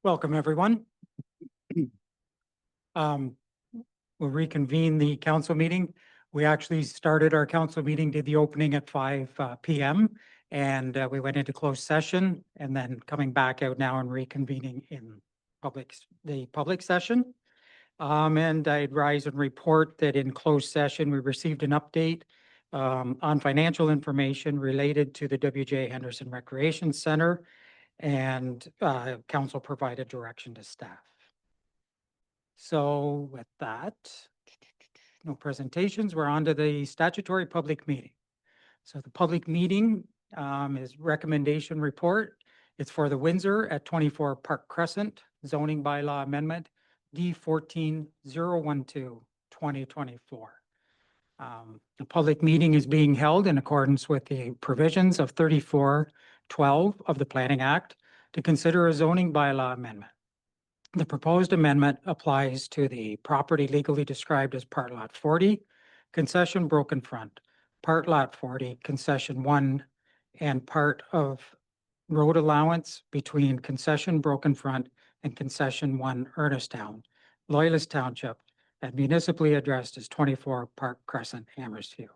Welcome, everyone. We'll reconvene the council meeting. We actually started our council meeting, did the opening at 5 p.m. and we went into closed session and then coming back out now and reconvening in the public session. And I'd rise and report that in closed session, we received an update on financial information related to the WJ Henderson Recreation Centre, and council provided direction to staff. So with that, no presentations, we're on to the statutory public meeting. So the public meeting is recommendation report. It's for the Windsor at 24 Park Crescent zoning bylaw amendment D14012-2024. The public meeting is being held in accordance with the provisions of 3412 of the Planning Act to consider a zoning bylaw amendment. The proposed amendment applies to the property legally described as Part Lot 40, Concession Broken Front, Part Lot 40, Concession 1, and part of road allowance between Concession Broken Front and Concession 1 Ernestown, Loyalist Township, and municipally addressed as 24 Park Crescent, Amherstview.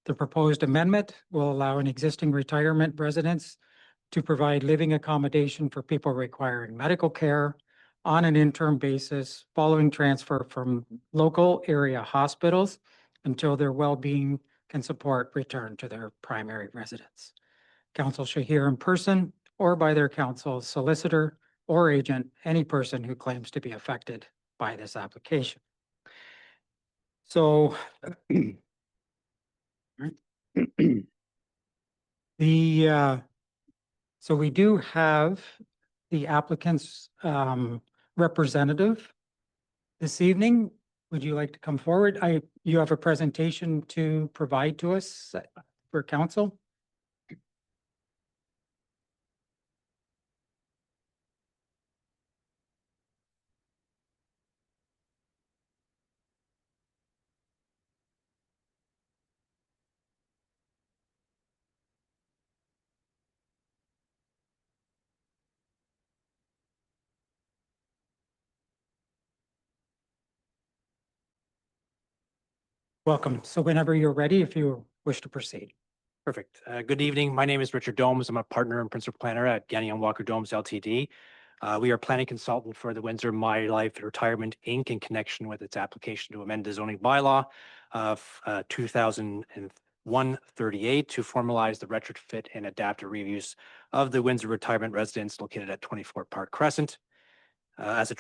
The proposed amendment will allow an existing retirement residence to provide living accommodation for people requiring medical care on an interim basis following transfer from local area hospitals until their well-being can support return to their primary residence. Council shall hear in person or by their council solicitor or agent any person who claims to be affected by this application. So so we do have the applicant's representative this evening. Would you like to come forward? You have a presentation to provide to us for council. Welcome. So whenever you're ready, if you wish to proceed. Perfect. Good evening. My name is Richard Domes. I'm a partner and principal planner at Gagnon Walker Domes Ltd. We are planning consultant for the Windsor My Life Retirement Inc. in connection with its application to amend the zoning bylaw of 2001-38 to formalize the retrofit and adaptive reuse of the Windsor retirement residence located at 24 Park Crescent. As a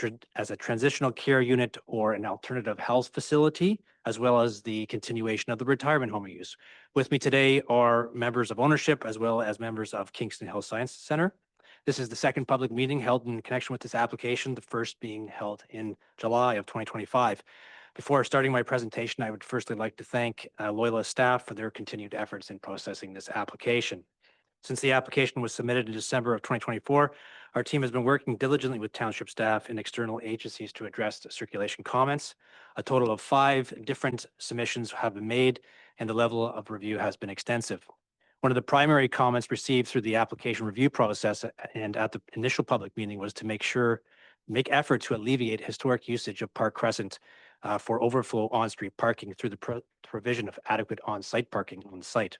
transitional care unit or an alternative health facility, as well as the continuation of the retirement home use. With me today are members of ownership, as well as members of Kingston Health Science Center. This is the second public meeting held in connection with this application, the first being held in July of 2025. Before starting my presentation, I would firstly like to thank Loyalist staff for their continued efforts in processing this application. Since the application was submitted in December of 2024, our team has been working diligently with township staff and external agencies to address the circulation comments. A total of 5 different submissions have been made, and the level of review has been extensive. One of the primary comments received through the application review process and at the initial public meeting was to make effort to alleviate historic usage of Park Crescent for overflow on-street parking through the provision of adequate on-site parking on the site.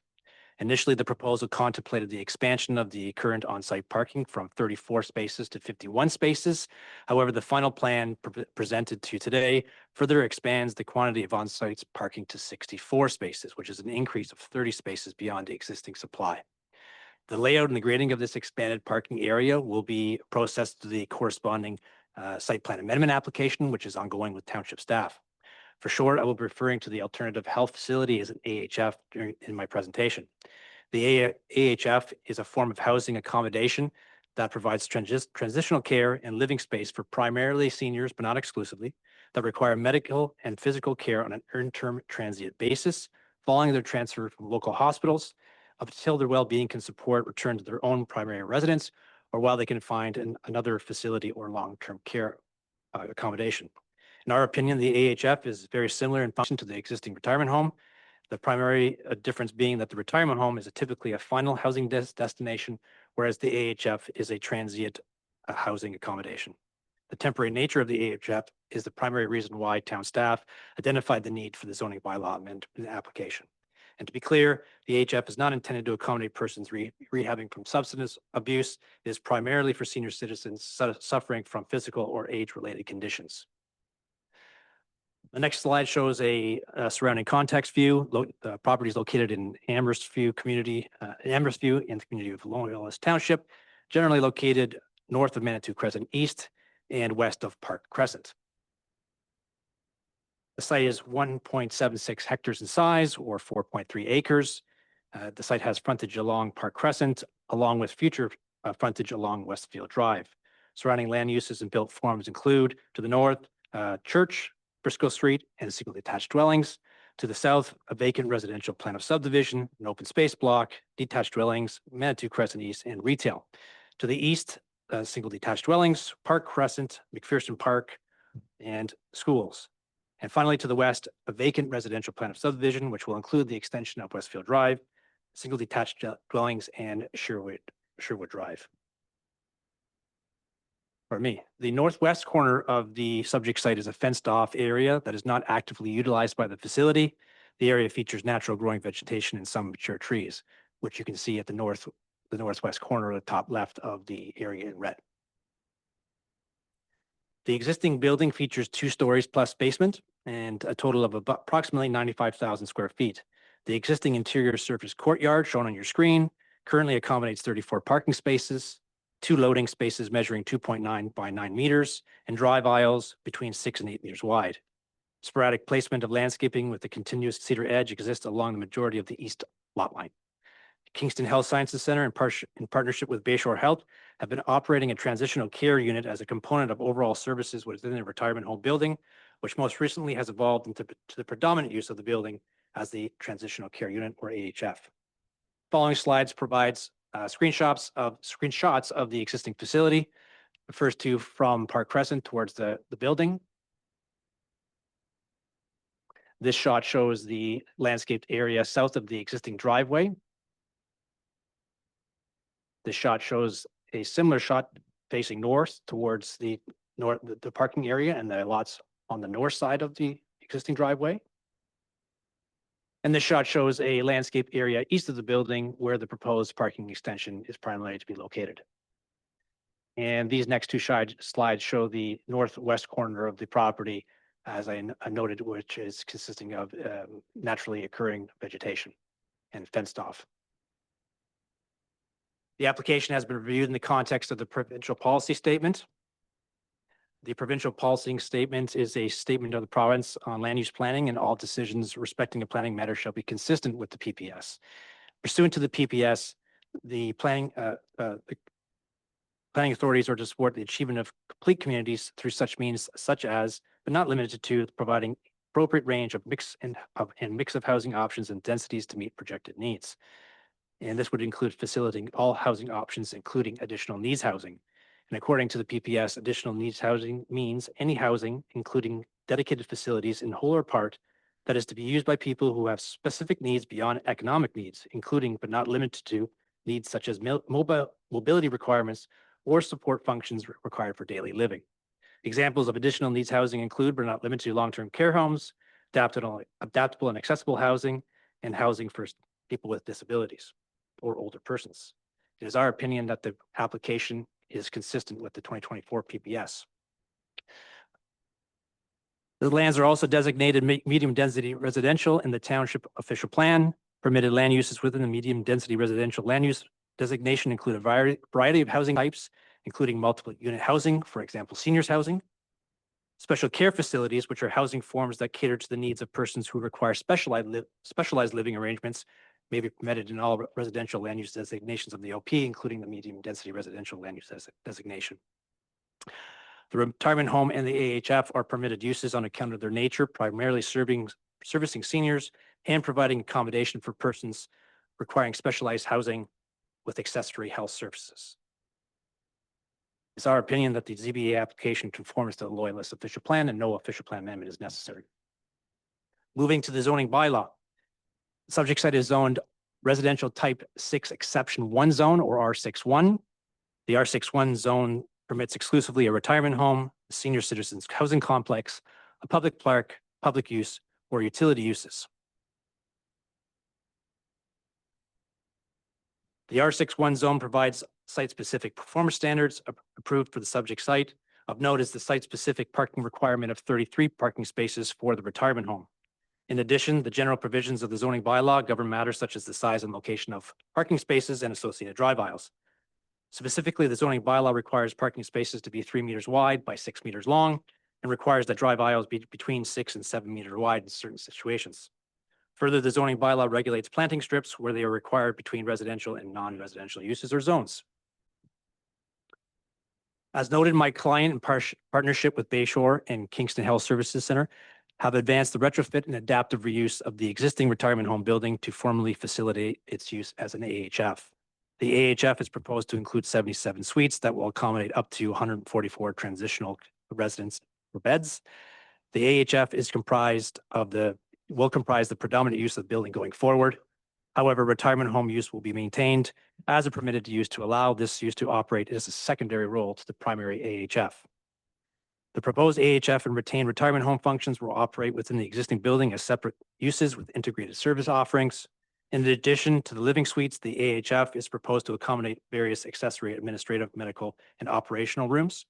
Initially, the proposal contemplated the expansion of the current on-site parking from 34 spaces to 51 spaces. However, the final plan presented to you today further expands the quantity of on-site parking to 64 spaces, which is an increase of 30 spaces beyond the existing supply. The layout and the grading of this expanded parking area will be processed to the corresponding site plan amendment application, which is ongoing with township staff. For short, I will be referring to the alternative health facility as an AHF in my presentation. The AHF is a form of housing accommodation that provides transitional care and living space for primarily seniors, but not exclusively, that require medical and physical care on an interim transient basis following their transfer from local hospitals up until their well-being can support return to their own primary residence, or while they can find another facility or long-term care accommodation. In our opinion, the AHF is very similar in function to the existing retirement home. The primary difference being that the retirement home is typically a final housing destination, whereas the AHF is a transient housing accommodation. The temporary nature of the AHF is the primary reason why town staff identified the need for the zoning bylaw amendment application. And to be clear, the AHF is not intended to accommodate persons rehabbing from substance abuse. It is primarily for senior citizens suffering from physical or age-related conditions. The next slide shows a surrounding context view. The property is located in Amherstview community, in the community of Loyalist Township, generally located north of Manitou Crescent East and west of Park Crescent. The site is 1.76 hectares in size, or 4.3 acres. The site has frontage along Park Crescent, along with future frontage along Westfield Drive. Surrounding land uses and built forms include, to the north, Church, Briscoe Street, and single detached dwellings. To the south, a vacant residential plan of subdivision, an open space block, detached dwellings, Manitou Crescent East, and retail. To the east, single detached dwellings, Park Crescent, McPherson Park, and schools. And finally, to the west, a vacant residential plan of subdivision, which will include the extension of Westfield Drive, single detached dwellings, and Sherwood Drive. Pardon me. The northwest corner of the subject site is a fenced-off area that is not actively utilized by the facility. The area features natural growing vegetation and some mature trees, which you can see at the northwest corner of the top left of the area in red. The existing building features 2 stories plus basement and a total of approximately 95,000 square feet. The existing interior surface courtyard shown on your screen currently accommodates 34 parking spaces, 2 loading spaces measuring 2.9 by 9 meters, and drive aisles between 6 and 8 meters wide. Sporadic placement of landscaping with a continuous cedar edge exists along the majority of the east lot line. Kingston Health Sciences Center, in partnership with Bayshore Health, have been operating a transitional care unit as a component of overall services within the retirement home building, which most recently has evolved into the predominant use of the building as the transitional care unit, or AHF. Following slides provides screenshots of the existing facility. The first 2 from Park Crescent towards the building. This shot shows the landscaped area south of the existing driveway. This shot shows a similar shot facing north towards the parking area and the lots on the north side of the existing driveway. And this shot shows a landscape area east of the building where the proposed parking extension is primarily to be located. And these next 2 slides show the northwest corner of the property, as I noted, which is consisting of naturally occurring vegetation and fenced off. The application has been reviewed in the context of the provincial policy statement. The provincial policy statement is a statement of the province on land use planning, and all decisions respecting a planning matter shall be consistent with the PPS. Pursuant to the PPS, the planning authorities are to support the achievement of complete communities through such means such as, but not limited to, providing appropriate range of mix of housing options and densities to meet projected needs. And this would include facilitating all housing options, including additional needs housing. And according to the PPS, additional needs housing means any housing, including dedicated facilities in whole or part, that is to be used by people who have specific needs beyond economic needs, including but not limited to needs such as mobility requirements or support functions required for daily living. Examples of additional needs housing include, but not limited to, long-term care homes, adaptable and accessible housing, and housing for people with disabilities or older persons. It is our opinion that the application is consistent with the 2024 PPS. The lands are also designated medium density residential in the township official plan. Permitted land uses within the medium density residential land use designation include a variety of housing types, including multiple unit housing, for example, seniors housing, special care facilities, which are housing forms that cater to the needs of persons who require specialized living arrangements, may be permitted in all residential land use designations of the OP, including the medium density residential land use designation. The retirement home and the AHF are permitted uses on account of their nature, primarily servicing seniors and providing accommodation for persons requiring specialized housing with accessory health services. It's our opinion that the ZBA application conforms to the Loyalist official plan and no official plan amendment is necessary. Moving to the zoning bylaw. The subject site is zoned residential type 6 exception 1 zone, or R61. The R61 zone permits exclusively a retirement home, a senior citizens housing complex, a public park, public use, or utility uses. The R61 zone provides site-specific performance standards approved for the subject site. Of note is the site-specific parking requirement of 33 parking spaces for the retirement home. In addition, the general provisions of the zoning bylaw govern matters such as the size and location of parking spaces and associated drive aisles. Specifically, the zoning bylaw requires parking spaces to be 3 meters wide by 6 meters long and requires that drive aisles be between 6 and 7 meters wide in certain situations. Further, the zoning bylaw regulates planting strips where they are required between residential and non-residential uses or zones. As noted, my client in partnership with Bayshore and Kingston Health Services Center have advanced the retrofit and adaptive reuse of the existing retirement home building to formally facilitate its use as an AHF. The AHF is proposed to include 77 suites that will accommodate up to 144 transitional residents or beds. The AHF will comprise the predominant use of the building going forward. However, retirement home use will be maintained as a permitted use to allow this use to operate as a secondary role to the primary AHF. The proposed AHF and retained retirement home functions will operate within the existing building as separate uses with integrated service offerings. In addition to the living suites, the AHF is proposed to accommodate various accessory administrative, medical, and operational rooms.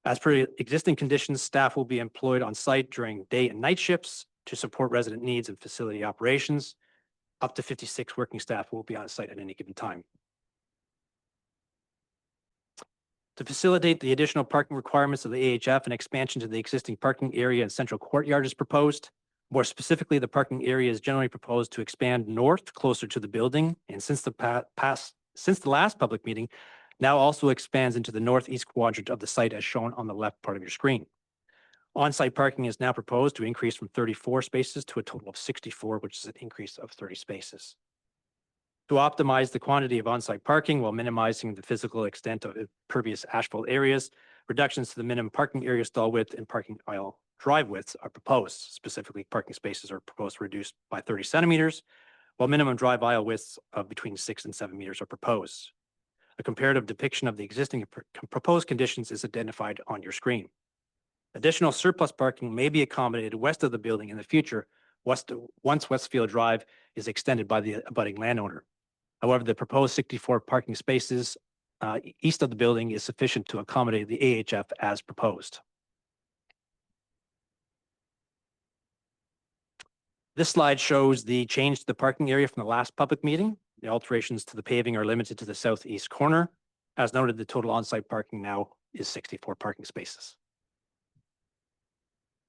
As per existing conditions, staff will be employed on site during day and night shifts to support resident needs and facility operations. Up to 56 working staff will be on site at any given time. To facilitate the additional parking requirements of the AHF, an expansion to the existing parking area and central courtyard is proposed. More specifically, the parking area is generally proposed to expand north closer to the building, and since the last public meeting, now also expands into the northeast quadrant of the site as shown on the left part of your screen. On-site parking is now proposed to increase from 34 spaces to a total of 64, which is an increase of 30 spaces. To optimize the quantity of on-site parking while minimizing the physical extent of impervious asphalt areas, reductions to the minimum parking area stall width and parking aisle drive widths are proposed. Specifically, parking spaces are proposed to reduce by 30 centimeters, while minimum drive aisle widths of between 6 and 7 meters are proposed. A comparative depiction of the existing proposed conditions is identified on your screen. Additional surplus parking may be accommodated west of the building in the future once Westfield Drive is extended by the abutting landowner. However, the proposed 64 parking spaces east of the building is sufficient to accommodate the AHF as proposed. This slide shows the change to the parking area from the last public meeting. The alterations to the paving are limited to the southeast corner. As noted, the total on-site parking now is 64 parking spaces.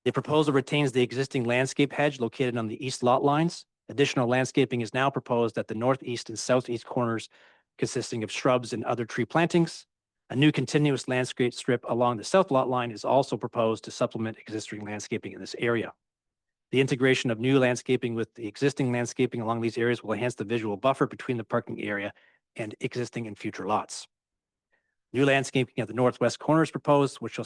The proposal retains the existing landscape hedge located on the east lot lines. Additional landscaping is now proposed at the northeast and southeast corners, consisting of shrubs and other tree plantings. A new continuous landscape strip along the south lot line is also proposed to supplement existing landscaping in this area. The integration of new landscaping with the existing landscaping along these areas will enhance the visual buffer between the parking area and existing and future lots. New landscaping at the northwest corner is proposed, which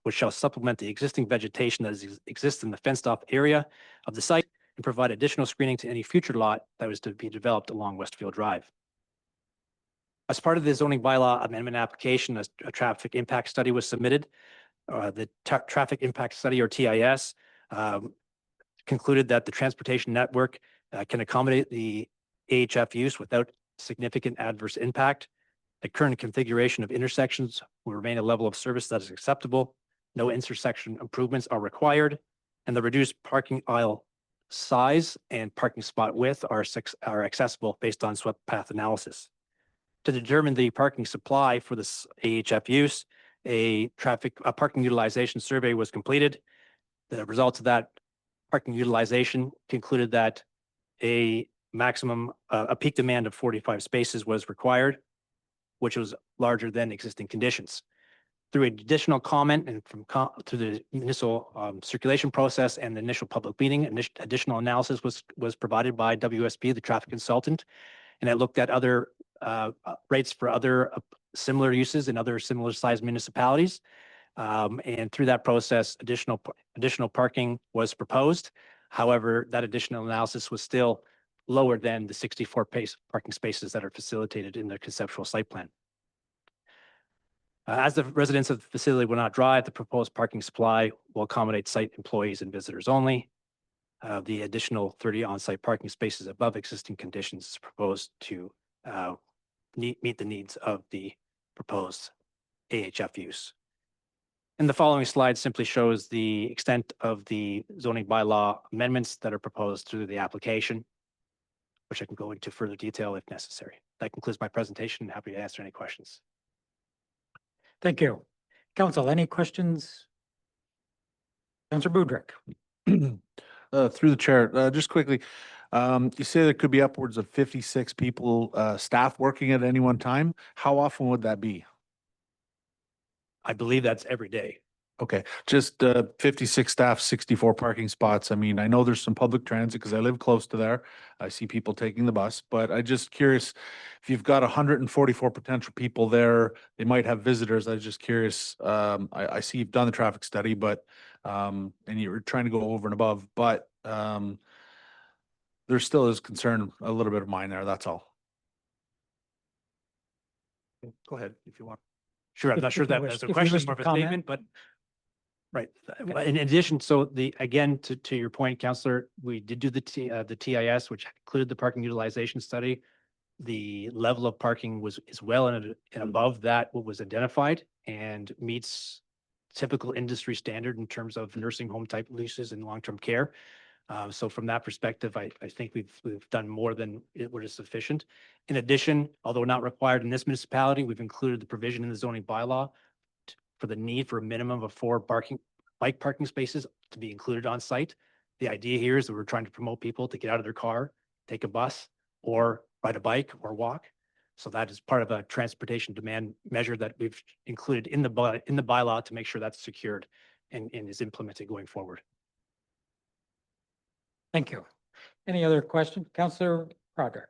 shall supplement the existing vegetation that exists in the fenced-off area of the site and provide additional screening to any future lot that was to be developed along Westfield Drive. As part of the zoning bylaw amendment application, a traffic impact study was submitted. The traffic impact study, or TIS, concluded that the transportation network can accommodate the AHF use without significant adverse impact. The current configuration of intersections will remain a level of service that is acceptable. No intersection improvements are required, and the reduced parking aisle size and parking spot width are accessible based on swept path analysis. To determine the parking supply for this AHF use, a parking utilization survey was completed. The results of that parking utilization concluded that a peak demand of 45 spaces was required, which was larger than existing conditions. Through additional comment and through the initial circulation process and the initial public meeting, additional analysis was provided by WSP, the traffic consultant, and it looked at other rates for other similar uses in other similar sized municipalities. And through that process, additional parking was proposed. However, that additional analysis was still lower than the 64 parking spaces that are facilitated in the conceptual site plan. As the residents of the facility will not drive, the proposed parking supply will accommodate site employees and visitors only. The additional 30 on-site parking spaces above existing conditions is proposed to meet the needs of the proposed AHF use. And the following slide simply shows the extent of the zoning bylaw amendments that are proposed through the application, which I can go into further detail if necessary. That concludes my presentation. Happy to answer any questions. Thank you. Council, any questions? Councillor Budrick. Through the chair, just quickly, you say there could be upwards of 56 people, staff working at any one time. How often would that be? I believe that's every day. Okay, just 56 staff, 64 parking spots. I mean, I know there's some public transit because I live close to there. I see people taking the bus, but I just curious if you've got 144 potential people there, they might have visitors. I was just curious. I see you've done the traffic study, but and you're trying to go over and above, but there still is concern, a little bit of mine there. That's all. Go ahead if you want. Sure, I'm If- not if sure you that wish- that's a if you question wish or to a comment. statement, but right. In addition, so again, to your point, Councillor, we did do the TIS, which included the parking utilization study. The level of parking is well and above that what was identified and meets typical industry standard in terms of nursing home type leases and long-term care. So from that perspective, I think we've done more than what is sufficient. In addition, although not required in this municipality, we've included the provision in the zoning bylaw for the need for a minimum of 4 bike parking spaces to be included on site. The idea here is that we're trying to promote people to get out of their car, take a bus, or ride a bike or walk. So that is part of a transportation demand measure that we've included in the bylaw to make sure that's secured and is implemented going forward. Thank you. Any other questions? Councillor Broderick.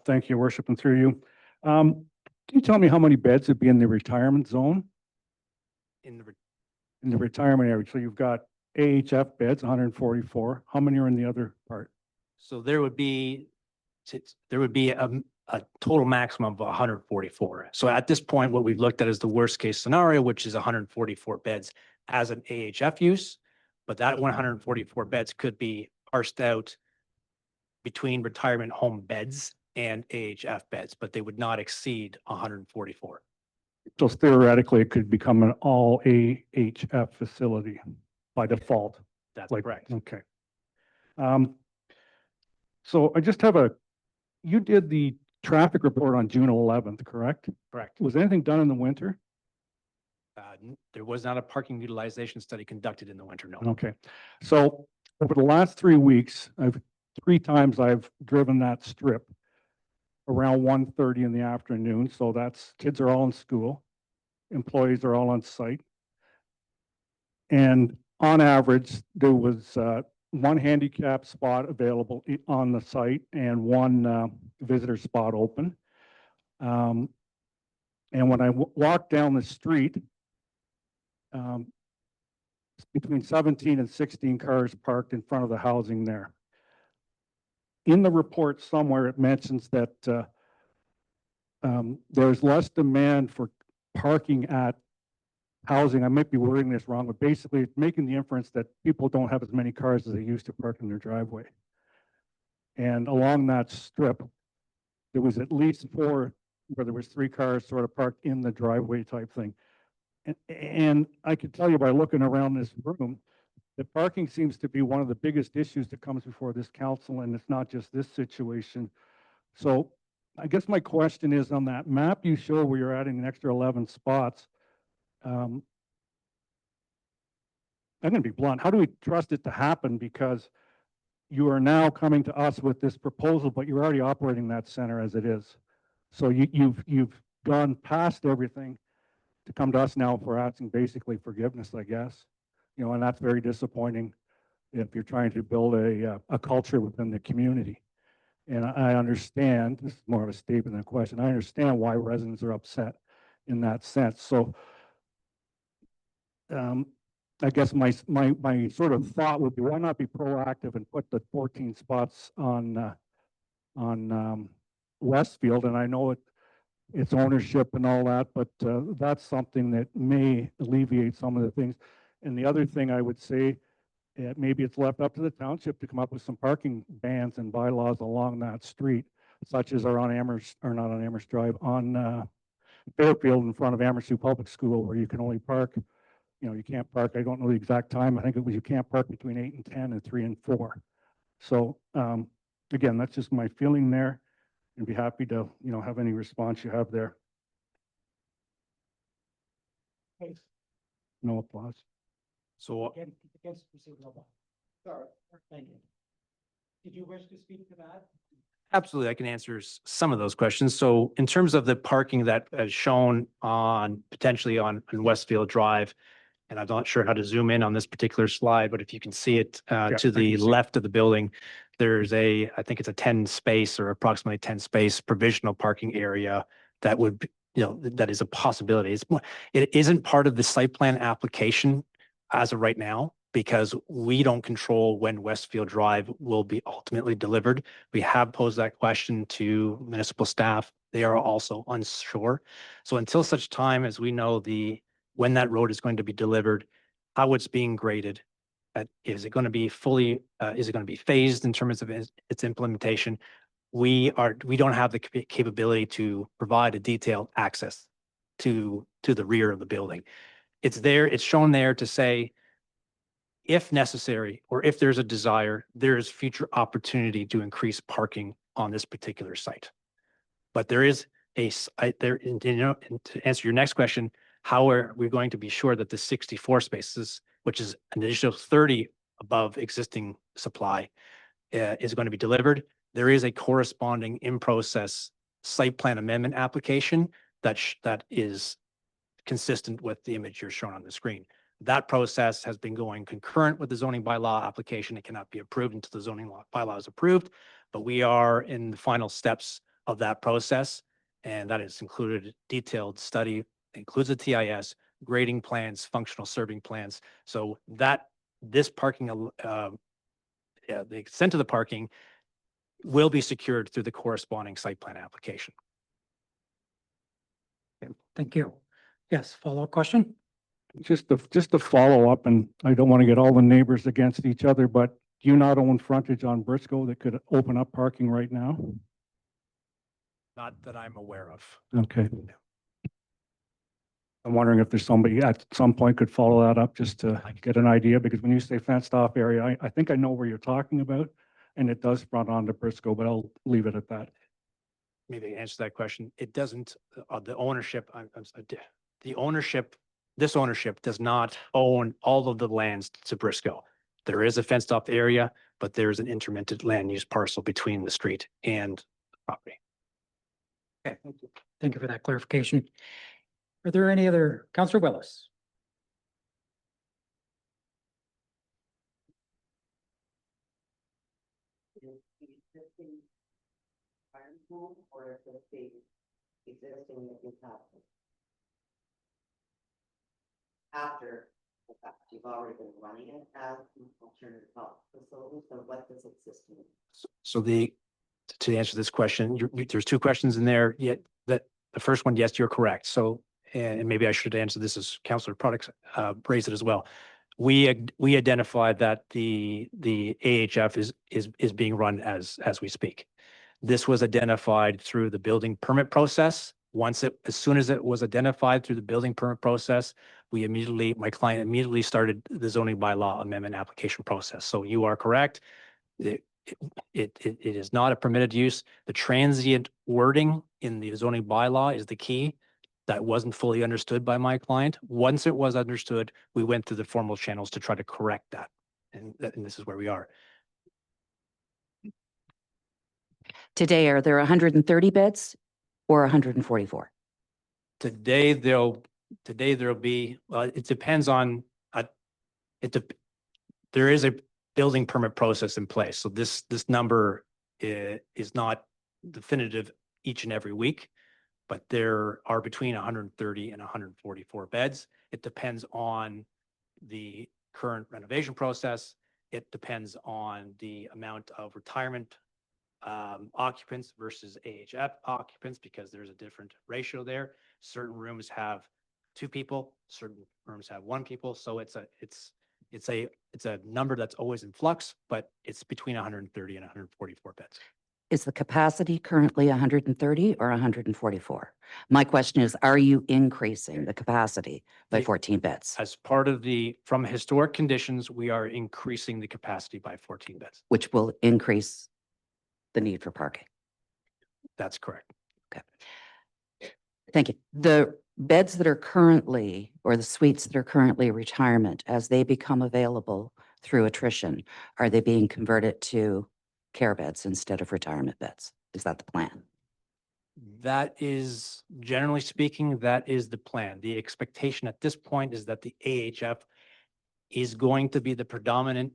Thank you, Worship, and through you. Can you tell me how many beds would be in the retirement zone, In the in the retirement area? So you've got AHF beds, 144. How many are in the other part? So there would be a total maximum of 144. So at this point, what we've looked at is the worst case scenario, which is 144 beds as an AHF use. But that 144 beds could be parsed out between retirement home beds and AHF beds, but they would not exceed 144. So theoretically, it could become an all AHF facility by default. That's Like, correct. okay. So I just have you did the traffic report on June 11th, correct? Correct. Was anything done in the winter? There was not a parking utilization study conducted in the winter, no. Okay. So over the last 3 weeks, 3 times I've driven that strip around 1:30 in the afternoon. So that's kids are all in school, employees are all on site. And on average, there was 1 handicap spot available on the site and 1 visitor spot open. And when I walked down the street, between 17 and 16 cars parked in front of the housing there. In the report somewhere, it mentions that there's less demand for parking at housing. I might be wording this wrong, but basically it's making the inference that people don't have as many cars as they used to park in their driveway. And along that strip, there was at least 4 where there was 3 cars sort of parked in the driveway type thing. And I can tell you by looking around this room, that parking seems to be one of the biggest issues that comes before this council, and it's not just this situation. So I guess my question is, on that map you show where you're adding an extra 11 spots, I'm going to be blunt. How do we trust it to happen? Because you are now coming to us with this proposal, but you're already operating that center as it is. So you've gone past everything to come to us now for asking basically forgiveness, I guess. You know, and that's very disappointing if you're trying to build a culture within the community. And I understand, this is more of a statement than a question, I understand why residents are upset in that sense. So I guess my sort of thought would be, why not be proactive and put the 14 spots on Westfield? And I know its ownership and all that, but that's something that may alleviate some of the things. And the other thing I would say, maybe it's left up to the township to come up with some parking bans and bylaws along that street, such as are on Amherst, or not on Amherst Drive, on Fairfield in front of Amherst Public School, where you can only park, you can't park, I don't know the exact time, I think it was you can't park between 8 and 10 and 3 and 4. So again, that's just my feeling there. And be happy to, have any response you have there. No applause. So Sorry, thank you. Did you wish to speak to that? absolutely, I can answer some of those questions. So in terms of the parking that is shown potentially on Westfield Drive, and I'm not sure how to zoom in on this particular slide, but if you can see it to I the can see. left of the building, there's I think it's a 10 space or approximately 10 space provisional parking area that would, that is a possibility. It isn't part of the site plan application as of right now, because we don't control when Westfield Drive will be ultimately delivered. We have posed that question to municipal staff. They are also unsure. So until such time as we know when that road is going to be delivered, how it's being graded, is it going to be is it going to be phased in terms of its implementation? We don't have the capability to provide a detailed access to the rear of the building. It's shown there to say, if necessary, or if there's a desire, there is future opportunity to increase parking on this particular site. But there is and to answer your next question, how are we going to be sure that the 64 spaces, which is an additional 30 above existing supply, is going to be delivered? There is a corresponding in-process site plan amendment application that is consistent with the image you're shown on the screen. That process has been going concurrent with the zoning bylaw application. It cannot be approved until the zoning bylaw is approved, but we are in the final steps of that process. And that has included detailed study, includes a TIS, grading plans, functional serving plans. So this parking, the extent of the parking will be secured through the corresponding site plan application. Thank you. Yes, follow-up question? Just to follow up, and I don't want to get all the neighbors against each other, but do you not own frontage on Briscoe that could open up parking right now? Not that I'm aware of. Okay. I'm wondering if there's somebody at some point could follow that up just to get an idea, because when you say fenced off area, I think I know where you're talking about, and it does front onto Briscoe, but I'll leave it at that. Maybe answer that question. It doesn't, the ownership, this ownership does not own all of the lands to Briscoe. There is a fenced off area, but there is an intermittent land use parcel between the street and the property. Okay, thank you for that clarification. Are there any other, Councillor Willis? Or if it's the existing that you have after the fact, you've already been running it as an alternative health facility. So what does existing? So to answer this question, there's two questions in there. Yet that the first one, yes, you're correct. So, and maybe I should answer this as Councillor Products raised it as well. We identified that the AHF is being run as we speak. This was identified through the building permit process. As soon as it was identified through the building permit process, my client immediately started the zoning bylaw amendment application process. So you are correct. It is not a permitted use. The transient wording in the zoning bylaw is the key. That wasn't fully understood by my client. Once it was understood, we went through the formal channels to try to correct that. And this is where we are. Today, are there 130 beds or 144? Today there'll be, it depends on, there is a building permit process in place. So this number is not definitive each and every week, but there are between 130 and 144 beds. It depends on the current renovation process. It depends on the amount of retirement occupants versus AHF occupants because there's a different ratio there. Certain rooms have 2 people, certain rooms have 1 people. So it's a number that's always in flux, but it's between 130 and 144 beds. Is the capacity currently 130 or 144? My question is, are you increasing the capacity by The- 14 beds, As part of from historic conditions, we are increasing the capacity by 14 beds. which will increase the need for parking? That's correct. Thank you. The beds that are currently, or the suites that are currently retirement, as they become available through attrition, are they being converted to care beds instead of retirement beds? Is that the plan? That is, generally speaking, that is the plan. The expectation at this point is that the AHF is going to be the predominant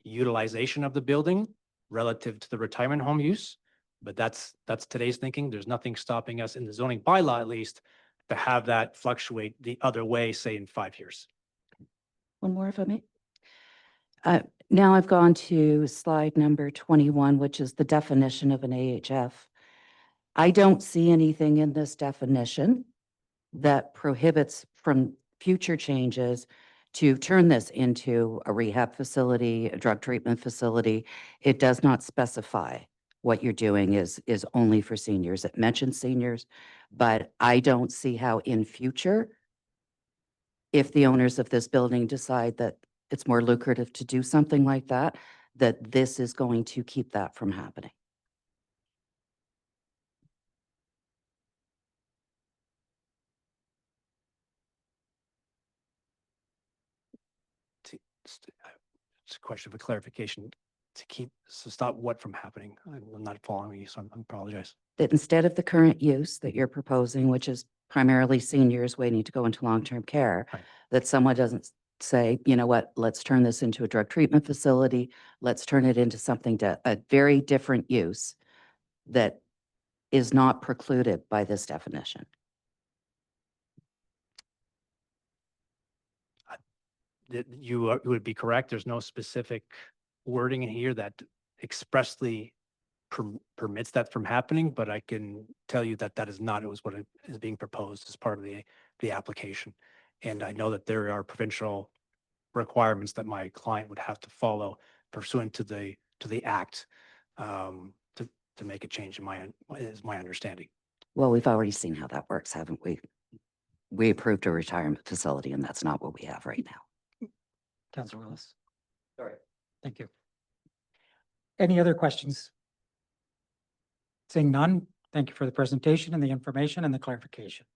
utilization of the building relative to the retirement home use. But that's today's thinking. There's nothing stopping us in the zoning bylaw, at least, to have that fluctuate the other way, say in 5 years. One more if I may. Now I've gone to slide number 21, which is the definition of an AHF. I don't see anything in this definition that prohibits from future changes to turn this into a rehab facility, a drug treatment facility. It does not specify what you're doing is only for seniors. It mentions seniors, but I don't see how in future, if the owners of this building decide that it's more lucrative to do something like that, that this is going to keep that from happening. It's a question of a clarification so stop what from happening. I'm not following you, so I apologize. That instead of the current use that you're proposing, which is primarily seniors waiting to go into long-term care, Right. that someone doesn't say, you know what, let's turn this into a drug treatment facility. Let's turn it into something a very different use that is not precluded by this definition. You would be correct. There's no specific wording in here that expressly permits that from happening, but I can tell you that is not what is being proposed as part of the application. And I know that there are provincial requirements that my client would have to follow pursuant to the act to make a change is my understanding. Well, we've already seen how that works, haven't we? We approved a retirement facility and that's not what we have right now. Councillor Willis. Sorry. Thank you. Any other questions? Seeing none, thank you for the presentation and the information and the clarification.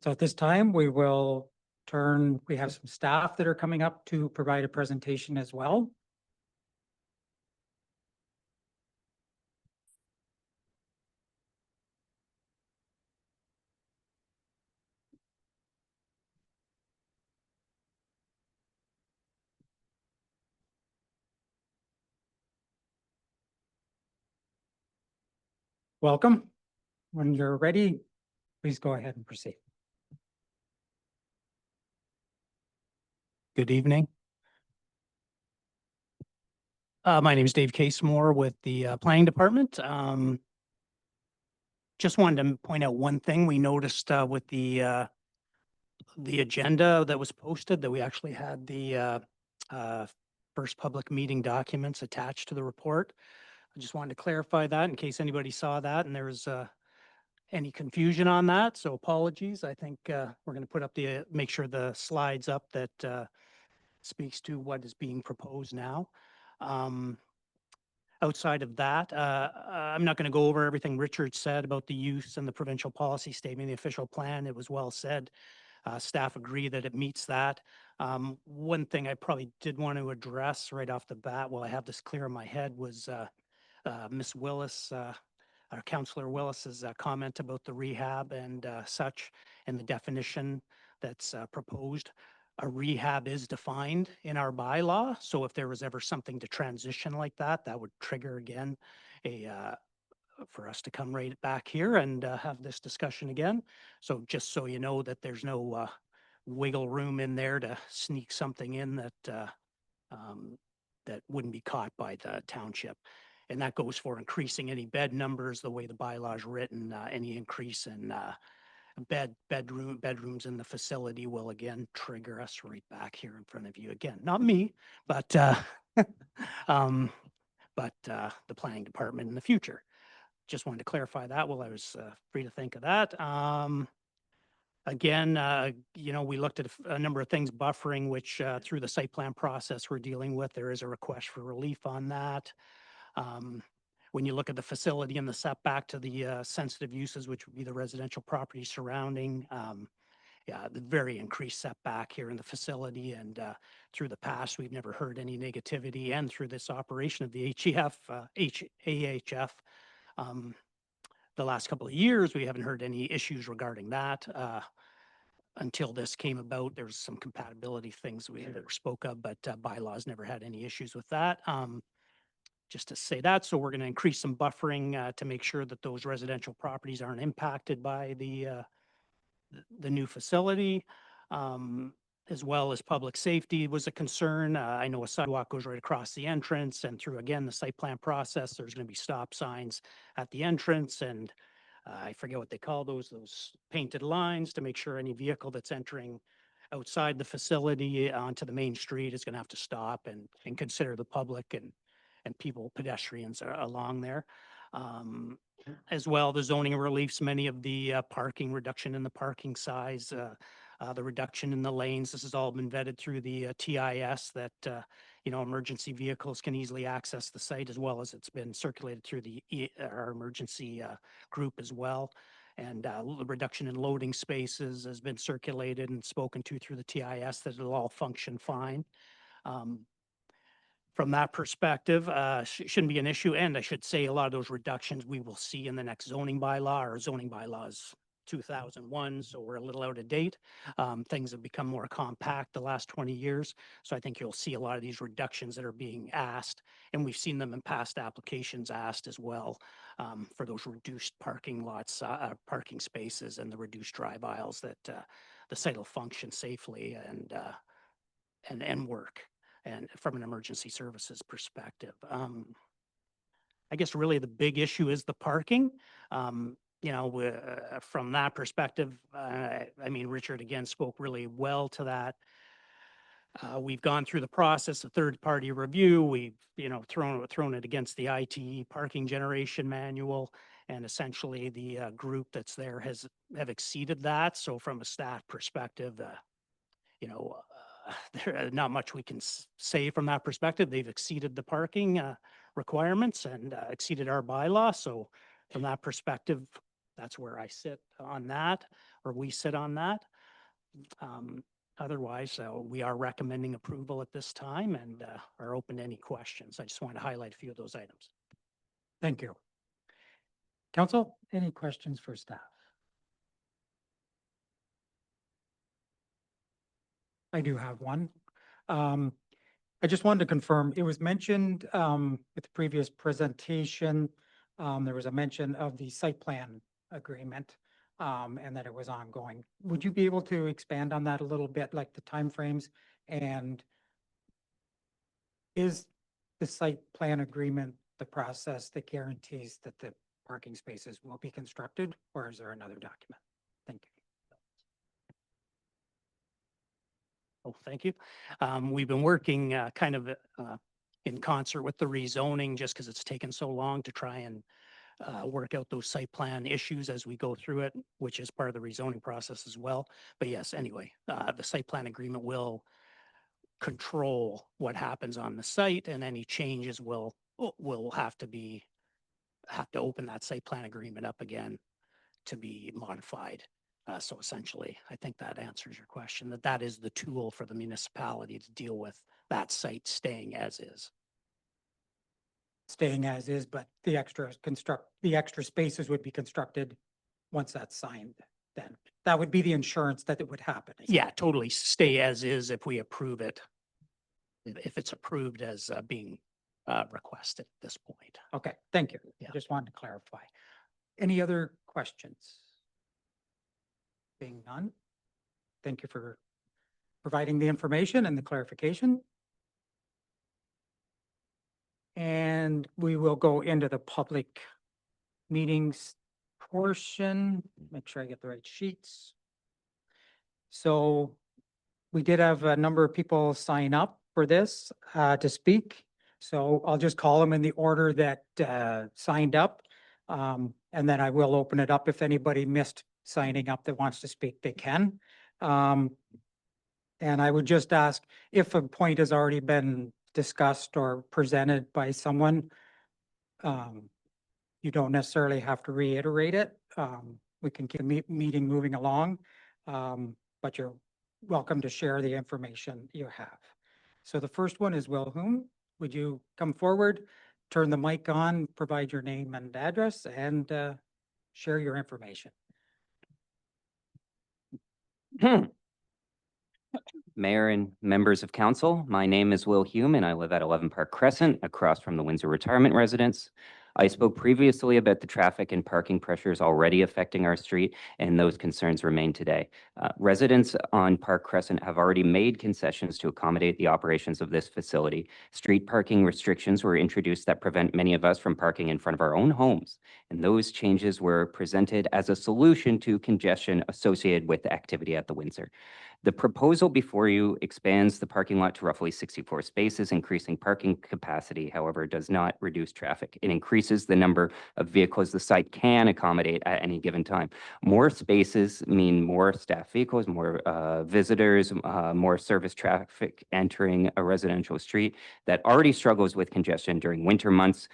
So at this time, we have some staff that are coming up to provide a presentation as well. Welcome. When you're ready, please go ahead and proceed. Good evening. My name is Dave Casemore with the Planning Department. Just wanted to point out one thing we noticed with the agenda that was posted, that we actually had the first public meeting documents attached to the report. I just wanted to clarify that in case anybody saw that and there was any confusion on that. So apologies. I think we're going to put up make sure the slides up that speaks to what is being proposed now. Outside of that, I'm not going to go over everything Richard said about the use and the provincial policy statement, the official plan. It was well said. Staff agree that it meets that. One thing I probably did want to address right off the bat, while I have this clear in my head, was Ms. Willis, our Councillor Willis's comment about the rehab and such, and the definition that's proposed. A rehab is defined in our bylaw, so if there was ever something to transition like that, that would trigger again for us to come right back here and have this discussion again. So just so you know that there's no wiggle room in there to sneak something in that that wouldn't be caught by the township. And that goes for increasing any bed numbers, the way the bylaw is written, any increase in bedrooms in the facility will again trigger us right back here in front of you again. Not me, but the planning department in the future. Just wanted to clarify that while I was free to think of that. Again, we looked at a number of things, buffering, which through the site plan process we're dealing with, there is a request for relief on that. When you look at the facility and the setback to the sensitive uses, which would be the residential property surrounding, the very increased setback here in the facility, and through the past, we've never heard any negativity, and through this operation of the AHF, the last couple of years, we haven't heard any issues regarding that. Until this came about, there's some compatibility things that were spoke of, but bylaws never had any issues with that. Just to say that, so we're going to increase some buffering to make sure that those residential properties aren't impacted by the new facility, as well as public safety was a concern. I know a sidewalk goes right across the entrance, and through, again, the site plan process, there's going to be stop signs at the entrance, and I forget what they call those painted lines to make sure any vehicle that's entering outside the facility onto the main street is going to have to stop and consider the public and people, pedestrians along there. As well, the zoning reliefs, many of the parking, reduction in the parking size, the reduction in the lanes. This has all been vetted through the TIS that, emergency vehicles can easily access the site, as well as it's been circulated through our emergency group as well. And the reduction in loading spaces has been circulated and spoken to through the TIS that it'll all function fine. From that perspective, shouldn't be an issue. And I should say a lot of those reductions we will see in the next zoning bylaw. Our zoning bylaw is 2001, so we're a little out of date. Things have become more compact the last 20 years. So I think you'll see a lot of these reductions that are being asked, and we've seen them in past applications asked as well, for those reduced parking lots, parking spaces, and the reduced drive aisles, that the site will function safely and work. And from an emergency services perspective, I guess really the big issue is the parking. From that perspective, Richard again spoke really well to that. We've gone through the process of third-party review. We've, thrown it against the ITE parking generation manual, and essentially the group that's there have exceeded that. So from a staff perspective, there's not much we can say from that perspective. They've exceeded the parking requirements and exceeded our bylaw. So from that perspective, that's where I sit on that, or we sit on that. Otherwise, we are recommending approval at this time and are open to any questions. I just want to highlight a few of those items. Thank you. Council, any questions for staff? I do have one. I just wanted to confirm, it was mentioned with the previous presentation, there was a mention of the site plan agreement and that it was ongoing. Would you be able to expand on that a little bit, like the timeframes? And is the site plan agreement the process that guarantees that the parking spaces will be constructed, or is there another document? Thank you. Oh, thank you. We've been working in concert with the rezoning, just because it's taken so long to try and work out those site plan issues as we go through it, which is part of the rezoning process as well. But yes, anyway, the site plan agreement will control what happens on the site, and any changes will have to open that site plan agreement up again to be modified. So essentially, I think that answers your question, that is the tool for the municipality to deal with that site staying as is. Staying as is, but the extra spaces would be constructed once that's signed. Then that would be the insurance that it would happen. Yeah, totally. Stay as is if we approve it. If it's approved as being requested at this point. Okay, thank you. Yeah. I just wanted to clarify. Any other questions? Being none, thank you for providing the information and the clarification. And we will go into the public meetings portion, make sure I get the right sheets. So we did have a number of people sign up for this to speak. So I'll just call them in the order that signed up. And then I will open it up. If anybody missed signing up that wants to speak, they can. And I would just ask if a point has already been discussed or presented by someone, you don't necessarily have to reiterate it. We can keep the meeting moving along, but you're welcome to share the information you have. So the first one is Wilhelm. Would you come forward, turn the mic on, provide your name and address, and share your information? Mayor and members of council, my name is Will Hume and I live at 11 Park Crescent across from the Windsor retirement residence. I spoke previously about the traffic and parking pressures already affecting our street, and those concerns remain today. Residents on Park Crescent have already made concessions to accommodate the operations of this facility. Street parking restrictions were introduced that prevent many of us from parking in front of our own homes, and those changes were presented as a solution to congestion associated with the activity at the Windsor. The proposal before you expands the parking lot to roughly 64 spaces, increasing parking capacity, however, does not reduce traffic. It increases the number of vehicles the site can accommodate at any given time. More spaces mean more staff vehicles, more visitors, more service traffic entering a residential street that already struggles with congestion during winter months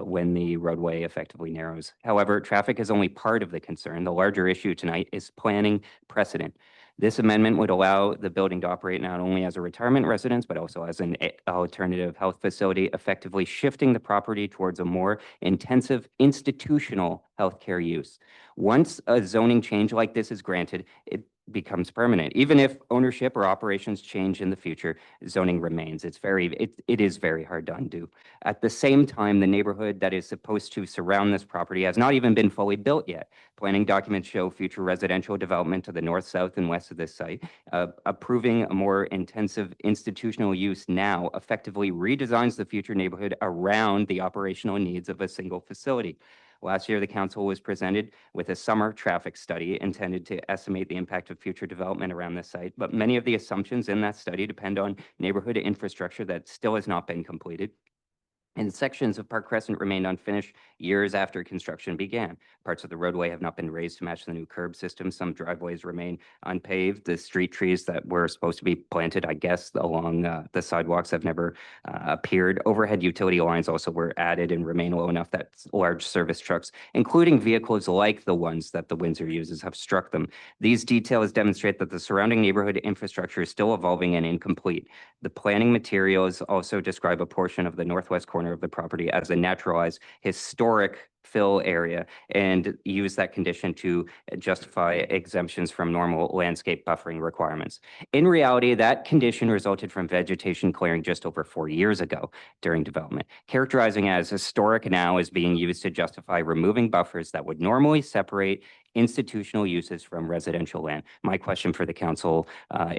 when the roadway effectively narrows. However, traffic is only part of the concern. The larger issue tonight is planning precedent. This amendment would allow the building to operate not only as a retirement residence, but also as an alternative health facility, effectively shifting the property towards a more intensive institutional healthcare use. Once a zoning change like this is granted, it becomes permanent. Even if ownership or operations change in the future, zoning remains. It is very hard to undo. At the same time, the neighborhood that is supposed to surround this property has not even been fully built yet. Planning documents show future residential development to the north, south, and west of this site. Approving a more intensive institutional use now effectively redesigns the future neighborhood around the operational needs of a single facility. Last year, the council was presented with a summer traffic study intended to estimate the impact of future development around this site, but many of the assumptions in that study depend on neighborhood infrastructure that still has not been completed. And sections of Park Crescent remained unfinished years after construction began. Parts of the roadway have not been raised to match the new curb system. Some driveways remain unpaved. The street trees that were supposed to be planted, I guess, along the sidewalks have never appeared. Overhead utility lines also were added and remain low enough that large service trucks, including vehicles like the ones that the Windsor uses, have struck them. These details demonstrate that the surrounding neighborhood infrastructure is still evolving and incomplete. The planning materials also describe a portion of the northwest corner of the property as a naturalized historic fill area and use that condition to justify exemptions from normal landscape buffering requirements. In reality, that condition resulted from vegetation clearing just over 4 years ago during development. Characterizing as historic now is being used to justify removing buffers that would normally separate institutional uses from residential land. My question for the council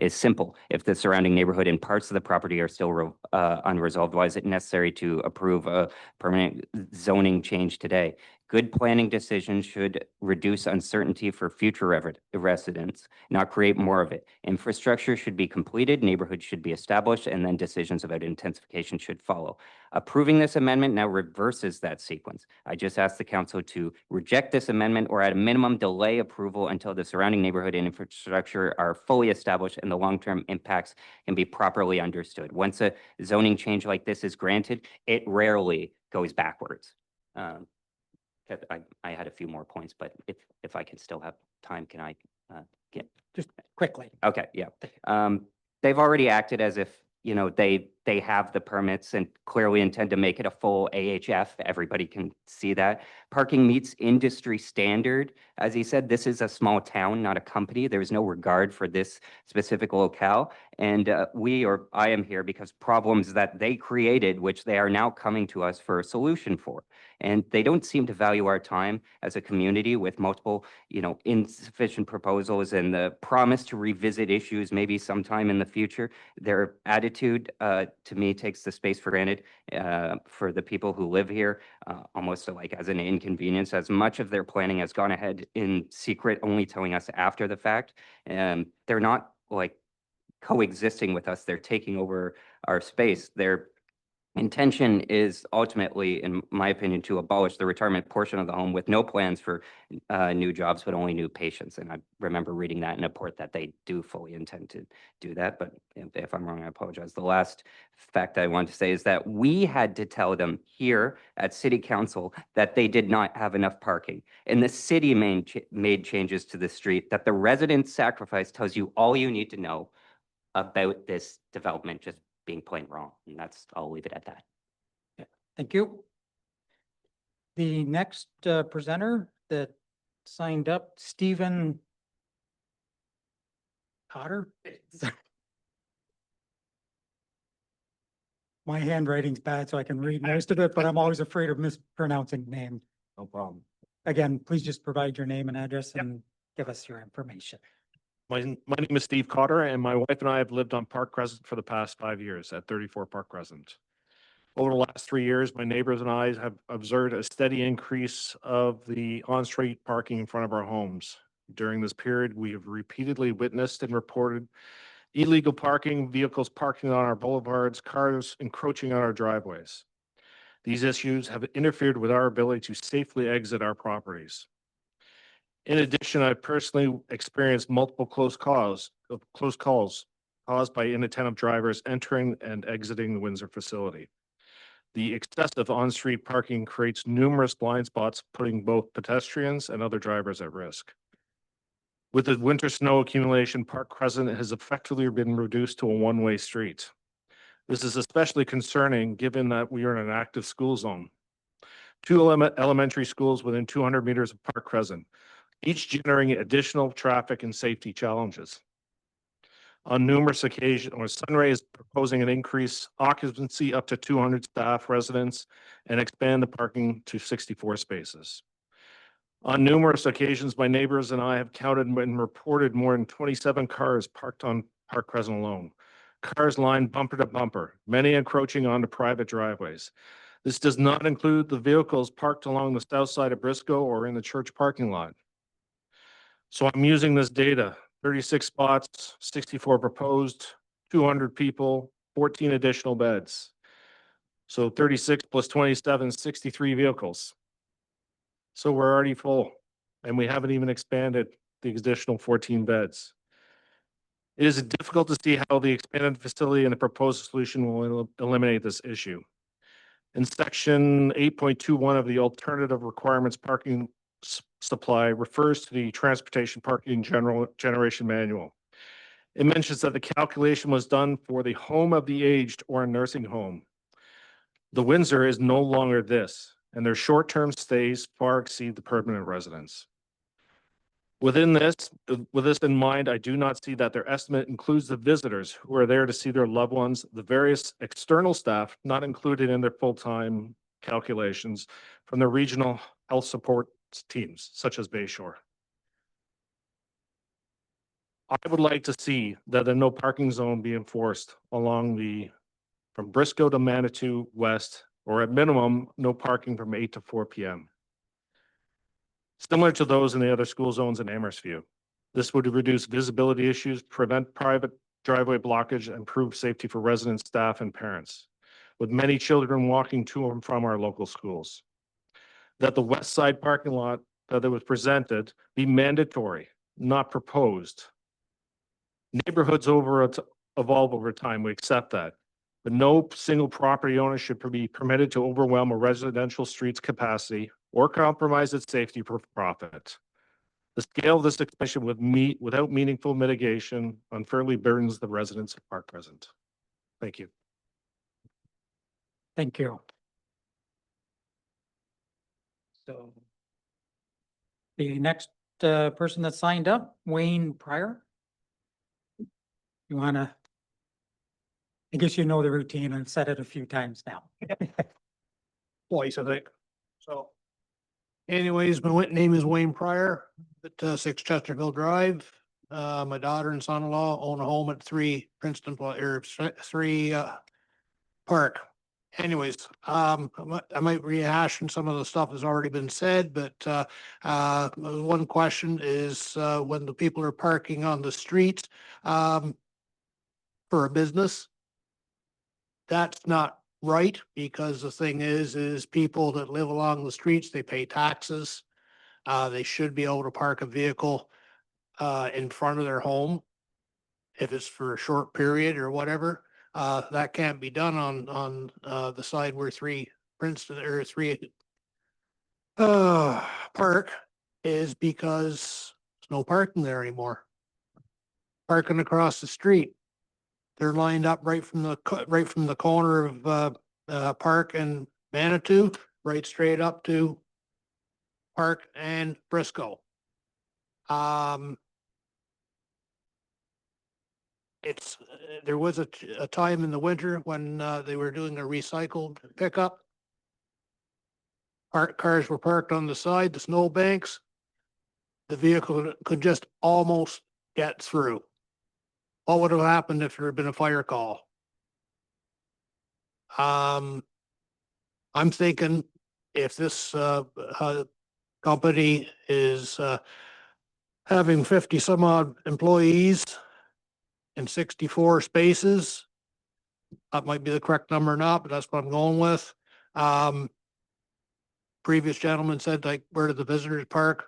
is simple. If the surrounding neighborhood and parts of the property are still unresolved, why is it necessary to approve a permanent zoning change today? Good planning decisions should reduce uncertainty for future residents, not create more of it. Infrastructure should be completed, neighborhoods should be established, and then decisions about intensification should follow. Approving this amendment now reverses that sequence. I just asked the council to reject this amendment or at a minimum delay approval until the surrounding neighborhood and infrastructure are fully established and the long-term impacts can be properly understood. Once a zoning change like this is granted, it rarely goes backwards. I had a few more points, but if I can still have time, can I get? Just quickly. Okay, yeah. They've already acted as if, you know, they have the permits and clearly intend to make it a full AHF. Everybody can see that. Parking meets industry standard. As he said, this is a small town, not a company. There's no regard for this specific locale. And I am here because problems that they created, which they are now coming to us for a solution for. And they don't seem to value our time as a community with multiple, insufficient proposals and the promise to revisit issues maybe sometime in the future. Their attitude, to me, takes the space for granted for the people who live here, almost like as an inconvenience, as much of their planning has gone ahead in secret, only telling us after the fact. And they're not like coexisting with us. They're taking over our space. Their intention is ultimately, in my opinion, to abolish the retirement portion of the home with no plans for new jobs, but only new patients. And I remember reading that in a report that they do fully intend to do that. But if I'm wrong, I apologize. The last fact I want to say is that we had to tell them here at City Council that they did not have enough parking. And the city made changes to the street that the resident sacrifice tells you all you need to know about this development just being plain wrong. And I'll leave it at that. Thank you. The next presenter that signed up, Stephen Cotter. My handwriting's bad, so I can read most of it, but I'm always afraid of mispronouncing name. No problem. Again, please just provide your name and address and give us your information. My name is Steve Cotter, and my wife and I have lived on Park Crescent for the past 5 years at 34 Park Crescent. Over the last 3 years, my neighbors and I have observed a steady increase of the on-street parking in front of our homes. During this period, we have repeatedly witnessed and reported illegal parking, vehicles parking on our boulevards, cars encroaching on our driveways. These issues have interfered with our ability to safely exit our properties. In addition, I personally experienced multiple close calls caused by inattentive drivers entering and exiting the Windsor facility. The excessive on-street parking creates numerous blind spots, putting both pedestrians and other drivers at risk. With the winter snow accumulation, Park Crescent has effectively been reduced to a one-way street. This is especially concerning given that we are in an active school zone. 2 elementary schools within 200 meters of Park Crescent, each generating additional traffic and safety challenges. On numerous occasions, Sunray is proposing an increase occupancy up to 200 staff residents and expand the parking to 64 spaces. On numerous occasions, my neighbors and I have counted and reported more than 27 cars parked on Park Crescent alone. Cars lined bumper to bumper, many encroaching onto private driveways. This does not include the vehicles parked along the south side of Briscoe or in the church parking lot. So I'm using this data, 36 spots, 64 proposed, 200 people, 14 additional beds. So 36 plus 27, 63 vehicles. So we're already full, and we haven't even expanded the additional 14 beds. It is difficult to see how the expanded facility and the proposed solution will eliminate this issue. In section 8.21 of the alternative requirements parking supply refers to the transportation parking generation manual. It mentions that the calculation was done for the home of the aged or a nursing home. The Windsor is no longer this, and their short-term stays far exceed the permanent residents. With this in mind, I do not see that their estimate includes the visitors who are there to see their loved ones, the various external staff not included in their full-time calculations from the regional health support teams, such as Bayshore. I would like to see that a no parking zone be enforced along from Briscoe to Manitou West, or at minimum, no parking from 8 to 4 p.m. Similar to those in the other school zones in Amherst-View. This would reduce visibility issues, prevent private driveway blockage, and improve safety for residents, staff, and parents, with many children walking to and from our local schools. That the west side parking lot that was presented be mandatory, not proposed. Neighborhoods evolve over time, we accept that. But no single property owner should be permitted to overwhelm a residential street's capacity or compromise its safety for profit. The scale of this expansion without meaningful mitigation unfairly burdens the residents of Park Crescent. Thank you. Thank you. So the next person that signed up, Wayne Pryor. You wanna? I guess you know the routine and said it a few times now. Twice, I think. So anyways, my name is Wayne Pryor at 6 Chesterfield Drive. My daughter and son-in-law own a home at 3 Princeton, or 3 Park. Anyways, I might rehash some of the stuff that's already been said, but one question is when the people are parking on the streets for a business, that's not right, because the thing is people that live along the streets, they pay taxes. They should be able to park a vehicle in front of their home if it's for a short period or whatever. That can't be done on the side where 3 Princeton or 3 Park is, because there's no parking there anymore. Parking across the street, they're lined up right from the corner of Park and Manitou, right straight up to Park and Briscoe. It's, there was a time in the winter when they were doing a recycled pickup. Cars were parked on the side, the snow banks. The vehicle could just almost get through. What would have happened if there had been a fire call? I'm thinking if this company is having 50 some odd employees and 64 spaces, that might be the correct number or not, but that's what I'm going with. Previous gentleman said, like, where did the visitors park?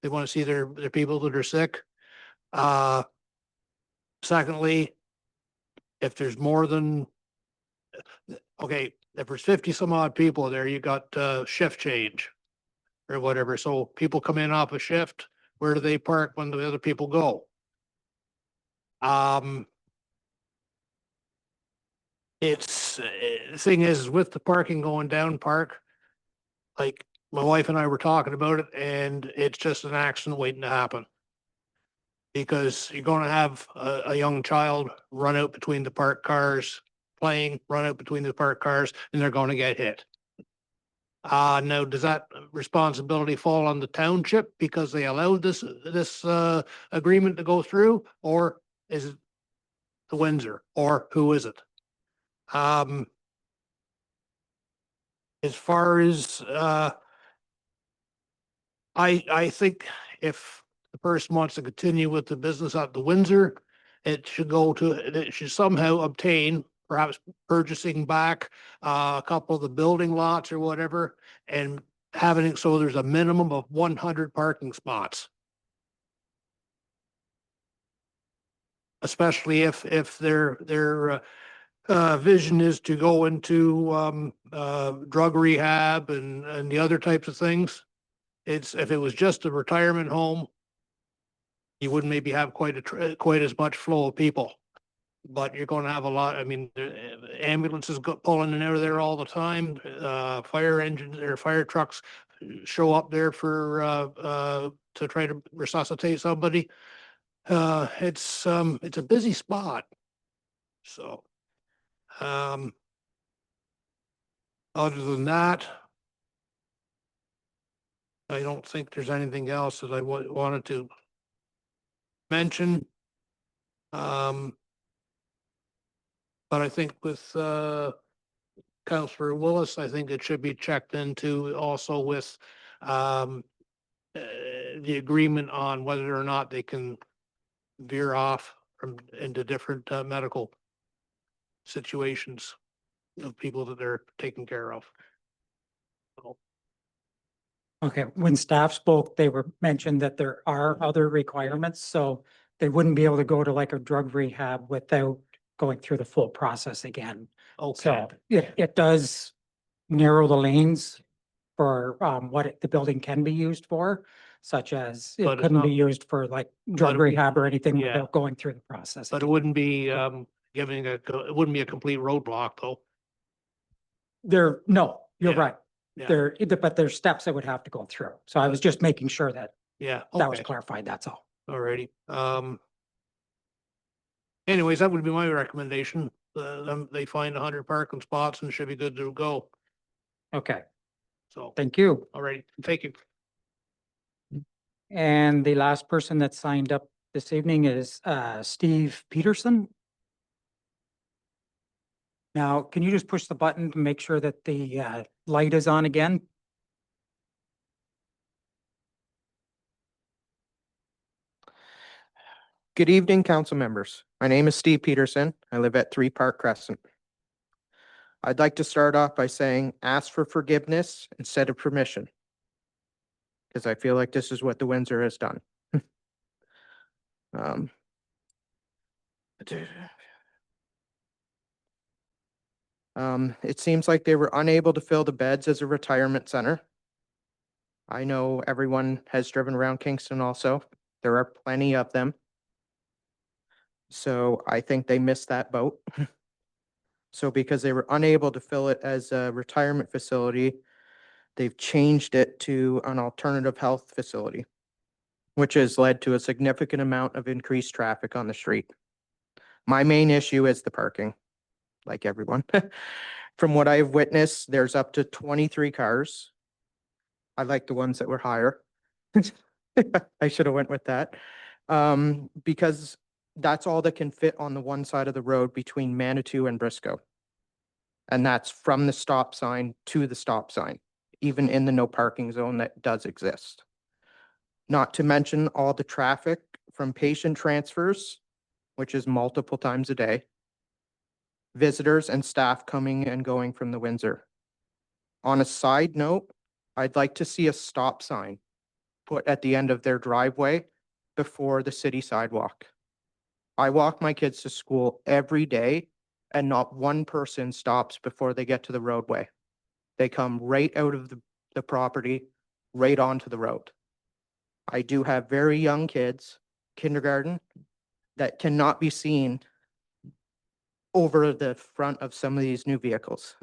They want to see their people that are sick. Secondly, if there's more than, okay, if there's 50 some odd people there, you got shift change or whatever. So people come in off a shift, where do they park when the other people go? It's, the thing is, with the parking going down Park, like my wife and I were talking about it, and it's just an accident waiting to happen. Because you're gonna have a young child run out between the parked cars, run out between the parked cars, and they're gonna get hit. Now, does that responsibility fall on the township because they allowed this agreement to go through, or is it the Windsor, or who is it? As far as I think if the person wants to continue with the business at the Windsor, it should somehow obtain, perhaps purchasing back a couple of the building lots or whatever, and having it so there's a minimum of 100 parking spots. Especially if their vision is to go into drug rehab and the other types of things. If it was just a retirement home, you wouldn't maybe have quite as much flow of people. But you're going to have a lot. I mean, ambulances pulling in and out of there all the time. Fire engines or fire trucks show up there for to try to resuscitate somebody. It's a busy spot. So, other than that, I don't think there's anything else that I wanted to mention. But I think with Councillor Willis, I think it should be checked into also with the agreement on whether or not they can veer off into different medical situations of people that they're taking care of. Okay, when staff spoke, they were mentioned that there are other requirements, so they wouldn't be able to go to like a drug rehab without going through the full process again. Okay, So it does narrow the lanes for the building can be used for, such as But it it's couldn't be not- used for like drug it- rehab or anything yeah. without going through the process. but it again. wouldn't be it wouldn't be a complete roadblock though. No, you're Yeah, right. yeah. But there's steps that would have to go through. So I was just making sure that Yeah, that was okay, clarified, that's all. alrighty. Anyways, that would be my recommendation. They find 100 parking spots and should be good to go. Okay. So, Thank you. all right, thank you. And the last person that signed up this evening is Steve Peterson. Now, can you just push the button to make sure that the light is on again? Good evening, council members. My name is Steve Peterson. I live at 3 Park Crescent. I'd like to start off by saying ask for forgiveness instead of permission, because I feel like this is what the Windsor has done. Um, it seems like they were unable to fill the beds as a retirement center. I know everyone has driven around Kingston also. There are plenty of them. So I think they missed that boat. So because they were unable to fill it as a retirement facility, they've changed it to an alternative health facility, which has led to a significant amount of increased traffic on the street. My main issue is the parking, like everyone. From what I've witnessed, there's up to 23 cars. I like the ones that were higher. I should have went with that. Because that's all that can fit on the one side of the road between Manitou and Briscoe. And that's from the stop sign to the stop sign, even in the no parking zone that does exist. Not to mention all the traffic from patient transfers, which is multiple times a day, visitors and staff coming and going from the Windsor. On a side note, I'd like to see a stop sign put at the end of their driveway before the city sidewalk. I walk my kids to school every day and not one person stops before they get to the roadway. They come right out of the property, right onto the road. I do have very young kids, kindergarten, that cannot be seen over the front of some of these new vehicles.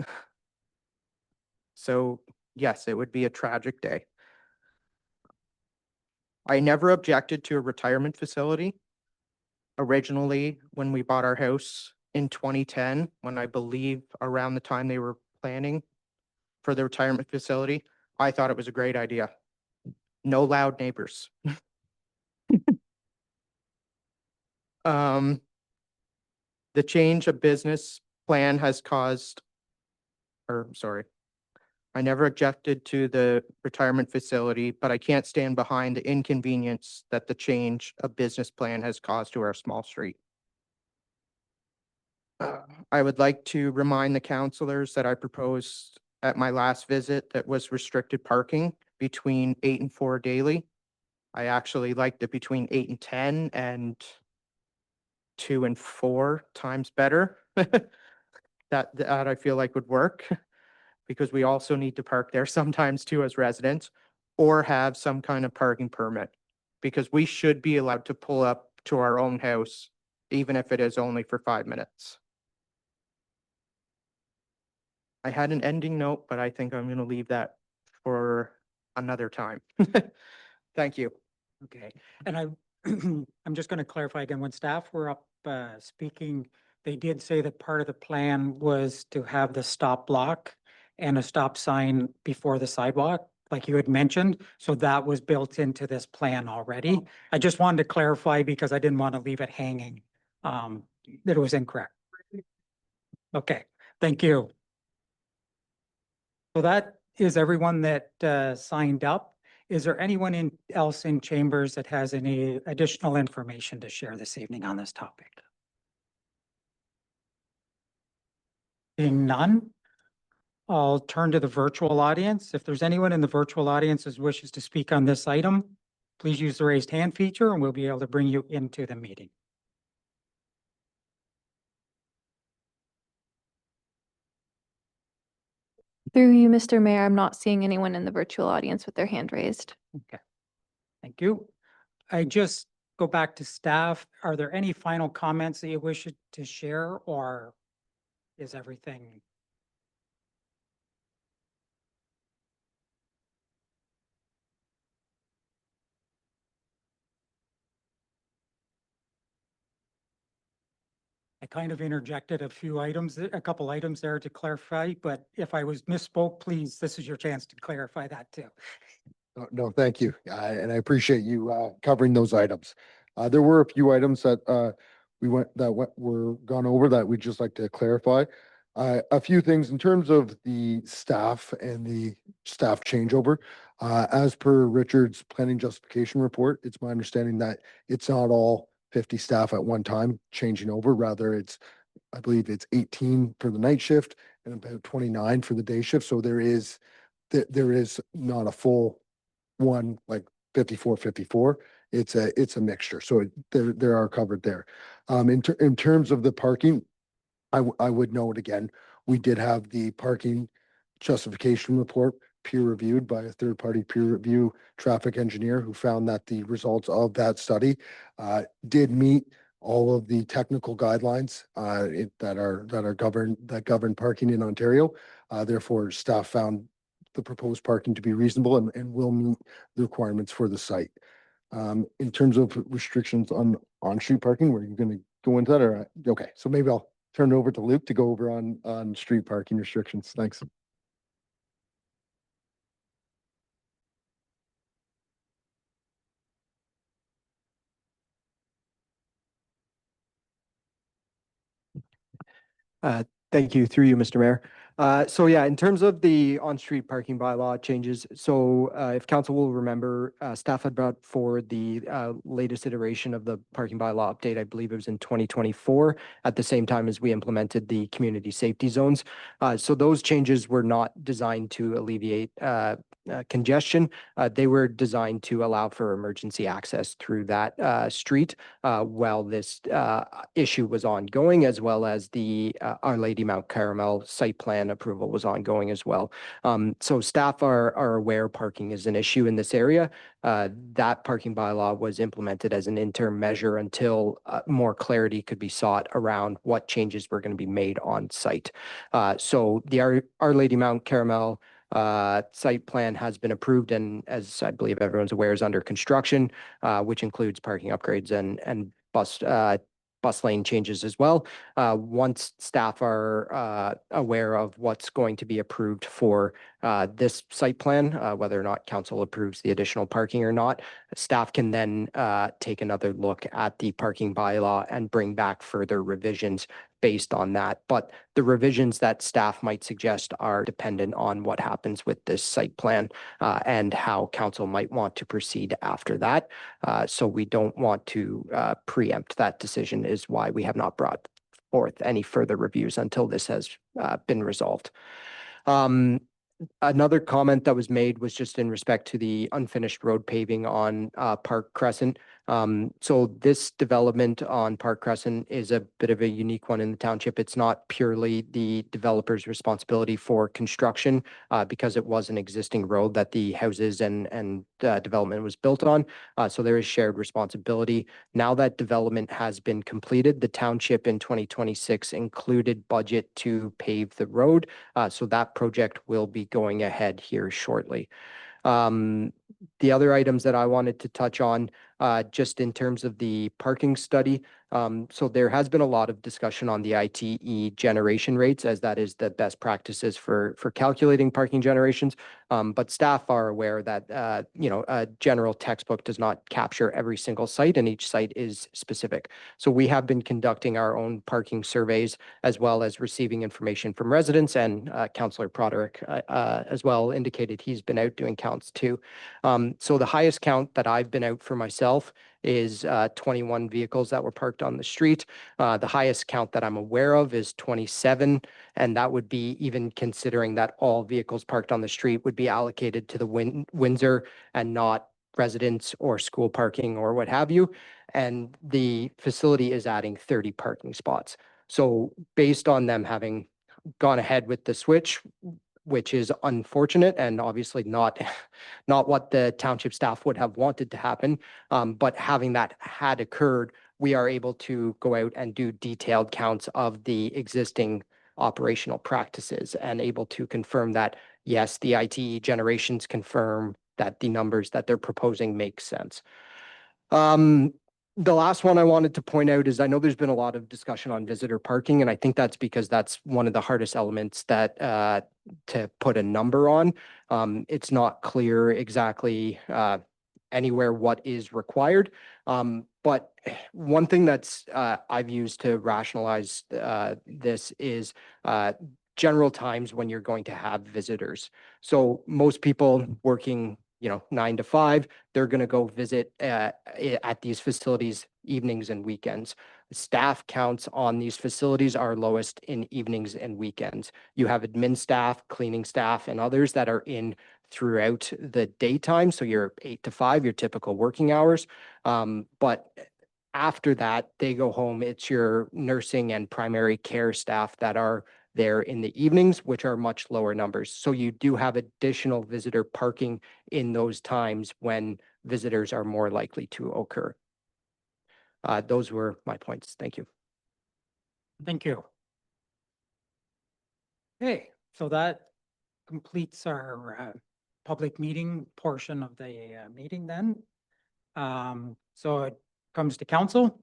So yes, it would be a tragic day. I never objected to a retirement facility. Originally, when we bought our house in 2010, when I believe around the time they were planning for the retirement facility, I thought it was a great idea. No loud neighbors. The change of business plan has caused, or sorry, I never objected to the retirement facility, but I can't stand behind the inconvenience that the change of business plan has caused to our small street. I would like to remind the councilors that I proposed at my last visit that was restricted parking between 8 and 4 daily. I actually liked it between 8 and 10 and 2 and 4 times better. That I feel like would work because we also need to park there sometimes too as residents or have some kind of parking permit because we should be allowed to pull up to our own house even if it is only for 5 minutes. I had an ending note, but I think I'm going to leave that for another time. Thank you. Okay, and I'm just going to clarify again, when staff were up speaking, they did say that part of the plan was to have the stop block and a stop sign before the sidewalk, like you had mentioned. So that was built into this plan already. I just wanted to clarify because I didn't want to leave it hanging, that it was incorrect. Okay, thank you. So that is everyone that signed up. Is there anyone else in chambers that has any additional information to share this evening on this topic? Being none, I'll turn to the virtual audience. If there's anyone in the virtual audience who wishes to speak on this item, please use the raised hand feature and we'll be able to bring you into the meeting. Through you, Mr. Mayor, I'm not seeing anyone in the virtual audience with their hand raised. Okay, thank you. I just go back to staff. Are there any final comments that you wish to share or is everything? I kind of interjected a few items, a couple items there to clarify, but if I was misspoke, please, this is your chance to clarify that too. No, thank you. And I appreciate you covering those items. There were a few items that were gone over that we'd just like to clarify. A few things in terms of the staff and the staff changeover. As per Richard's planning justification report, it's my understanding that it's not all 50 staff at one time changing over. Rather, I believe it's 18 for the night shift and about 29 for the day shift. So there is not a full one like 54. It's a mixture. So there are covered there. In terms of the parking, I would note again, we did have the parking justification report peer reviewed by a third party peer review traffic engineer who found that the results of that study did meet all of the technical guidelines that govern parking in Ontario. Therefore, staff found the proposed parking to be reasonable and will meet the requirements for the site. In terms of restrictions on street parking, were you going to go into that or? Okay, so maybe I'll turn it over to Luke to go over on street parking restrictions. Thanks. Thank you, through you, Mr. Mayor. So yeah, in terms of the on-street parking bylaw changes, so if council will remember, staff had brought forward the latest iteration of the parking bylaw update. I believe it was in 2024, at the same time as we implemented the community safety zones. So those changes were not designed to alleviate congestion. They were designed to allow for emergency access through that street while this issue was ongoing, as well as the Our Lady Mount Carmel site plan approval was ongoing as well. So staff are aware parking is an issue in this area. That parking bylaw was implemented as an interim measure until more clarity could be sought around what changes were going to be made on site. So the Our Lady Mount Carmel site plan has been approved and, as I believe everyone's aware, is under construction, which includes parking upgrades and bus lane changes as well. Once staff are aware of what's going to be approved for this site plan, whether or not council approves the additional parking or not, staff can then take another look at the parking bylaw and bring back further revisions based on that. But the revisions that staff might suggest are dependent on what happens with this site plan and how council might want to proceed after that. So we don't want to preempt that decision, is why we have not brought forth any further reviews until this has been resolved. Another comment that was made was just in respect to the unfinished road paving on Park Crescent. So this development on Park Crescent is a bit of a unique one in the township. It's not purely the developer's responsibility for construction because it was an existing road that the houses and development was built on. So there is shared responsibility. Now that development has been completed, the township in 2026 included budget to pave the road. So that project will be going ahead here shortly. The other items that I wanted to touch on, just in terms of the parking study. So there has been a lot of discussion on the ITE generation rates, as that is the best practices for calculating parking generations. But staff are aware that, a general textbook does not capture every single site, and each site is specific. So we have been conducting our own parking surveys, as well as receiving information from residents, and Councillor Broderick as well indicated he's been out doing counts too. So the highest count that I've been out for myself is 21 vehicles that were parked on the street. The highest count that I'm aware of is 27, and that would be even considering that all vehicles parked on the street would be allocated to the Windsor and not residents or school parking or what have you. And the facility is adding 30 parking spots. So based on them having gone ahead with the switch, which is unfortunate and obviously not what the township staff would have wanted to happen. But having that had occurred, we are able to go out and do detailed counts of the existing operational practices and able to confirm that, yes, the ITE generations confirm that the numbers that they're proposing make sense. The last one I wanted to point out is I know there's been a lot of discussion on visitor parking, and I think that's because that's one of the hardest elements that to put a number on. It's not clear exactly anywhere what is required. But one thing that's I've used to rationalize this is general times when you're going to have visitors. So most people working, 9 to 5, they're going to go visit at these facilities evenings and weekends. Staff counts on these facilities are lowest in evenings and weekends. You have admin staff, cleaning staff, and others that are in throughout the daytime. So you're 8 to 5, your typical working hours. But after that, they go home. It's your nursing and primary care staff that are there in the evenings, which are much lower numbers. So you do have additional visitor parking in those times when visitors are more likely to occur. Those were my points. Thank you. Thank you. Okay, so that completes our public meeting portion of the meeting then. So it comes to council.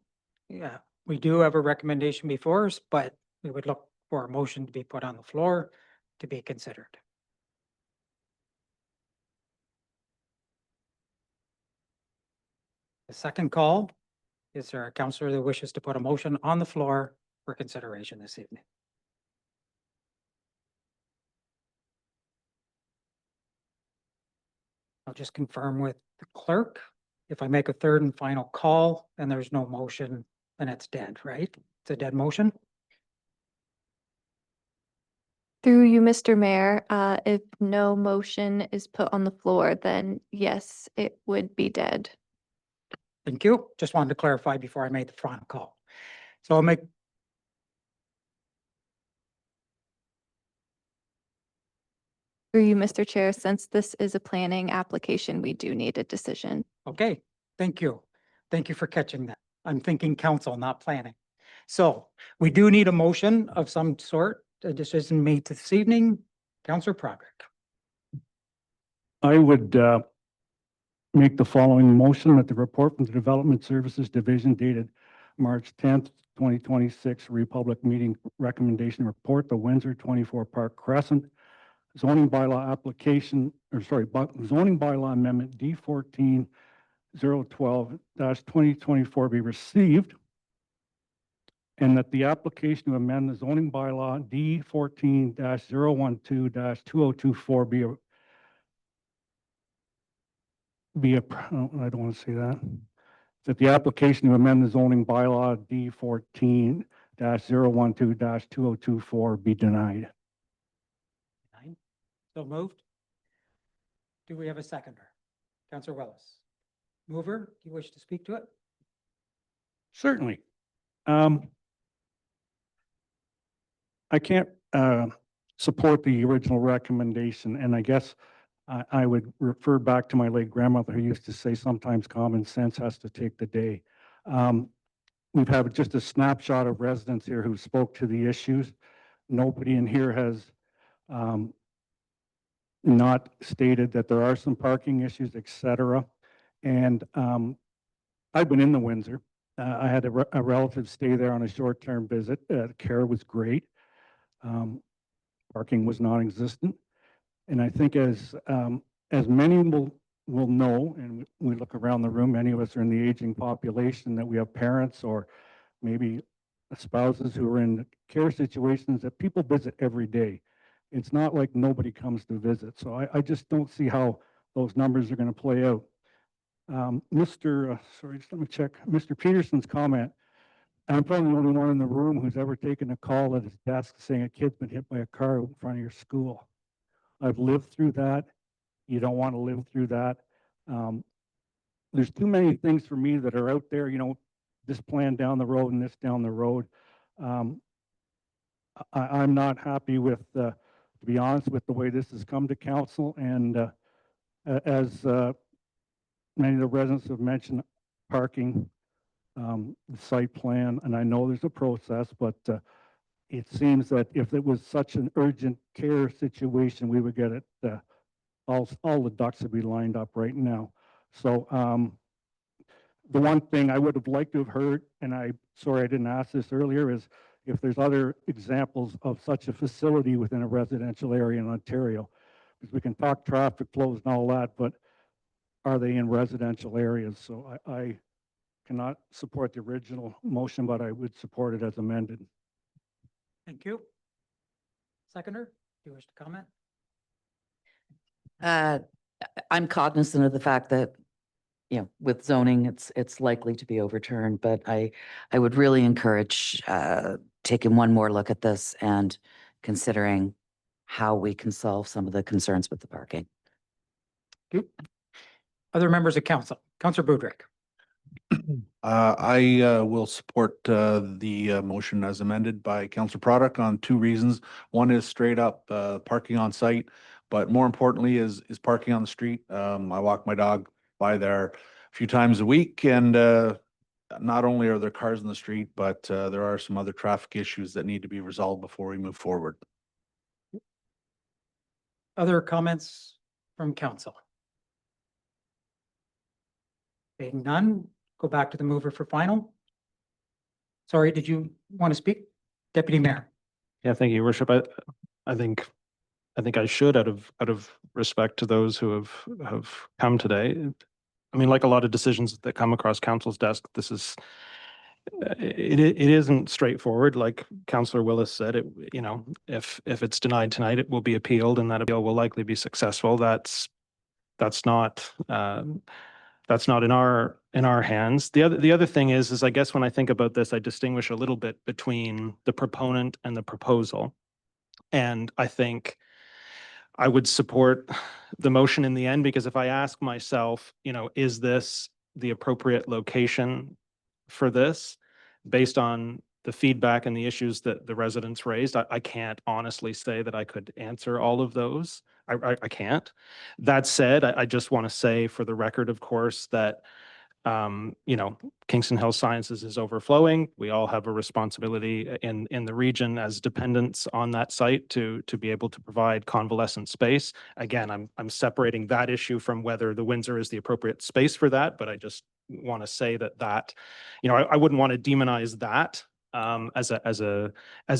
Yeah, we do have a recommendation before us, but we would look for a motion to be put on the floor to be considered. The second call, is there a councillor that wishes to put a motion on the floor for consideration this evening? I'll just confirm with the clerk. If I make a third and final call and there's no motion, then it's dead, right? It's a dead motion. Through you, Mr. Mayor, if no motion is put on the floor, then yes, it would be dead. Thank you. Just wanted to clarify before I made the final call. So I'll make. Through you, Mr. Chair, since this is a planning application, we do need a decision. Okay, thank you. Thank you for catching that. I'm thinking council, not planning. So we do need a motion of some sort, a decision made this evening. Councillor Broderick. I would make the following motion that the report from the Development Services Division dated March 10th, 2026, Republic Meeting Recommendation Report, the Windsor 24 Park Crescent zoning bylaw application, zoning bylaw amendment D14-012-2024 be received, and that the application to amend the zoning bylaw D14-012-2024 I don't want to say that. That the application to amend the zoning bylaw D14-012-2024 be denied. So moved. Do we have a seconder? Councillor Willis. Mover, do you wish to speak to it? Certainly. I can't support the original recommendation, and I guess I would refer back to my late grandmother who used to say sometimes common sense has to take the day. We've had just a snapshot of residents here who spoke to the issues. Nobody in here has not stated that there are some parking issues, etc. And I've been in the Windsor. I had a relative stay there on a short-term visit. The care was great. Parking was non-existent. And I think as many will know, and we look around the room, many of us are in the aging population, that we have parents or maybe spouses who are in care situations that people visit every day. It's not like nobody comes to visit. So I just don't see how those numbers are going to play out. Sorry, just let me check. Mr. Peterson's comment. I'm probably the only one in the room who's ever taken a call at his desk saying a kid's been hit by a car in front of your school. I've lived through that. You don't want to live through that. There's too many things for me that are out there, this plan down the road and this down the road. I'm not happy with, to be honest, with the way this has come to council. And as many of the residents have mentioned, parking, the site plan, and I know there's a process, but it seems that if it was such an urgent care situation, we would get it, all the ducks would be lined up right now. So the one thing I would have liked to have heard, and sorry I didn't ask this earlier, is if there's other examples of such a facility within a residential area in Ontario. Because we can talk traffic flows and all that, but are they in residential areas? So I cannot support the original motion, but I would support it as amended. Thank you. Seconder, do you wish to comment? I'm cognizant of the fact that, with zoning, it's likely to be overturned, but I would really encourage taking one more look at this and considering how we can solve some of the concerns with the parking. Other members of council, Councillor Budrick. I will support the motion as amended by Councillor Product on two reasons. One is straight up parking on site, but more importantly is parking on the street. I walk my dog by there a few times a week, and not only are there cars in the street, but there are some other traffic issues that need to be resolved before we move forward. Other comments from council? Being none, go back to the mover for final. Sorry, did you want to speak? Deputy Mayor. Yeah, thank you, Your Worship. I think I should, out of respect to those who have come today. I mean, like a lot of decisions that come across council's desk, this is it isn't straightforward. Like Councillor Willis said, if it's denied tonight, it will be appealed, and that appeal will likely be successful. That's not in our hands. The other thing is I guess when I think about this, I distinguish a little bit between the proponent and the proposal. And I think I would support the motion in the end, because if I ask myself, is this the appropriate location for this based on the feedback and the issues that the residents raised, I can't honestly say that I could answer all of those. I can't. That said, I just want to say for the record, of course, that Kingston Health Sciences is overflowing. We all have a responsibility in the region as dependents on that site to be able to provide convalescent space. Again, I'm separating that issue from whether the Windsor is the appropriate space for that, but I just want to say that I wouldn't want to demonize that as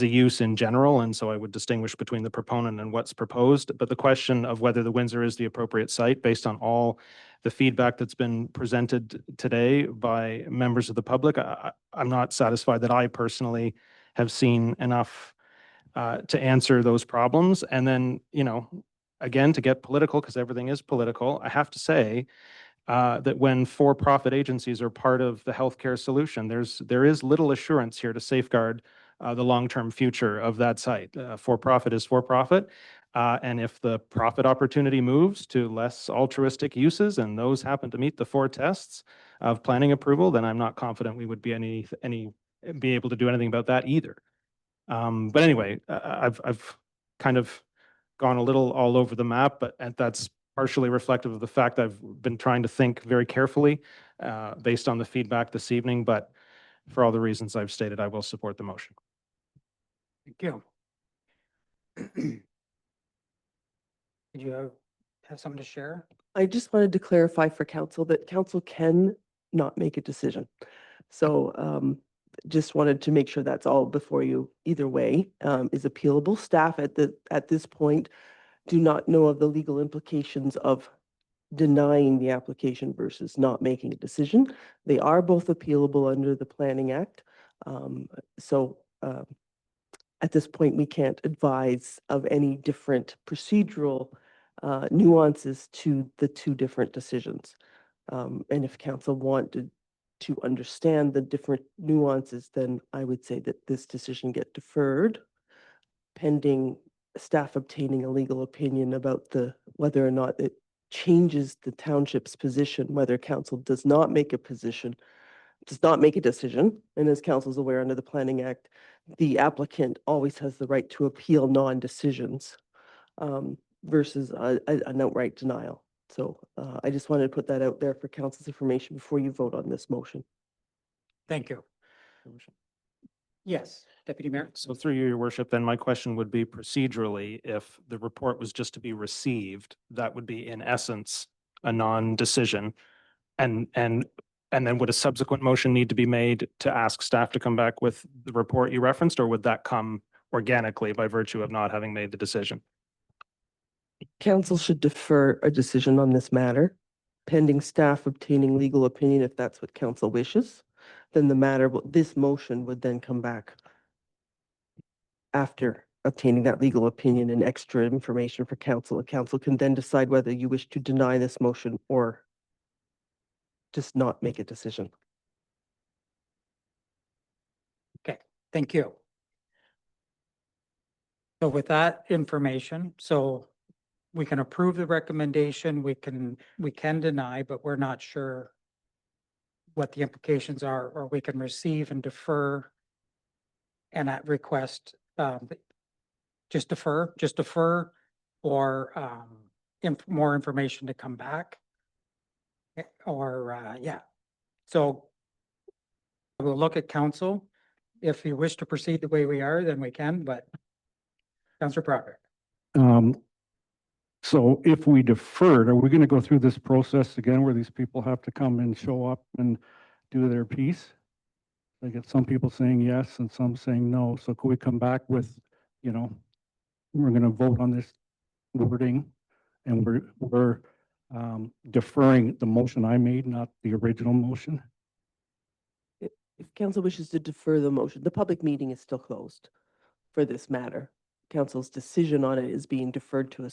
a use in general, and so I would distinguish between the proponent and what's proposed. But the question of whether the Windsor is the appropriate site, based on all the feedback that's been presented today by members of the public, I'm not satisfied that I personally have seen enough to answer those problems. And then, again, to get political, because everything is political, I have to say that when for-profit agencies are part of the healthcare solution, there is little assurance here to safeguard the long-term future of that site. For-profit is for-profit. And if the profit opportunity moves to less altruistic uses, and those happen to meet the 4 tests of planning approval, then I'm not confident we would be be able to do anything about that either. But anyway, I've kind of gone a little all over the map, but that's partially reflective of the fact I've been trying to think very carefully based on the feedback this evening. But for all the reasons I've stated, I will support the motion. Thank you. Did you have something to share? I just wanted to clarify for council that council can not make a decision. So just wanted to make sure that's all before you. Either way is appealable. Staff at this point do not know of the legal implications of denying the application versus not making a decision. They are both appealable under the Planning Act. At this point, we can't advise of any different procedural nuances to the 2 different decisions. And if council wanted to understand the different nuances, then I would say that this decision get deferred pending staff obtaining a legal opinion about whether or not it changes the township's position, whether council does not make a decision. And as council is aware, under the Planning Act, the applicant always has the right to appeal non-decisions versus an outright denial. So I just wanted to put that out there for council's information before you vote on this motion. Thank you. Yes, Deputy Mayor. So through you, Your Worship, then my question would be procedurally, if the report was just to be received, that would be in essence a non-decision. And And then would a subsequent motion need to be made to ask staff to come back with the report you referenced, or would that come organically by virtue of not having made the decision? Council should defer a decision on this matter pending staff obtaining legal opinion if that's what council wishes. Then the matter, this motion would then come back after obtaining that legal opinion and extra information for council. And council can then decide whether you wish to deny this motion or just not make a decision. Okay, thank you. So with that information, so we can approve the recommendation, we can deny, but we're not sure what the implications are, or we can receive and defer and at request, just defer, or more information to come back. Or, yeah. So we'll look at council. If you wish to proceed the way we are, then we can, but Councillor Broderick. So if we deferred, are we going to go through this process again where these people have to come and show up and do their piece? I get some people saying yes and some saying no. So could we come back with, we're going to vote on this wording and we're deferring the motion I made, not the original motion? If council wishes to defer the motion, the public meeting is still closed for this matter. Council's decision on it is being deferred to a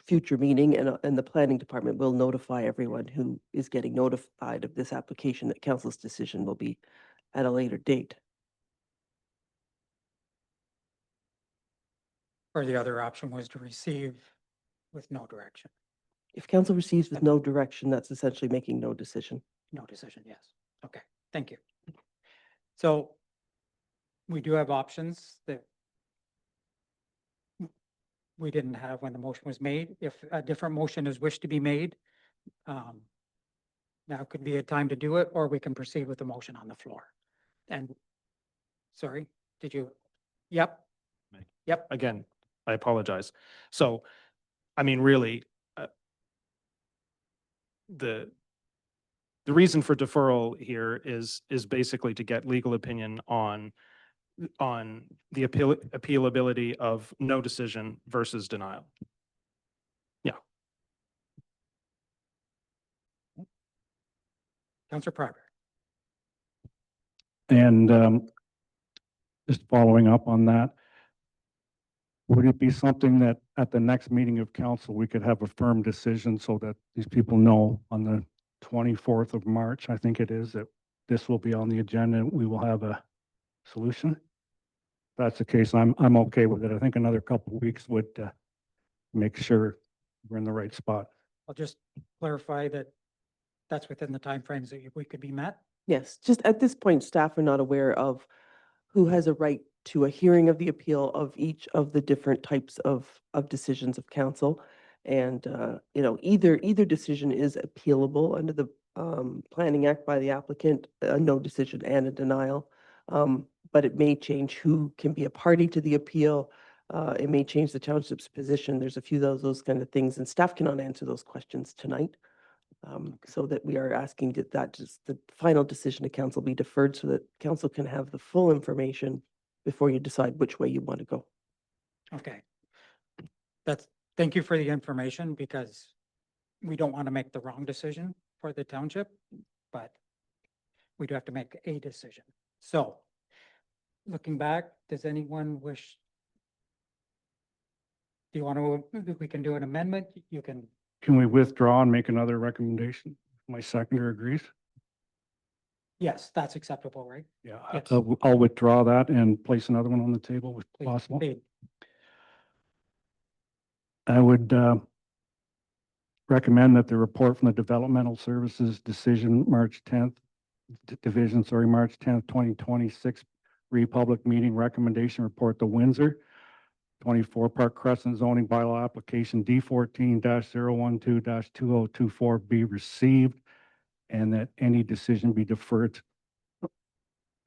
future meeting, and the planning department will notify everyone who is getting notified of this application that council's decision will be at a later date. Or the other option was to receive with no direction. If council receives with no direction, that's essentially making no decision. No decision, yes. Okay, thank you. So we do have options that we didn't have when the motion was made. If a different motion is wished to be made, now could be a time to do it, or we can proceed with the motion on the floor. And, sorry, did you? Yep. Yep. Again, I apologize. So, I mean, really, the reason for deferral here is basically to get legal opinion on the appealability of no decision versus denial. Yeah. Councillor Pryor. And just following up on that, would it be something that at the next meeting of council, we could have a firm decision so that these people know on the 24th of March, I think it is, that this will be on the agenda and we will have a solution? If that's the case, I'm okay with it. I think another couple of weeks would make sure we're in the right spot. I'll just clarify that that's within the timeframes that we could be met. Yes, just at this point, staff are not aware of who has a right to a hearing of the appeal of each of the different types of decisions of council. And, either decision is appealable under the Planning Act by the applicant, a no decision and a denial. But it may change who can be a party to the appeal. It may change the township's position. There's a few of those kind of things, and staff cannot answer those questions tonight. So that we are asking that just the final decision to council be deferred so that council can have the full information before you decide which way you want to go. Okay. Thank you for the information, because we don't want to make the wrong decision for the township, but we do have to make a decision. So looking back, does anyone wish? Do you want to, we can do an amendment? You can. Can we withdraw and make another recommendation? My seconder agrees. Yes, that's acceptable, right? Yeah, Yes. I'll withdraw that and place another one on the table if Please possible. proceed. I would recommend that the report from the Developmental Services Decision, March 10th, March 10th, 2026, Republic Meeting Recommendation Report to Windsor, 24 Park Crescent Zoning Bylaw Application D14-012-2024 be received, and that any decision be deferred,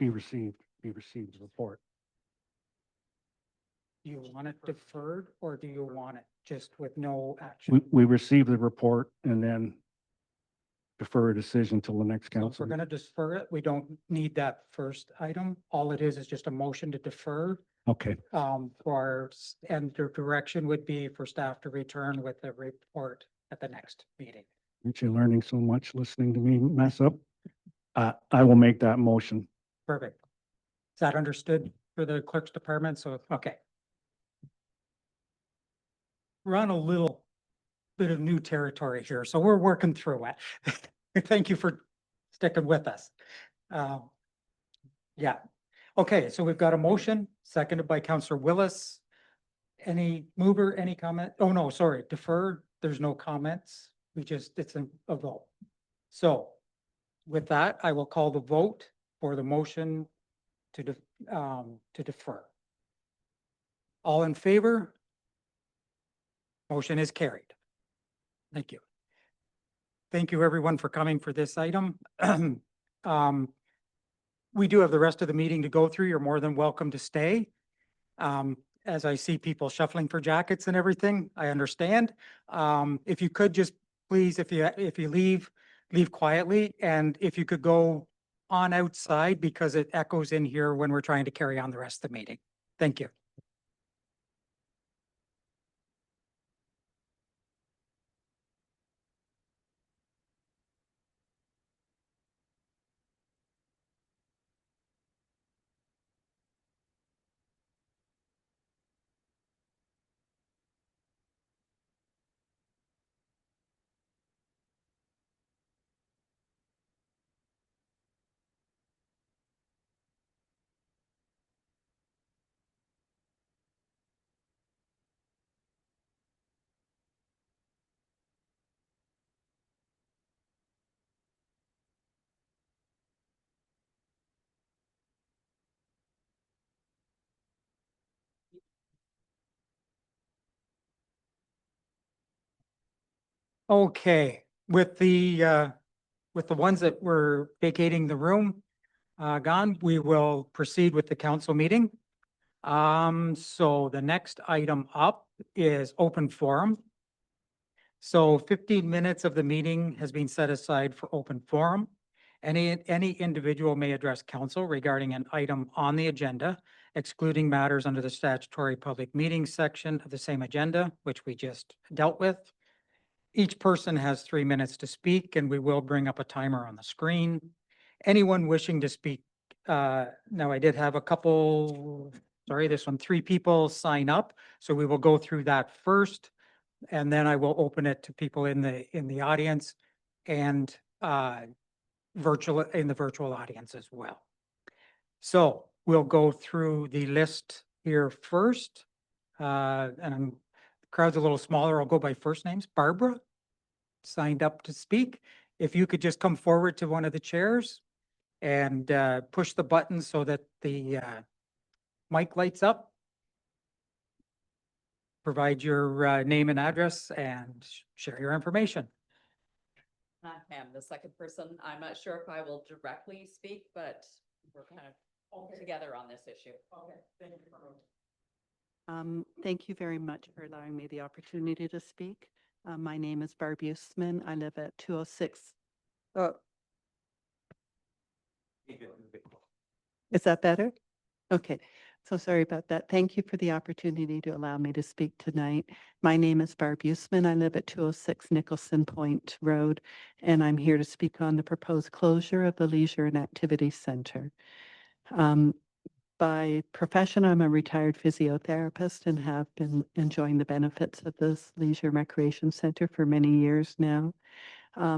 be received the report. Do you want it deferred, or do you want it just with no action? We receive the report and then defer a decision till the next So if council. we're going to defer it, we don't need that first item. All it is just a motion to defer. Okay, And the direction would be for staff to return with a report at the next meeting. aren't you learning so much listening to me mess up? I will make that motion. Perfect. Is that understood for the clerk's department? So, okay. We're on a little bit of new territory here, so we're working through it. Thank you for sticking with us. Yeah. Okay, so we've got a motion seconded by Councillor Willis. Any mover, any comment? Oh, no, sorry, defer. There's no comments. It's a vote. So with that, I will call the vote for the motion to defer. All in favor? Motion is carried. Thank you. Thank you, everyone, for coming for this item. We do have the rest of the meeting to go through. You're more than welcome to stay. As I see people shuffling for jackets and everything, I understand. If you could just please, if you leave quietly, and if you could go on outside because it echoes in here when we're trying to carry on the rest of the meeting. Thank you. Okay, with the ones that were vacating the room gone, we will proceed with the council meeting. So the next item up is open forum. So 15 minutes of the meeting has been set aside for open forum. Any individual may address council regarding an item on the agenda, excluding matters under the statutory public meetings section of the same agenda, which we just dealt with. Each person has 3 minutes to speak, and we will bring up a timer on the screen. Anyone wishing to speak, now I did have a couple, sorry, this one, 3 people sign up, so we will go through that first, and then I will open it to people in the audience and in the virtual audience as well. So we'll go through the list here first, and the crowd's a little smaller. I'll go by first names. Barbara signed up to speak. If you could just come forward to one of the chairs and push the button so that the mic lights up. Provide your name and address and share your information. I am the second person. I'm not sure if I will directly speak, but we're kind of all together on this issue. Okay, thank you. Thank you very much for allowing me the opportunity to speak. My name is Barb Usman. I live at 206. Is that better? Okay, so sorry about that. Thank you for the opportunity to allow me to speak tonight. My name is Barb Usman. I live at 206 Nicholson Point Road, and I'm here to speak on the proposed closure of the Leisure and Activity Center. By profession, I'm a retired physiotherapist and have been enjoying the benefits of this Leisure and Recreation Center for many years now.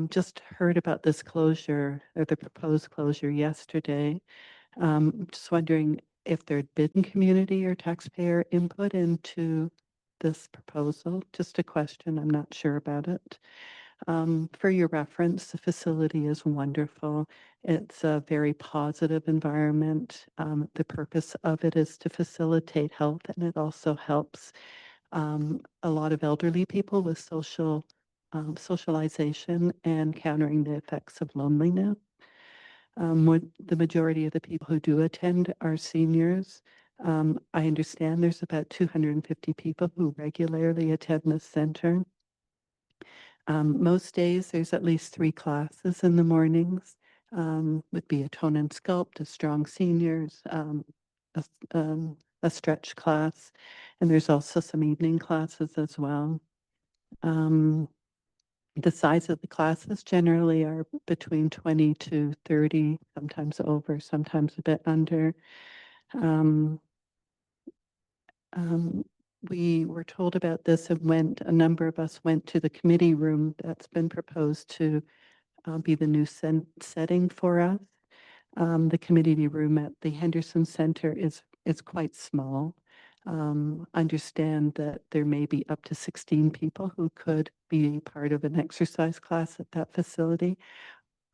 Just heard about this closure or the proposed closure yesterday. Just wondering if there'd been community or taxpayer input into this proposal. Just a question, I'm not sure about it. For your reference, the facility is wonderful. It's a very positive environment. The purpose of it is to facilitate health, and it also helps a lot of elderly people with socialization and countering the effects of loneliness. The majority of the people who do attend are seniors. I understand there's about 250 people who regularly attend this center. Most days, there's at least 3 classes in the mornings. Would be a tone and sculpt, a strong seniors, a stretch class, and there's also some evening classes as well. The size of the classes generally are between 20 to 30, sometimes over, sometimes a bit under. We were told about this and a number of us went to the committee room that's been proposed to be the new setting for us. The committee room at the Henderson Centre is quite small. Understand that there may be up to 16 people who could be part of an exercise class at that facility.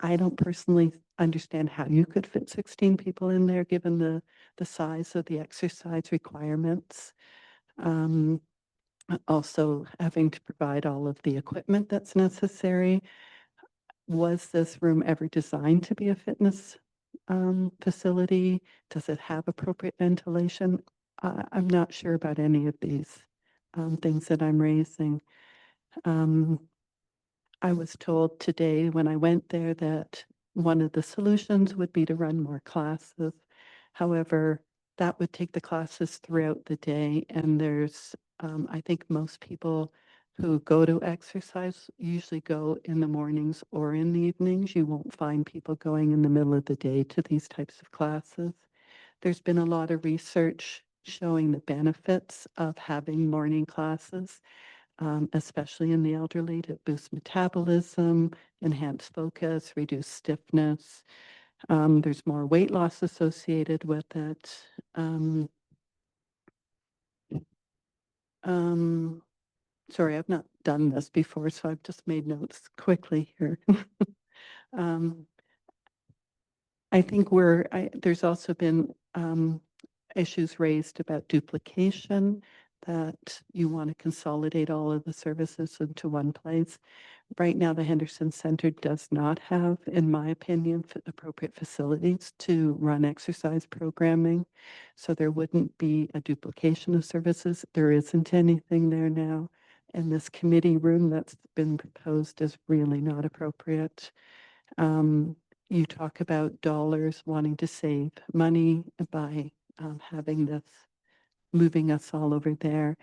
I don't personally understand how you could fit 16 people in there, given the size of the exercise requirements. Also having to provide all of the equipment that's necessary. Was this room ever designed to be a fitness facility? Does it have appropriate ventilation? I'm not sure about any of these things that I'm raising. I was told today when I went there that one of the solutions would be to run more classes. However, that would take the classes throughout the day, and there's, I think most people who go to exercise usually go in the mornings or in the evenings. You won't find people going in the middle of the day to these types of classes. There's been a lot of research showing the benefits of having morning classes, especially in the elderly, to boost metabolism, enhance focus, reduce stiffness. There's more weight loss associated with it. Sorry, I've not done this before, so I've just made notes quickly here. I think there's also been issues raised about duplication, that you want to consolidate all of the services into one place. Right now, the Henderson Centre does not have, in my opinion, appropriate facilities to run exercise programming. So there wouldn't be a duplication of services. There isn't anything there now. And this committee room that's been proposed is really not appropriate. You talk about dollars, wanting to save money by having this, moving us all over there.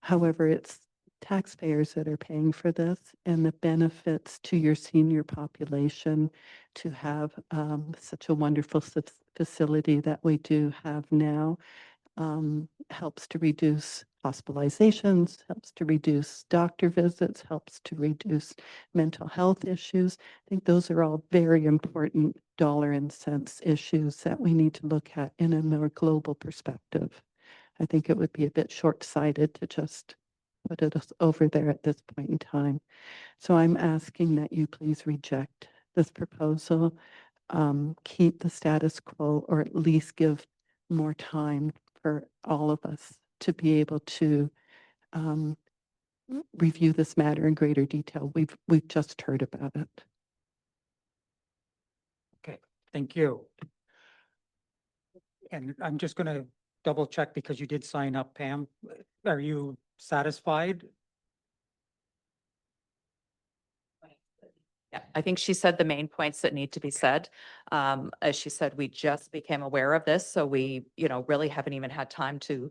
However, it's taxpayers that are paying for this, and the benefits to your senior population to have such a wonderful facility that we do have now helps to reduce hospitalizations, helps to reduce doctor visits, helps to reduce mental health issues. I think those are all very important dollar and cents issues that we need to look at in a more global perspective. I think it would be a bit short-sighted to just put it over there at this point in time. So I'm asking that you please reject this proposal, keep the status quo, or at least give more time for all of us to be able to review this matter in greater detail. We've just heard about it. Okay, thank you. And I'm just going to double check because you did sign up, Pam. Are you satisfied? Yeah, I think she said the main points that need to be said. As she said, we just became aware of this, so we, really haven't even had time to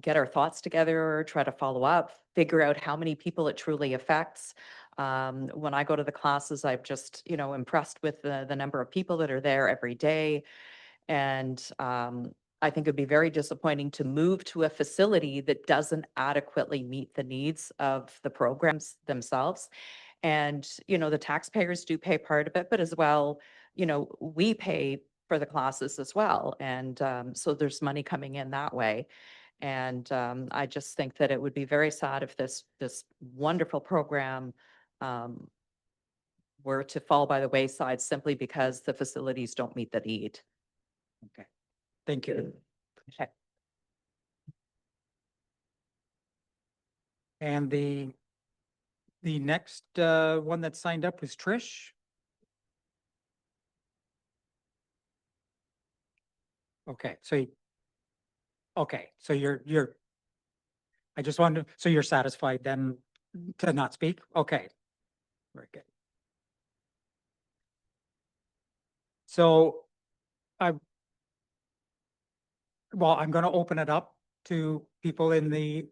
get our thoughts together, try to follow up, figure out how many people it truly affects. When I go to the classes, I'm just, impressed with the number of people that are there every day. And I think it'd be very disappointing to move to a facility that doesn't adequately meet the needs of the programs themselves. And, the taxpayers do pay part of it, but as well, we pay for the classes as well. And so there's money coming in that way. And I just think that it would be very sad if this wonderful program were to fall by the wayside simply because the facilities don't meet the need. Okay, thank you. Okay. And the next one that signed up was Trish. Okay, so you're I just wanted, so you're satisfied then to not speak? Okay, Very good. So I'm going to open it up to people in the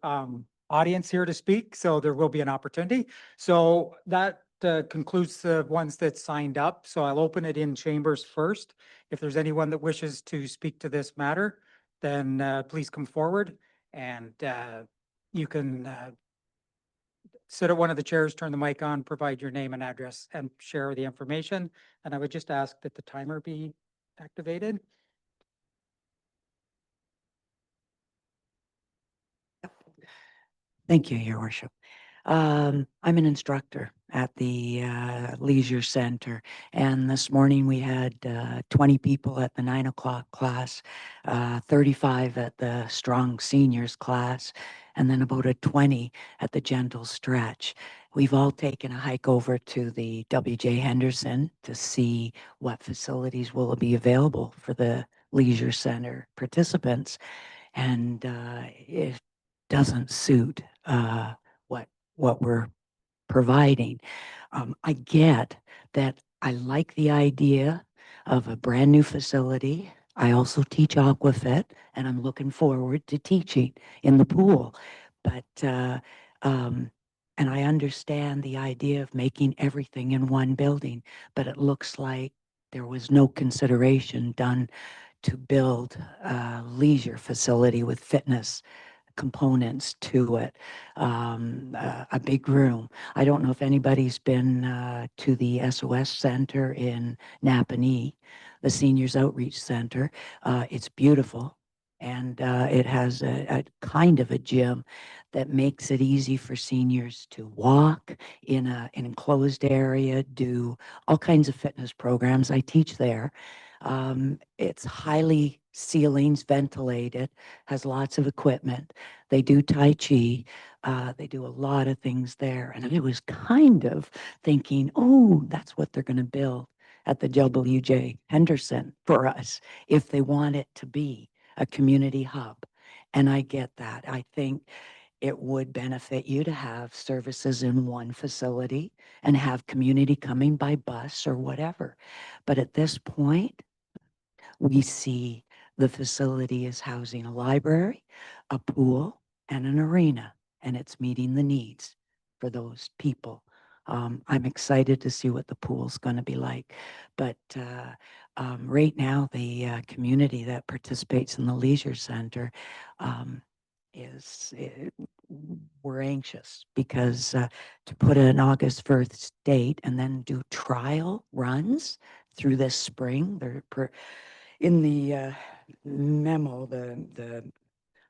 audience here to speak, so there will be an opportunity. So that concludes the ones that signed up. So I'll open it in chambers first. If there's anyone that wishes to speak to this matter, then please come forward and you can sit at one of the chairs, turn the mic on, provide your name and address and share the information. And I would just ask that the timer be activated. Thank you, Your Worship. I'm an instructor at the Leisure Center, and this morning we had 20 people at the 9 o'clock class, 35 at the Strong Seniors class, and then about a 20 at the Gentle Stretch. We've all taken a hike over to the W.J. Henderson to see what facilities will be available for the Leisure Center participants, and it doesn't suit what we're providing. I get that I like the idea of a brand new facility. I also teach aquafit, and I'm looking forward to teaching in the pool. But and I understand the idea of making everything in one building, but it looks like there was no consideration done to build a leisure facility with fitness components to it, a big room. I don't know if anybody's been to the SOS Center in Napanee, the Seniors Outreach Center. It's beautiful, and it has a kind of a gym that makes it easy for seniors to walk in an enclosed area, do all kinds of fitness programs. I teach there. It's highly ceilings, ventilated, has lots of equipment. They do Tai Chi. They do a lot of things there. And I was kind of thinking, oh, that's what they're going to build at the WJ Henderson for us if they want it to be a community hub. And I get that. I think it would benefit you to have services in one facility and have community coming by bus or whatever. But at this point, we see the facility is housing a library, a pool, and an arena, and it's meeting the needs for those people. I'm excited to see what the pool's going to be like. But right now, the community that participates in the Leisure Center we're anxious because to put an August 1st date and then do trial runs through this spring, in the memo, the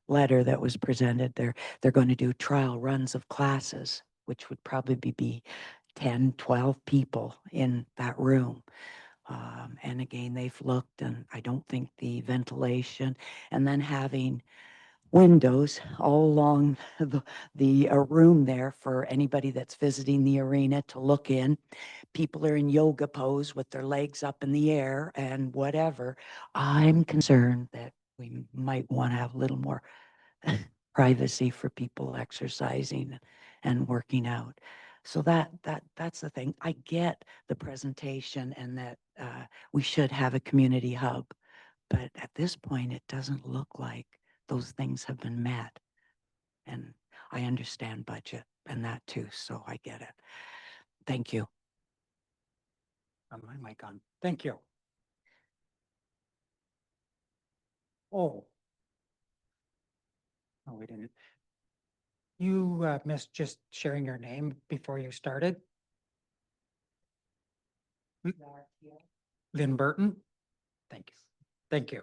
letter that was presented, they're going to do trial runs of classes, which would probably be 10, 12 people in that room. And again, they've looked, and I don't think the ventilation, and then having windows all along the room there for anybody that's visiting the arena to look in. People are in yoga pose with their legs up in the air and whatever. I'm concerned that we might want to have a little more privacy for people exercising and working out. So that's the thing. I get the presentation and that we should have a community hub, but at this point, it doesn't look like those things have been met. And I understand budget and that too, so I get it. Thank you. My mic on. Thank you. Oh. Oh, we didn't. You missed just sharing your name before you started. Lynn Burton. Thank you. Thank you.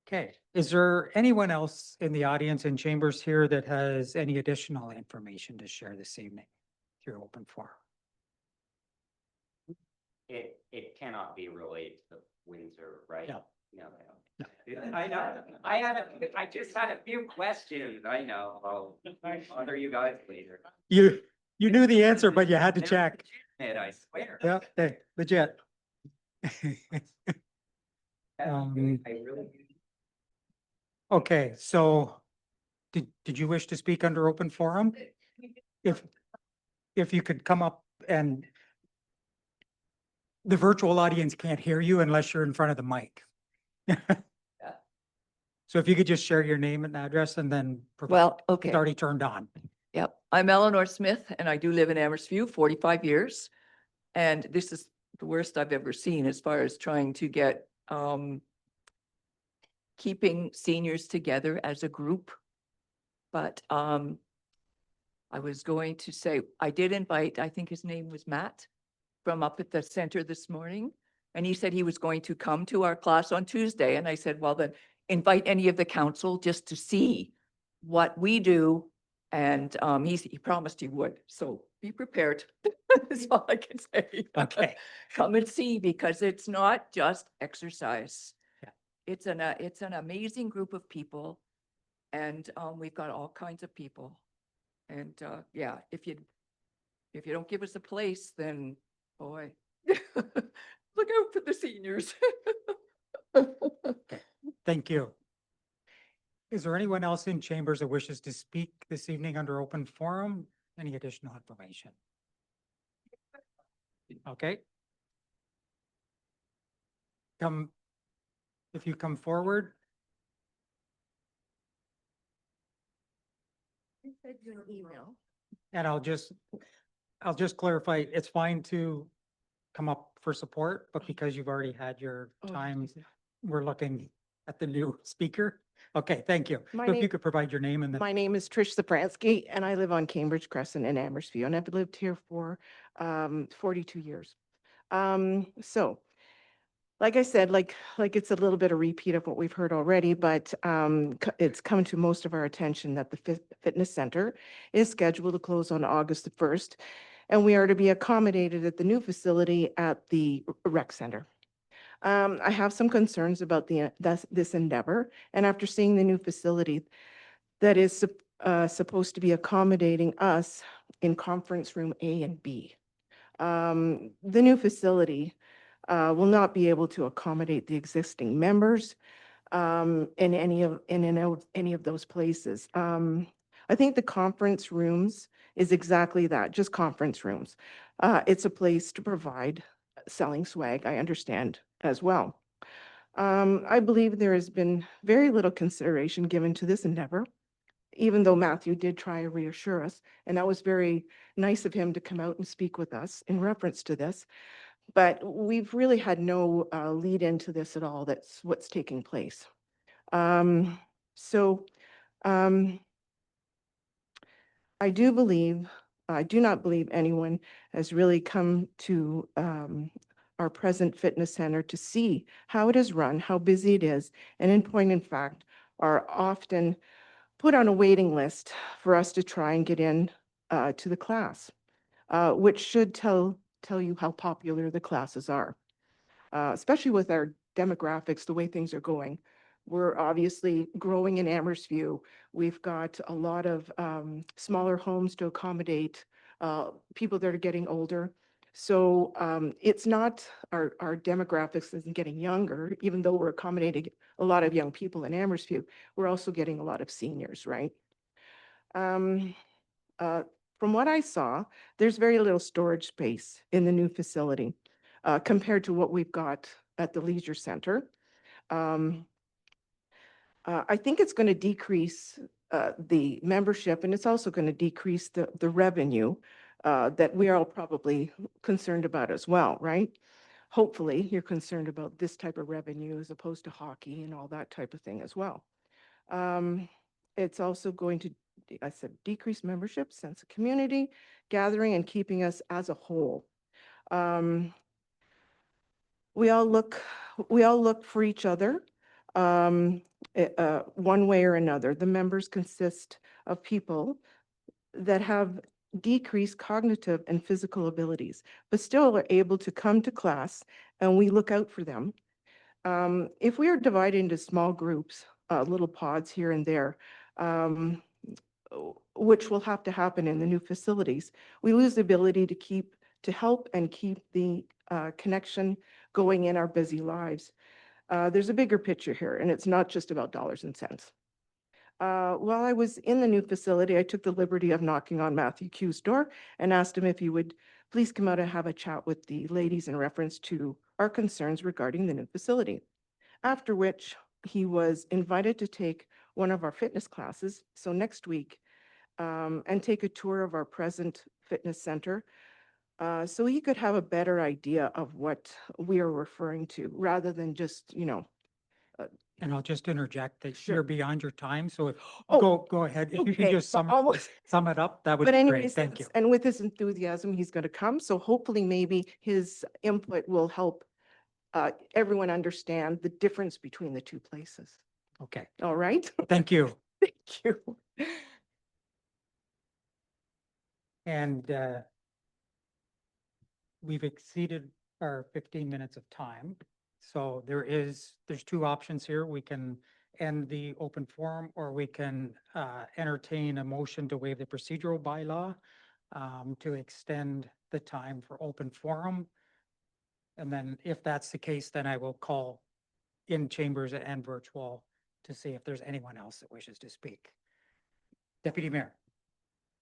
Okay, is there anyone else in the audience in chambers here that has any additional information to share this evening through open forum? It cannot be related to Windsor, right? No. No. I know. I just had a few questions. I know. I'll bother you guys later. You knew the answer, but you had to check. I swear. Yeah, hey, legit. I really. Okay, so did you wish to speak under open forum? if you could come up and the virtual audience can't hear you unless you're in front of the mic. So if you could just share your name and address and then. Well, okay. It's already turned on. Yep. I'm Eleanor Smith and I do live in Amherstview, 45 years. And this is the worst I've ever seen as far as trying to get keeping seniors together as a group. But I was going to say, I did invite, I think his name was Matt, from up at the center this morning. And he said he was going to come to our class on Tuesday. And I said, well, then invite any of the council just to see what we do. And he promised he would. So be prepared. That's all I can say. Okay. Come and see, because it's not just exercise. Yeah. It's an amazing group of people. And we've got all kinds of people. And yeah, if you don't give us a place, then boy, look out for the seniors. Thank you. Is there anyone else in chambers that wishes to speak this evening under open forum? Any additional information? Okay. If you come forward. Email. And I'll just clarify, it's fine to come up for support, but because you've already had your time, we're looking at the new speaker. Okay, thank you. So if you could provide your name and then. My name is Trish Zapransky and I live on Cambridge Crescent in Amherstview, and I've lived here for 42 years. So like I said, like it's a little bit of repeat of what we've heard already, but it's come to most of our attention that the fitness center is scheduled to close on August the 1st, and we are to be accommodated at the new facility at the rec center. I have some concerns about this endeavor, and after seeing the new facility that is supposed to be accommodating us in conference room A and B, the new facility will not be able to accommodate the existing members in any of those places. I think the conference rooms is exactly that, just conference rooms. It's a place to provide selling swag, I understand as well. I believe there has been very little consideration given to this endeavor, even though Matthew did try to reassure us, and that was very nice of him to come out and speak with us in reference to this. But we've really had no lead into this at all. That's what's taking place. I do not believe anyone has really come to our present fitness center to see how it is run, how busy it is, and in point in fact, are often put on a waiting list for us to try and get in to the class, which should tell you how popular the classes are, especially with our demographics, the way things are going. We're obviously growing in Amherstview. We've got a lot of smaller homes to accommodate people that are getting older. So it's not, our demographics isn't getting younger, even though we're accommodating a lot of young people in Amherstview. We're also getting a lot of seniors, right? From what I saw, there's very little storage space in the new facility compared to what we've got at the leisure center. I think it's going to decrease the membership, and it's also going to decrease the revenue that we are all probably concerned about as well, right? Hopefully, you're concerned about this type of revenue as opposed to hockey and all that type of thing as well. It's also going to, I said, decrease membership, sense of community, gathering, and keeping us as a whole. We all look for each other one way or another. The members consist of people that have decreased cognitive and physical abilities, but still are able to come to class, and we look out for them. If we are divided into small groups, little pods here and there, which will have to happen in the new facilities, we lose the ability to help and keep the connection going in our busy lives. There's a bigger picture here, and it's not just about dollars and cents. While I was in the new facility, I took the liberty of knocking on Matthew Q's door and asked him if he would please come out and have a chat with the ladies in reference to our concerns regarding the new facility. After which he was invited to take one of our fitness classes, so next week, and take a tour of our present fitness center, so he could have a better idea of what we are referring to, rather than just, And I'll just interject that Sure. you're beyond your time, so if, Oh, go ahead. If you can okay, just so almost. sum it up, that would But be great. anyways, Thank you. and with his enthusiasm, he's going to come. So hopefully maybe his input will help everyone understand the difference between the two places. Okay, All right? thank you. Thank you. And we've exceeded our 15 minutes of time. So there's two options here. We can end the open forum, or we can entertain a motion to waive the procedural bylaw to extend the time for open forum. And then if that's the case, then I will call in chambers and virtual to see if there's anyone else that wishes to speak. Deputy Mayor.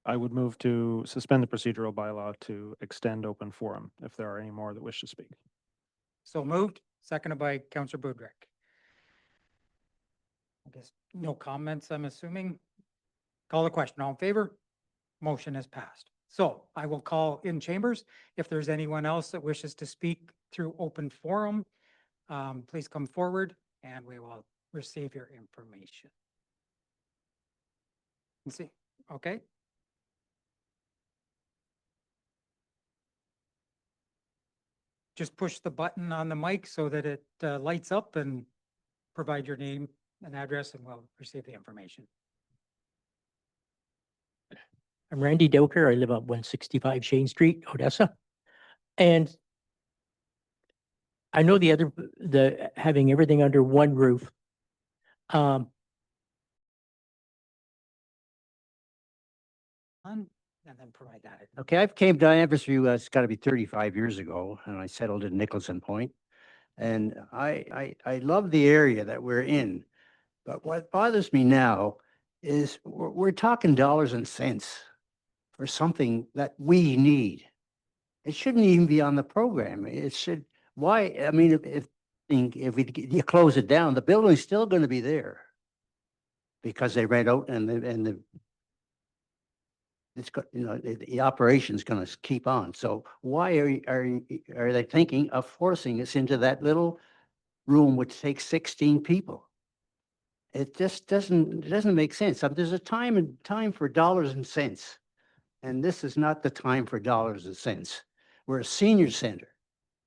I would move to suspend the procedural bylaw to extend open forum if there are any more that wish to speak. So moved, seconded by Councillor Budrick. I guess no comments, I'm assuming. Call the question. All in favor? Motion has passed. So I will call in chambers. If there's anyone else that wishes to speak through open forum, please come forward and we will receive your information. Let's see, okay. Just push the button on the mic so that it lights up, and provide your name and address, and we'll receive the information. I'm Randy Doker. I live on 165 Shane Street, Odessa. And I know the having everything under one roof. And then provide that. Okay, I've came to Amherstview, it's got to be 35 years ago, and I settled in Nicholson Point. And I love the area that we're in. But what bothers me now is we're talking dollars and cents for something that we need. It shouldn't even be on the program. It should, why, I mean, if you close it down, the building's still going to be there because they rent out and it's got, the operation's going to keep on. So why are they thinking of forcing us into that little room which takes 16 people? It just doesn't make sense. There's a time for dollars and cents, and this is not the time for dollars and cents. We're a senior center.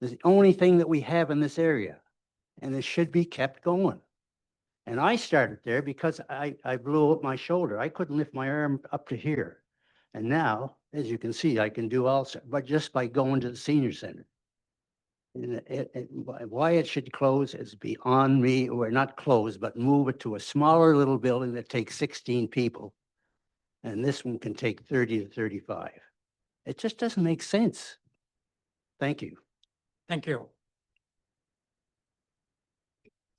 It's the only thing that we have in this area, and it should be kept going. And I started there because I blew up my shoulder. I couldn't lift my arm up to here. And now, as you can see, I can do also, but just by going to the senior center. And why it should close is beyond me, or not close, but move it to a smaller little building that takes 16 people. And this one can take 30 to 35. It just doesn't make sense. Thank you. Thank you.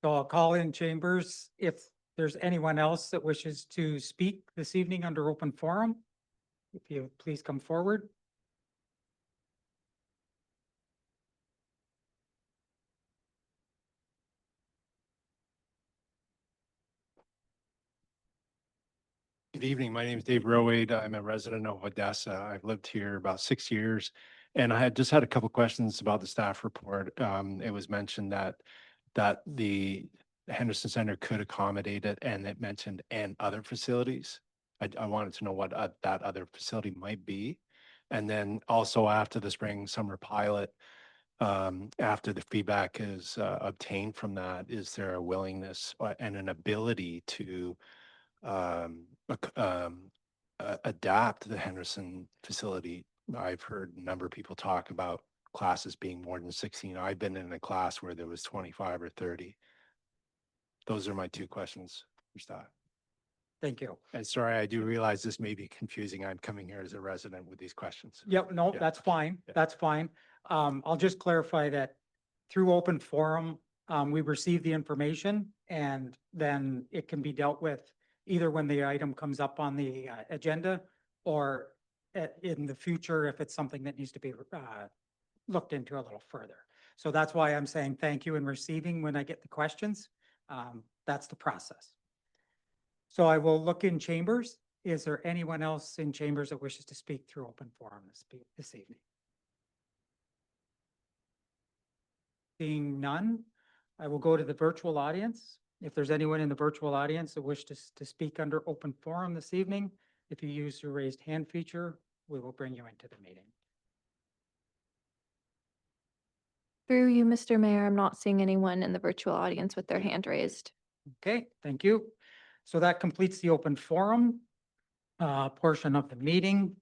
So I'll call in chambers. If there's anyone else that wishes to speak this evening under open forum, if you please come forward. Good evening. My name is Dave Rowade. I'm a resident of Odessa. I've lived here about 6 years, and I had just had a couple questions about the staff report. It was mentioned that the Henderson Center could accommodate it, and it mentioned and other facilities. I wanted to know what that other facility might be. And then also after the spring summer pilot, after the feedback is obtained from that, is there a willingness and an ability to adapt the Henderson facility? I've heard a number of people talk about classes being more than 16. I've been in a class where there was 25 or 30. Those are my two questions for staff. Thank you. And sorry, I do realize this may be confusing. I'm coming here as a resident with these questions. Yep, no, Yeah. that's fine. Yeah. That's fine. I'll just clarify that through open forum, we receive the information and then it can be dealt with either when the item comes up on the agenda or in the future if it's something that needs to be looked into a little further. So that's why I'm saying thank you in receiving when I get the questions. That's the process. So I will look in chambers. Is there anyone else in chambers that wishes to speak through open forum this evening? Seeing none, I will go to the virtual audience. If there's anyone in the virtual audience that wishes to speak under open forum this evening, if you use your raised hand feature, we will bring you into the meeting. Through you, Mr. Mayor, I'm not seeing anyone in the virtual audience with their hand raised. Okay, thank you. So that completes the open forum portion of the meeting.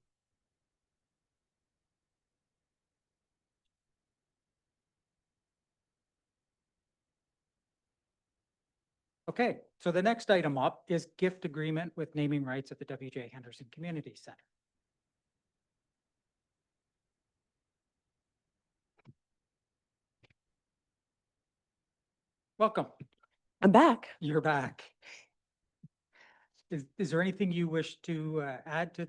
Okay, so the next item up is gift agreement with naming rights at the W.J. Henderson Community Center. Welcome. I'm back. You're back. Is there anything you wish to add to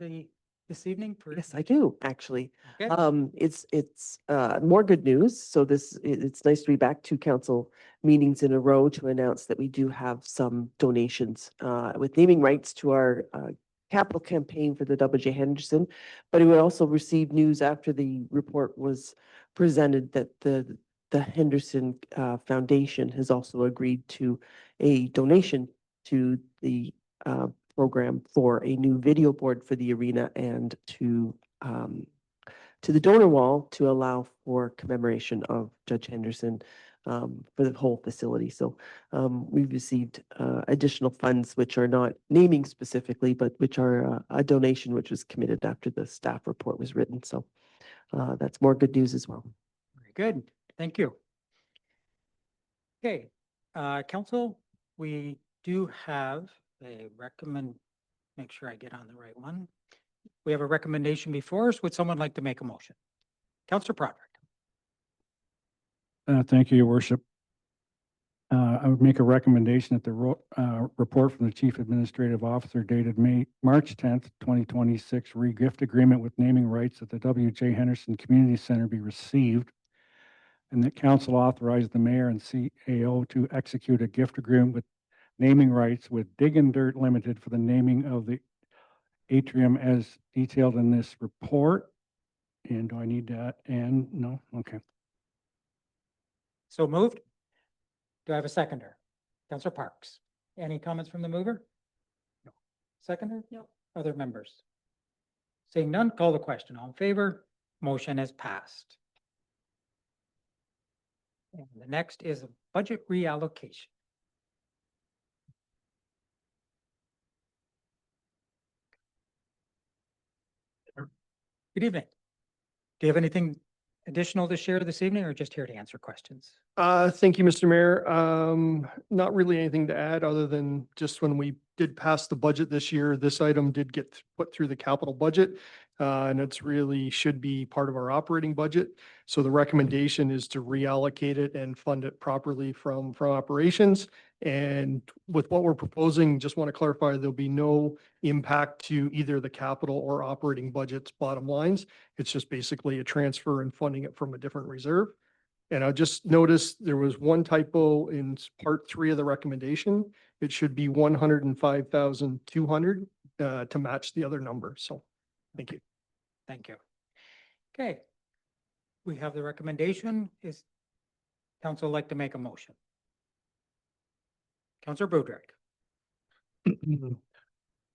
this evening? Yes, I do, actually. Okay. It's more good news. So it's nice to be back 2 council meetings in a row to announce that we do have some donations with naming rights to our capital campaign for the W.J. Henderson. But we also received news after the report was presented that the Henderson Foundation has also agreed to a donation to the program for a new video board for the arena and to the donor wall to allow for commemoration of Judge Henderson for the whole facility. So we've received additional funds, which are not naming specifically, but which are a donation which was committed after the staff report was written. So that's more good news as well. Very good. Thank you. Okay, council, we do have a make sure I get on the right one. We have a recommendation before us. Would someone like to make a motion? Councillor Broderick. Thank you, Your Worship. I would make a recommendation that the report from the Chief Administrative Officer dated March 10th, 2026, re-gift agreement with naming rights at the W.J. Henderson Community Center be received, and that council authorize the mayor and CAO to execute a gift agreement with naming rights with Dig and Dirt Limited for the naming of the atrium as detailed in this report. And do I need that? And no? Okay. So moved. Do I have a seconder? Councillor Parks. Any comments from the mover? No. Seconder? No. Other members? Seeing none, call the question. All in favor? Motion is passed. And the next is a budget reallocation. Good evening. Do you have anything additional to share this evening or just here to answer questions? Thank you, Mr. Mayor. Not really anything to add other than just when we did pass the budget this year, this item did get put through the capital budget. And it's really should be part of our operating budget. So the recommendation is to reallocate it and fund it properly from operations. And with what we're proposing, just want to clarify, there'll be no impact to either the capital or operating budget's bottom lines. It's just basically a transfer and funding it from a different reserve. And I just noticed there was one typo in part 3 of the recommendation. It should be 105,200 to match the other number. So thank you. Thank you. Okay. We have the recommendation. Is council like to make a motion? Councillor Broderick.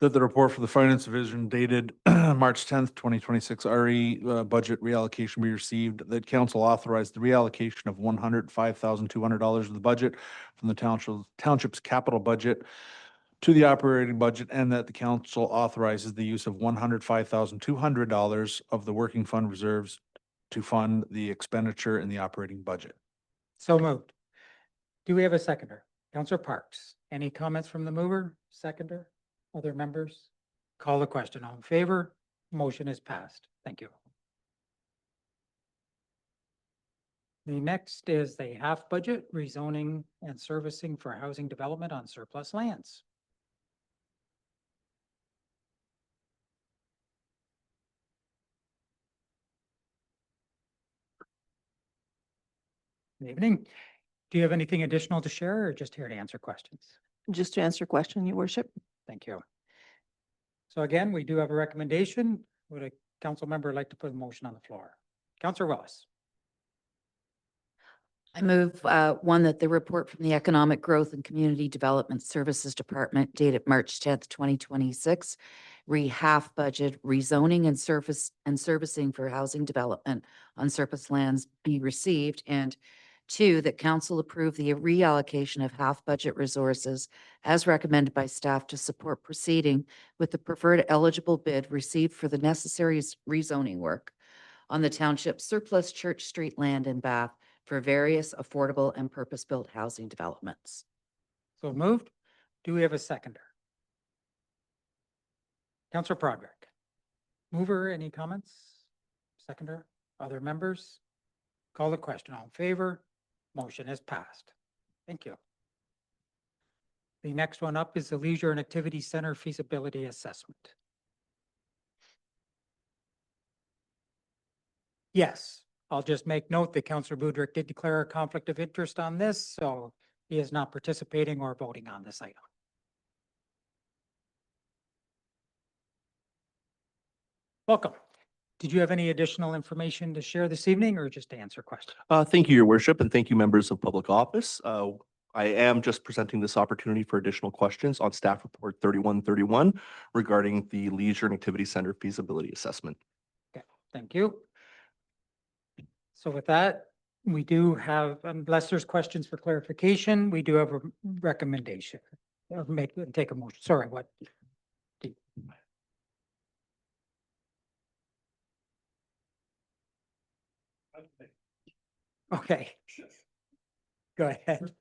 That the report for the Finance Division dated March 10th, 2026 RE budget reallocation be received, that council authorized the reallocation of $105,200 of the budget from the township's capital budget to the operating budget, and that the council authorizes the use of $105,200 of the working fund reserves to fund the expenditure in the operating budget. So moved. Do we have a seconder? Councillor Parks. Any comments from the mover? Seconder? Other members? Call the question. All in favor? Motion is passed. Thank you. The next is the half budget rezoning and servicing for housing development on surplus lands. Good evening. Do you have anything additional to share or just here to answer questions? Just to answer your question, Your Worship. Thank you. So again, we do have a recommendation. Would a council member like to put a motion on the floor? Councillor Willis. I move, one, that the report from the Economic Growth and Community Development Services Department dated March 10th, 2026, half budget rezoning and servicing for housing development on surplus lands be received, and 2, that council approve the reallocation of half budget resources as recommended by staff to support proceeding with the preferred eligible bid received for the necessary rezoning work on the township surplus Church Street land in Bath for various affordable and purpose-built housing developments. So moved. Do we have a seconder? Councillor Broderick. Mover, any comments? Seconder? Other members? Call the question. All in favor? Motion is passed. Thank you. The next one up is the Leisure and Activity Center feasibility assessment. Yes, I'll just make note that Councillor Budrick did declare a conflict of interest on this, so he is not participating or voting on this item. Welcome. Did you have any additional information to share this evening or just to answer questions? Thank you, Your Worship, and thank you, members of public office. I am just presenting this opportunity for additional questions on Staff Report 3131 regarding the Leisure and Activity Center feasibility assessment. Okay, thank you. So with that, we do have, unless there's questions for clarification, we do have a recommendation. Take a motion. Sorry, what? Okay. Go ahead.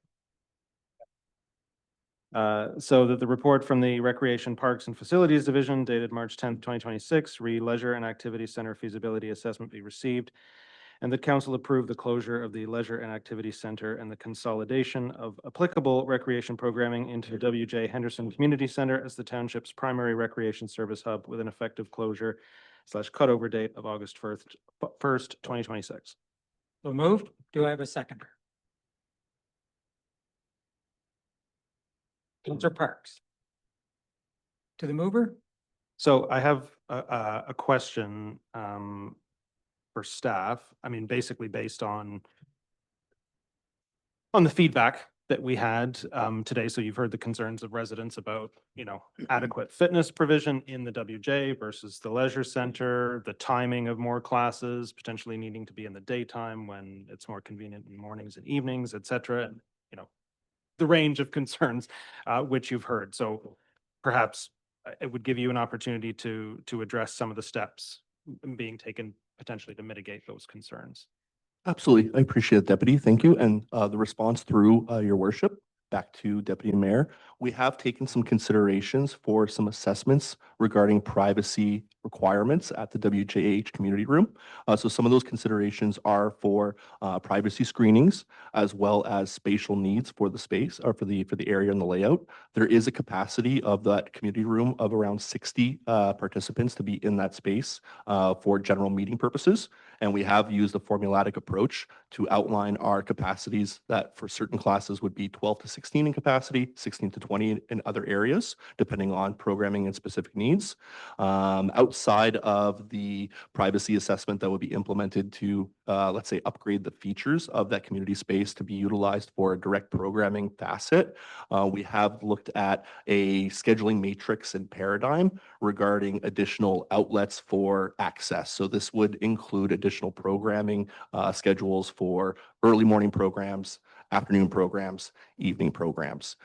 So that the report from the Recreation Parks and Facilities Division dated March 10th, 2026, Leisure and Activity Center feasibility assessment be received, and that council approve the closure of the Leisure and Activity Center and the consolidation of applicable recreation programming into W.J. Henderson Community Center as the township's primary recreation service hub with an effective closure / cutover date of August 1st, 2026. So moved. Do I have a seconder? Councillor Parks. To the mover? So I have a question for staff. I mean, basically based on the feedback that we had today. So you've heard the concerns of residents about, adequate fitness provision in the WJ versus the leisure center, the timing of more classes, potentially needing to be in the daytime when it's more convenient in mornings and evenings, et cetera. And, the range of concerns which you've heard. So perhaps it would give you an opportunity to address some of the steps being taken potentially to mitigate those concerns. Absolutely. I appreciate it, Deputy. Thank you. And the response through Your Worship, back to Deputy Mayor, we have taken some considerations for some assessments regarding privacy requirements at the WJH community room. So some of those considerations are for privacy screenings as well as spatial needs for the space or for the area and the layout. There is a capacity of that community room of around 60 participants to be in that space for general meeting purposes. And we have used a formulatic approach to outline our capacities that for certain classes would be 12 to 16 in capacity, 16 to 20 in other areas, depending on programming and specific needs. Outside of the privacy assessment that would be implemented to, let's say, upgrade the features of that community space to be utilized for a direct programming facet, we have looked at a scheduling matrix and paradigm regarding additional outlets for access. So this would include additional programming schedules for early morning programs, afternoon programs, evening programs.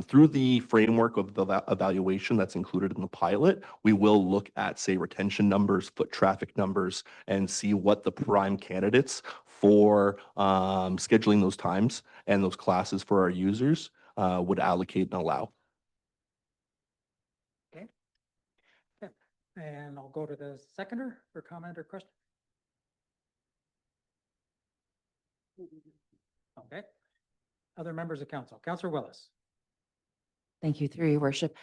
Through the framework of the evaluation that's included in the pilot, we will look at, say, retention numbers, foot traffic numbers, and see what the prime candidates for scheduling those times and those classes for our users would allocate and allow. Okay. Okay. And I'll go to the seconder for comment or question. Okay. Other members of council. Councillor Willis. Thank you, through your worship.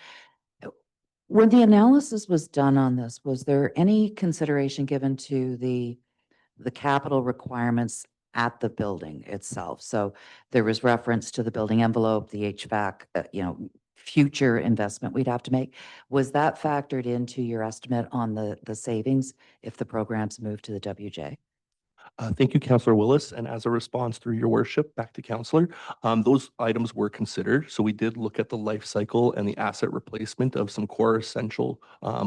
When the analysis was done on this, was there any consideration given to the capital requirements at the building itself. So there was reference to the building envelope, the HVAC, future investment we'd have to make. Was that factored into your estimate on the savings if the programs move to the WJ? Thank you, Councillor Willis. And as a response through your worship, back to Councillor, those items were considered. So we did look at the life cycle and the asset replacement of some core essential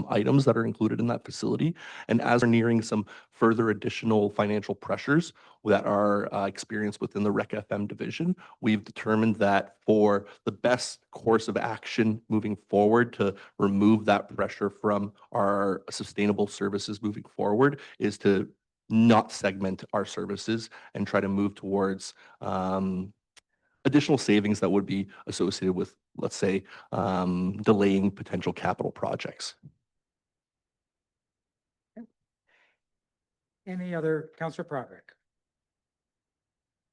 items that are included in that facility. And as we're nearing some further additional financial pressures that are experienced within the Rec FM division, we've determined that for the best course of action moving forward to remove that pressure from our sustainable services moving forward is to not segment our services and try to move towards additional savings that would be associated with, let's say, delaying potential capital projects. Any other, Councillor Broderick?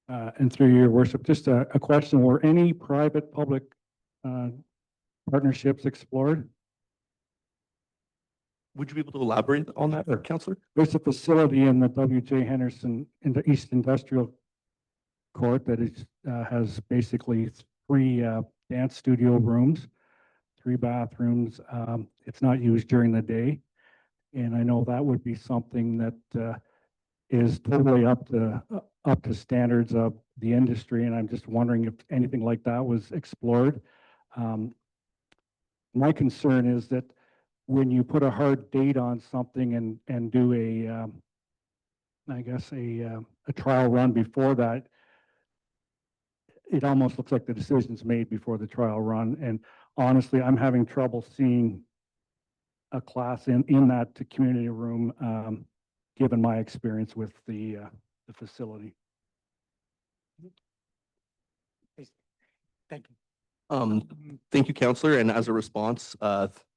And through your worship, just a question, were any private-public partnerships explored? Would you be able to elaborate on that, Councillor? There's a facility in the WJ Henderson in the East Industrial Court that is, has basically 3 dance studio rooms, 3 bathrooms. It's not used during the day. And I know that would be something that is totally up to standards of the industry. And I'm just wondering if anything like that was explored. My concern is that when you put a hard date on something and do I guess a trial run before that, it almost looks like the decision's made before the trial run. And honestly, I'm having trouble seeing a class in that community room, given my experience with the facility. Thank you. Thank you, Councillor. And as a response,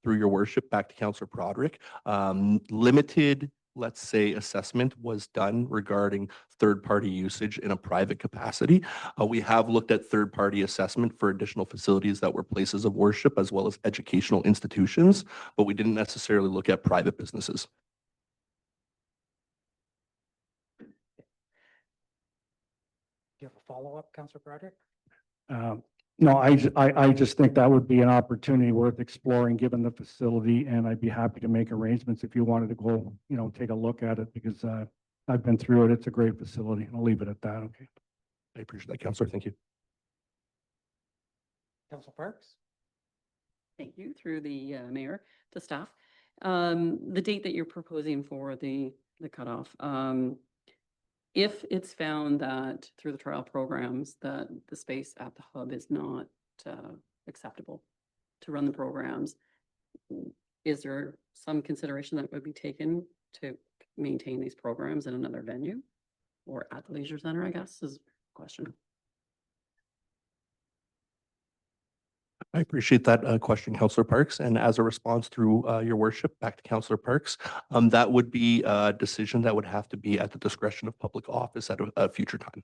through your worship, back to Councillor Broderick, limited, let's say, assessment was done regarding third-party usage in a private capacity. We have looked at third-party assessment for additional facilities that were places of worship as well as educational institutions, but we didn't necessarily look at private businesses. Do you have a follow-up, Councillor Broderick? No, I just think that would be an opportunity worth exploring, given the facility, and I'd be happy to make arrangements if you wanted to go, take a look at it, because I've been through it. It's a great facility. I'll leave it at that. Okay. I appreciate that, Councillor. Thank you. Councillor Parks? Thank you, through the mayor to staff. The date that you're proposing for the cutoff, if it's found that through the trial programs that the space at the hub is not acceptable to run the programs, is there some consideration that would be taken to maintain these programs in another venue or at the leisure center, I guess, is the question. I appreciate that question, Councillor Parks. And as a response through your worship, back to Councillor Parks, that would be a decision that would have to be at the discretion of public office at a future time.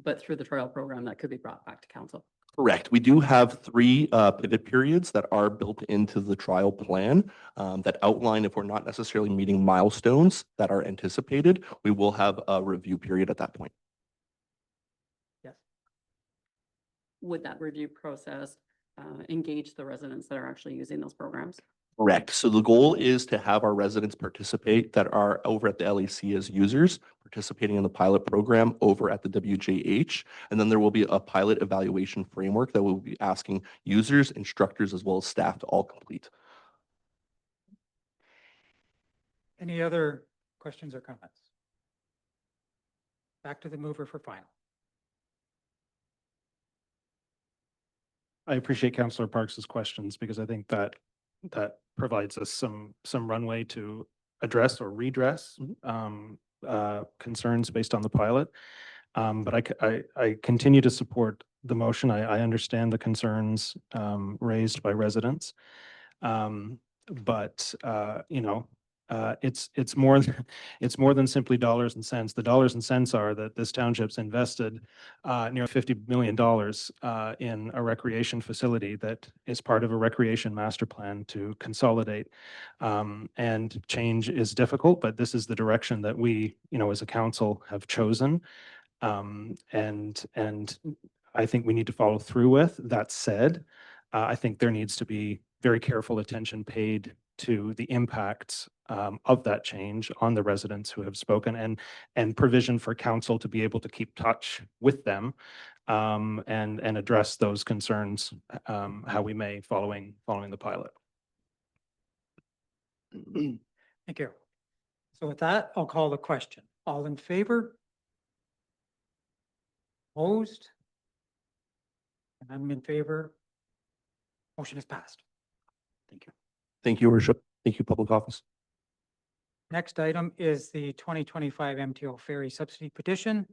But through the trial program, that could be brought back to council. Correct. We do have 3 pivot periods that are built into the trial plan that outline if we're not necessarily meeting milestones that are anticipated, we will have a review period at that point. Would that review process engage the residents that are actually using those programs? Correct. So the goal is to have our residents participate that are over at the LAC as users, participating in the pilot program over at the WJH. And then there will be a pilot evaluation framework that we'll be asking users, instructors, as well as staff to all complete. Any other questions or comments? Back to the mover for final. I appreciate Councillor Parks's questions because I think that provides us some runway to address or redress concerns based on the pilot. But I continue to support the motion. I understand the concerns raised by residents. But It's more, it's more than simply dollars and cents. The dollars and cents are that this township's invested near $50 million in a recreation facility that is part of a recreation master plan to consolidate. And change is difficult, but this is the direction that we, as a council have chosen. And I think we need to follow through with. That said, I think there needs to be very careful attention paid to the impacts of that change on the residents who have spoken, and provision for council to be able to keep touch with them and address those concerns how we may following the pilot. Thank you. So with that, I'll call the question. All in favor? Opposed? And I'm in favor. Motion is passed. Thank you. Thank you, Your Worship. Thank you, Public Office. Next item is the 2025 MTO ferry subsidy petition.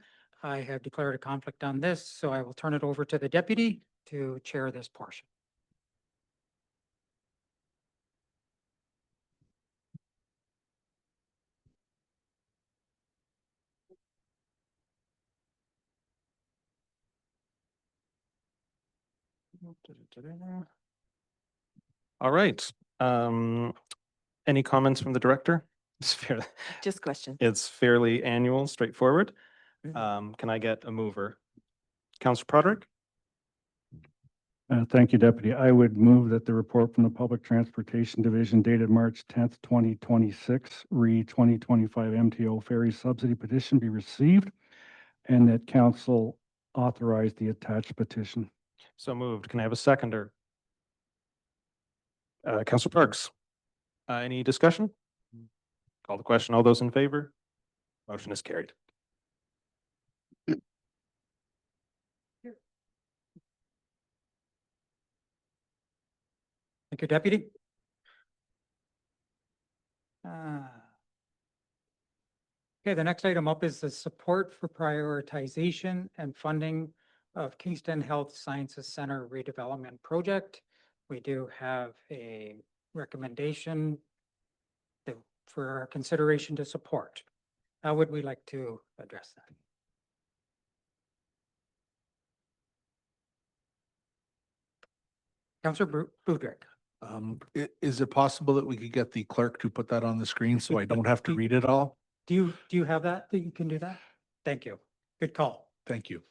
I have declared a conflict on this, so I will turn it over to the deputy to chair this portion. All right. Any comments from the director? It's fairly, Just question. it's fairly annual, straightforward. Can I get a mover? Councillor Broderick? Thank you, Deputy. I would move that the report from the Public Transportation Division dated March 10th, 2026, re 2025 MTO ferry subsidy petition be received, and that council authorize the attached petition. So moved. Can I have a seconder? Councillor Parks? Any discussion? Call the question. All those in favor? Motion is carried. Thank you, deputy. Okay, the next item up is the support for prioritization and funding of Kingston Health Sciences Center redevelopment project. We do have a recommendation for our consideration to support. How would we like to address that? Councillor Budrick. Is it possible that we could get the clerk to put that on the screen so I don't have to read it all? Do you have that you can do that? Thank you. Good call. Thank you.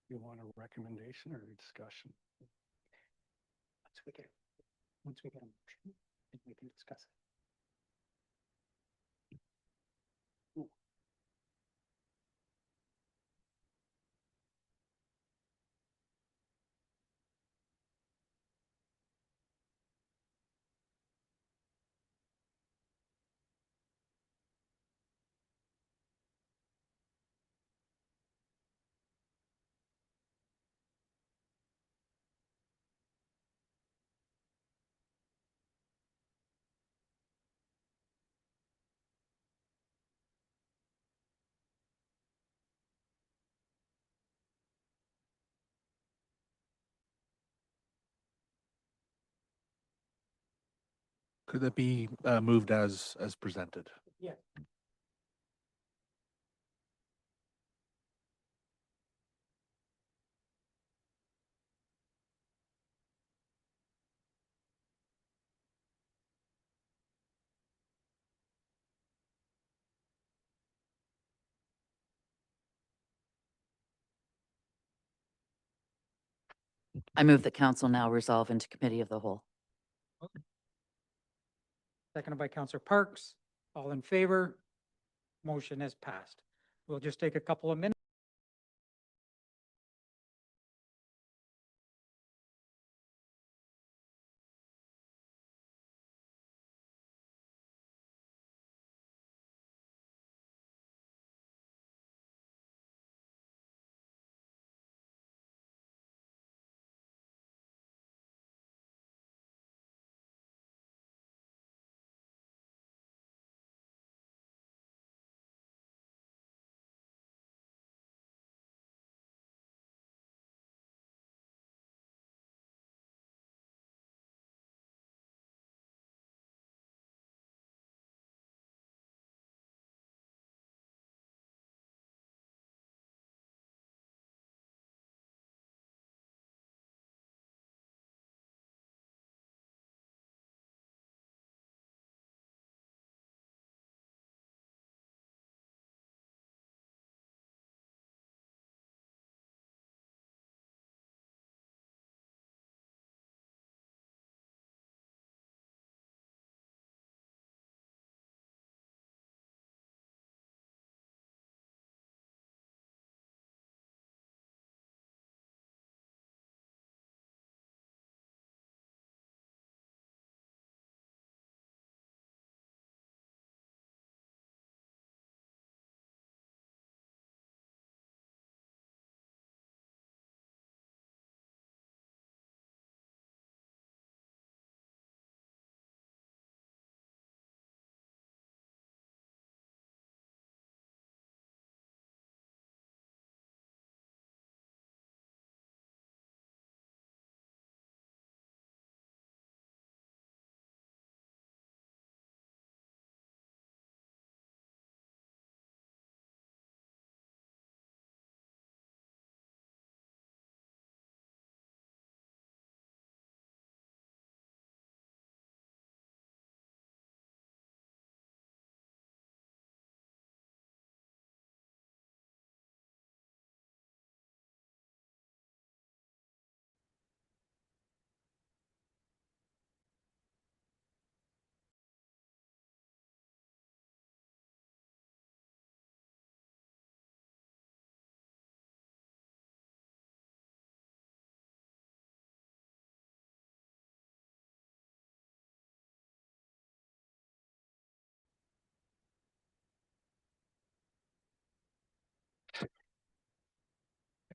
You want a recommendation or a discussion? Once we get a motion, then we can discuss it. Could that be moved as presented? Yeah. I move that council now resolve into committee of the whole. Seconded by Councillor Parks. All in favor? Motion is passed. We'll just take a couple of minutes.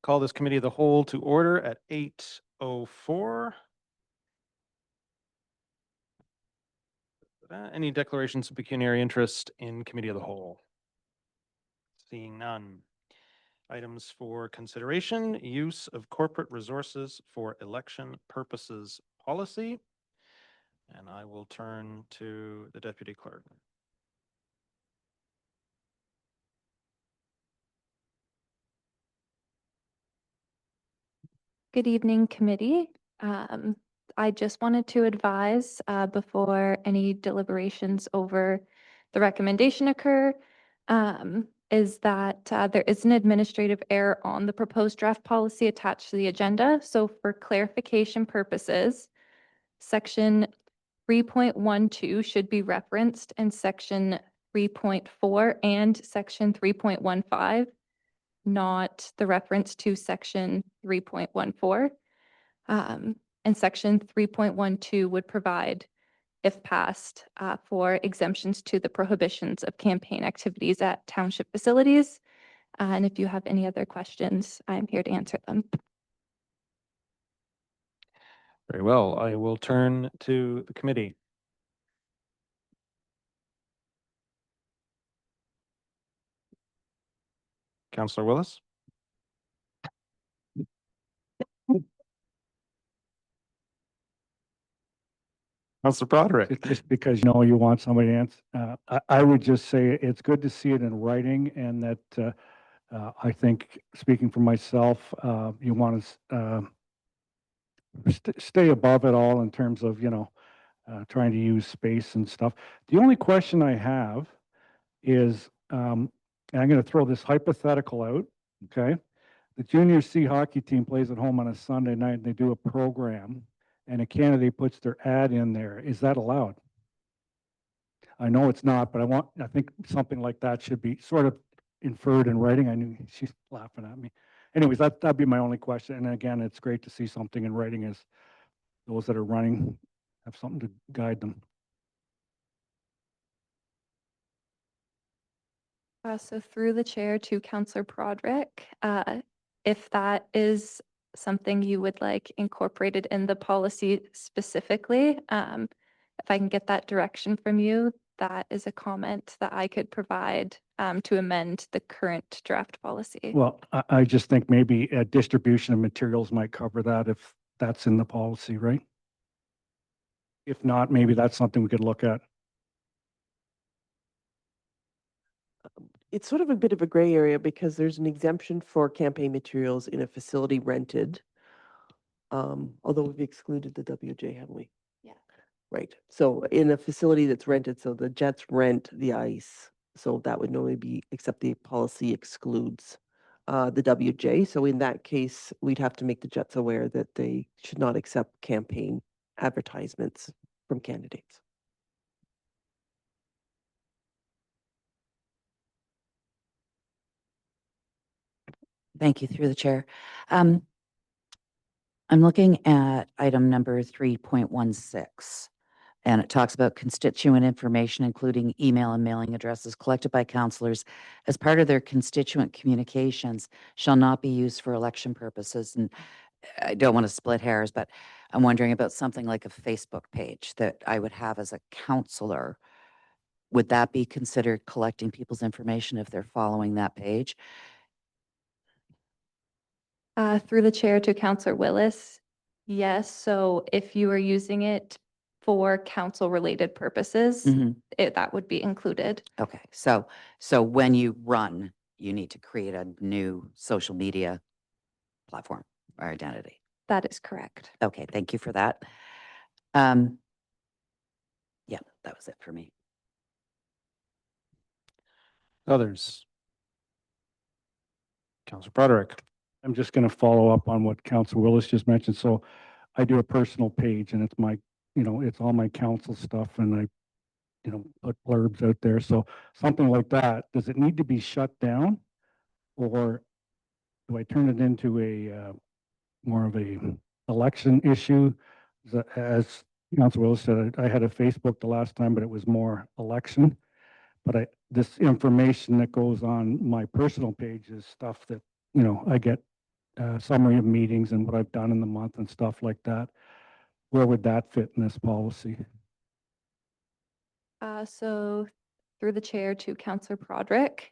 call this committee of the whole to order at 8:04. Any declarations of pecuniary interest in committee of the whole? Seeing none. Items for consideration: use of corporate resources for election purposes policy. And I will turn to the deputy clerk. Good evening, committee. I just wanted to advise before any deliberations over the recommendation occur, is that there is an administrative error on the proposed draft policy attached to the agenda. So for clarification purposes, section 3.12 should be referenced in section 3.4 and section 3.15, not the reference to section 3.14. And section 3.12 would provide, if passed, for exemptions to the prohibitions of campaign activities at township facilities. And if you have any other questions, I'm here to answer them. Very well. I will turn to the committee. Councillor Willis? Councillor Broderick? Just because you know you want somebody to answer, I would just say it's good to see it in writing, and that I think, speaking for myself, you want to stay above it all in terms of, trying to use space and stuff. The only question I have is, and I'm going to throw this hypothetical out, okay? The junior C hockey team plays at home on a Sunday night and they do a program, and a candidate puts their ad in there. Is that allowed? I know it's not, but I think something like that should be sort of inferred in writing. I knew she's laughing at me. Anyways, that'd be my only question. And again, it's great to see something in writing as those that are running have something to guide them. So through the chair to Councillor Broderick, if that is something you would like incorporated in the policy specifically, if I can get that direction from you, that is a comment that I could provide to amend the current draft policy. Well, I just think maybe a distribution of materials might cover that if that's in the policy, right? If not, maybe that's something we could look at. It's sort of a bit of a gray area because there's an exemption for campaign materials in a facility rented. Although we've excluded the WJ, haven't we? Yeah. Right. So in a facility that's rented, so the Jets rent the ice. So that would normally be, except the policy excludes the WJ. So in that case, we'd have to make the Jets aware that they should not accept campaign advertisements from candidates. Thank you, through the chair. I'm looking at item number 3.16, and it talks about constituent information, including email and mailing addresses collected by councillors as part of their constituent communications shall not be used for election purposes. And I don't want to split hairs, but I'm wondering about something like a Facebook page that I would have as a councillor. Would that be considered collecting people's information if they're following that page? Through the chair to Councillor Willis, yes. So if you are using it for council-related purposes, that would be included. Okay, so when you run, you need to create a new social media platform or identity. That is correct. Okay, thank you for that. Yeah, that was it for me. Others? Councillor Broderick? I'm just going to follow up on what Councillor Willis just mentioned. So I do a personal page, and it's my, it's all my council stuff, and I, put blurbs out there. So something like that, does it need to be shut down, or do I turn it into a more of a election issue? As Councillor Willis said, I had a Facebook the last time, but it was more election. But this information that goes on my personal page is stuff that, I get summary of meetings and what I've done in the month and stuff like that. Where would that fit in this policy? So through the chair to Councillor Broderick,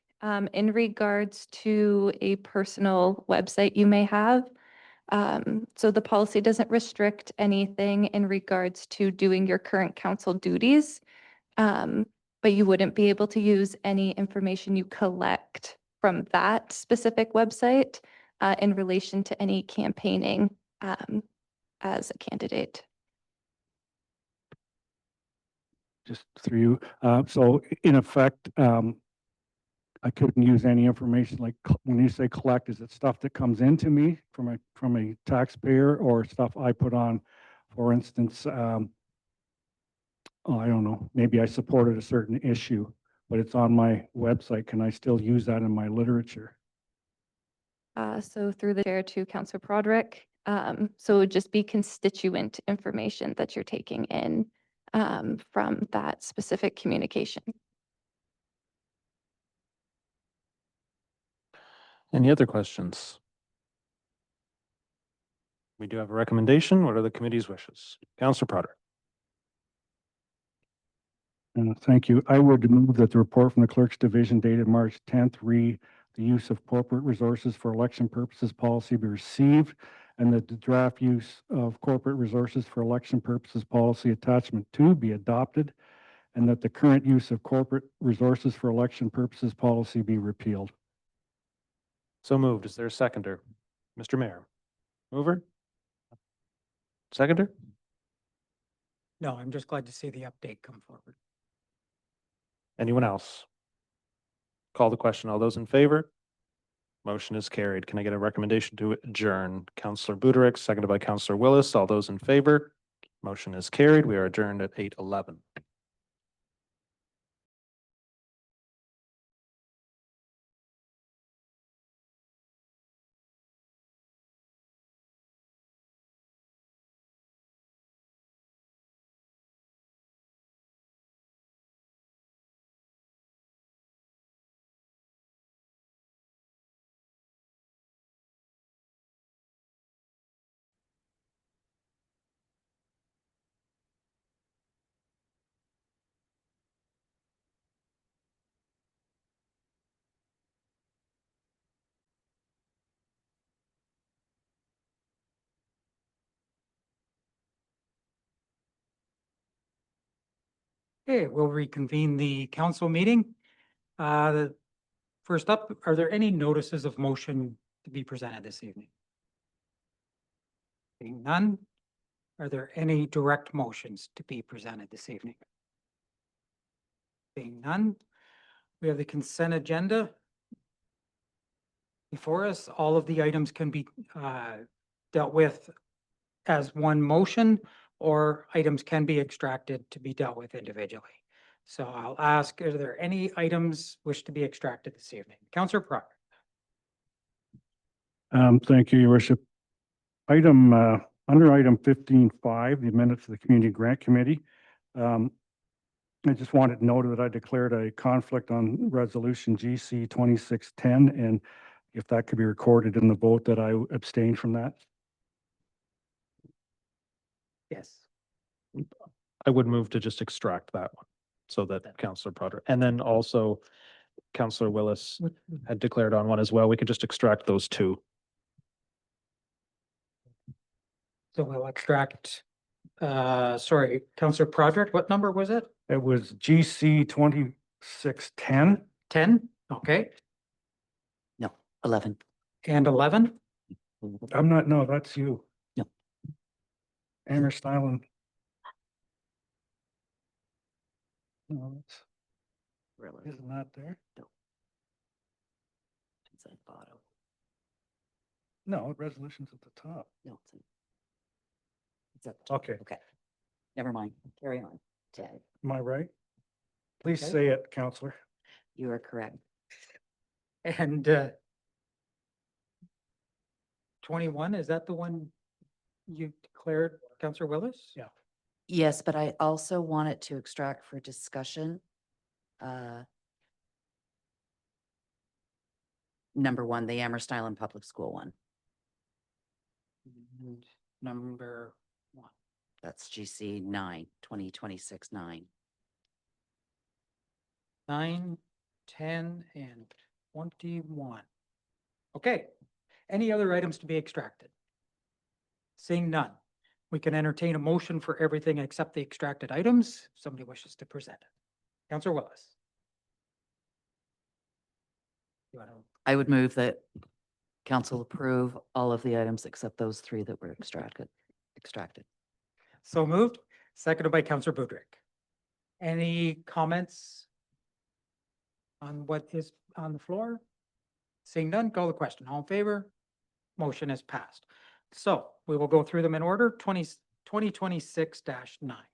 in regards to a personal website you may have, so the policy doesn't restrict anything in regards to doing your current council duties. But you wouldn't be able to use any information you collect from that specific website in relation to any campaigning as a candidate. Just through you. So in effect, I couldn't use any information like when you say collect, is it stuff that comes into me from a taxpayer or stuff I put on, for instance, oh, I don't know, maybe I supported a certain issue, but it's on my website. Can I still use that in my literature? So through the chair to Councillor Broderick, so it would just be constituent information that you're taking in from that specific communication. Any other questions? We do have a recommendation. What are the committee's wishes? Councillor Potter. Thank you. I would move that the report from the clerk's division dated March 10th read the use of corporate resources for election purposes policy be received, and that the draft use of corporate resources for election purposes policy attachment 2 be adopted, and that the current use of corporate resources for election purposes policy be repealed. So moved. Is there a seconder? Mr. Mayor. Mover? Seconder? No, I'm just glad to see the update come forward. Anyone else? Call the question. All those in favor? Motion is carried. Can I get a recommendation to adjourn? Councillor Buderick, seconded by Councillor Willis. All those in favor? Motion is carried. We are adjourned at 8:11. Okay, we'll reconvene the council meeting. First up, are there any notices of motion to be presented this evening? Being none, are there any direct motions to be presented this evening? Being none, we have the consent agenda before us. All of the items can be dealt with as one motion, or items can be extracted to be dealt with individually. So I'll ask, are there any items wish to be extracted this evening? Councillor Proctor. Thank you, Your Worship. Item, under item 15.5, the minutes of the Community Grant Committee. I just wanted to note that I declared a conflict on resolution GC 2610, and if that could be recorded in the vote that I abstained from that. Yes. I would move to just extract that one so that Councillor Potter, and then also Councillor Willis had declared on one as well. We could just extract those two. So we'll extract, sorry, Councillor Broderick, what number was it? It was GC 2610. 10, okay. No, 11. And 11? I'm not, no, that's you. No. Amherst Island. No, it's, isn't that there? No. It's at the bottom. No, resolution's at the top. No, it's at the top. Okay. Okay. Never mind. Carry on. Okay. Am I right? Please Okay. say it, Counselor. You are correct. And 21, is that the one you declared, Councillor Willis? Yeah. Yes, but I also wanted to extract for discussion. Number one, the Amherst Island Public School one. And number 1. That's GC 9, 2026 9. 9, 10, and 21. Okay, any other items to be extracted? Seeing none, we can entertain a motion for everything except the extracted items. If somebody wishes to present it. Councillor Willis. You wanna- I would move that council approve all of the items except those 3 that were extracted. So moved, seconded by Councillor Budrick. Any comments on what is on the floor? Seeing none, call the question. All in favor? Motion is passed. So we will go through them in order. 2026-9.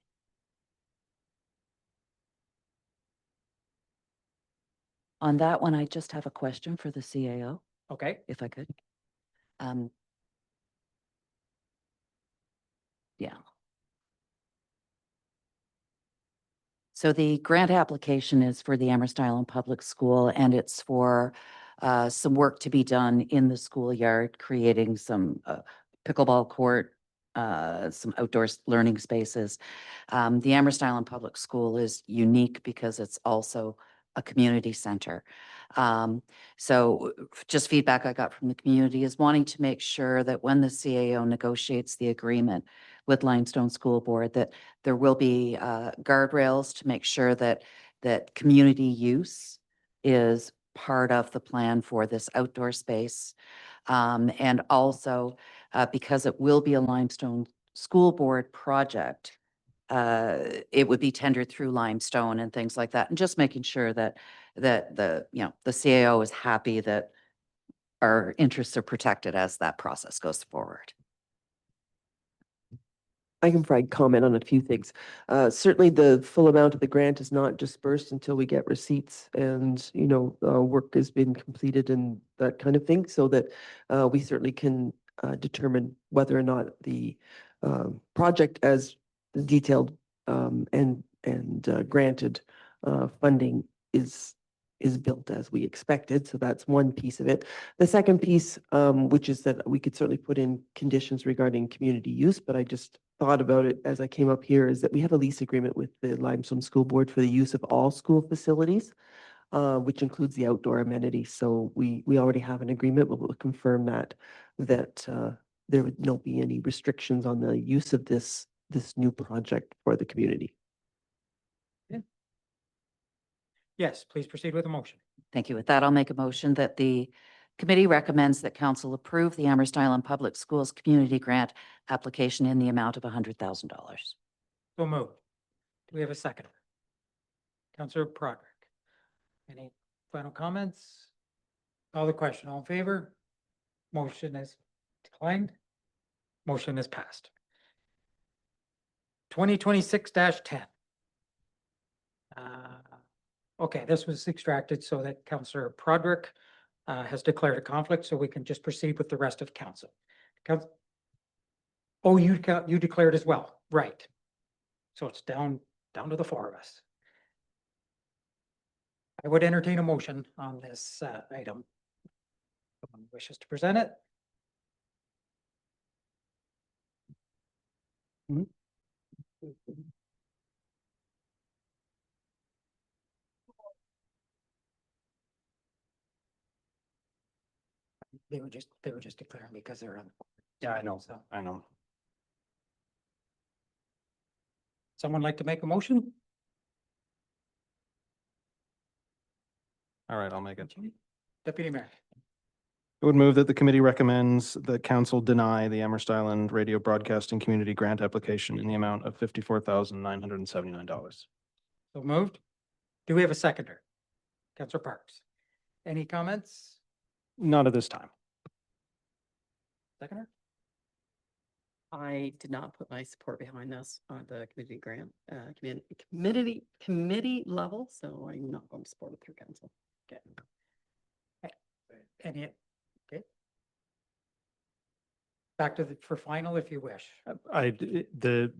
On that one, I just have a question for the CAO, Okay, if I could. Yeah. So the grant application is for the Amherst Island Public School, and it's for some work to be done in the schoolyard, creating some pickleball court, some outdoor learning spaces. The Amherst Island Public School is unique because it's also a community center. So just feedback I got from the community is wanting to make sure that when the CAO negotiates the agreement with Limestone School Board, that there will be guardrails to make sure that community use is part of the plan for this outdoor space. And also, because it will be a Limestone School Board project, it would be tendered through Limestone and things like that. And just making sure that the CAO is happy that our interests are protected as that process goes forward. I can provide comment on a few things. Certainly the full amount of the grant is not dispersed until we get receipts and, work has been completed and that kind of thing, so that we certainly can determine whether or not the project as detailed and granted funding is built as we expected. So that's one piece of it. The second piece, which is that we could certainly put in conditions regarding community use, but I just thought about it as I came up here, is that we have a lease agreement with the Limestone School Board for the use of all school facilities, which includes the outdoor amenities. So we already have an agreement, but we'll confirm that there would not be any restrictions on the use of this new project for the community. yes, please proceed with the motion. Thank you. With that, I'll make a motion that the committee recommends that council approve the Amherst Island Public Schools Community Grant application in the amount of $100,000. So moved. Do we have a second? Councillor Broderick. Any final comments? Call the question. All in favor? Motion is declined. Motion is passed. 2026-10. Okay, this was extracted so that Councillor Broderick has declared a conflict, so we can just proceed with the rest of council. Oh, you declared as well, right? So it's down to the 4 of us. I would entertain a motion on this item. Someone wishes to present it? They were just declaring because they're on. Yeah, I know. So, I know. someone like to make a motion? All right, I'll make it. Deputy Mayor. I would move that the committee recommends that council deny the Amherst Island Radio Broadcasting Community Grant application in the amount of $54,979. So moved. Do we have a seconder? Councillor Parks. Any comments? Not at this time. Seconder? I did not put my support behind this on the community grant, committee level, so I'm not going to support it through council. Okay. Any, okay. Back to for final, if you wish. The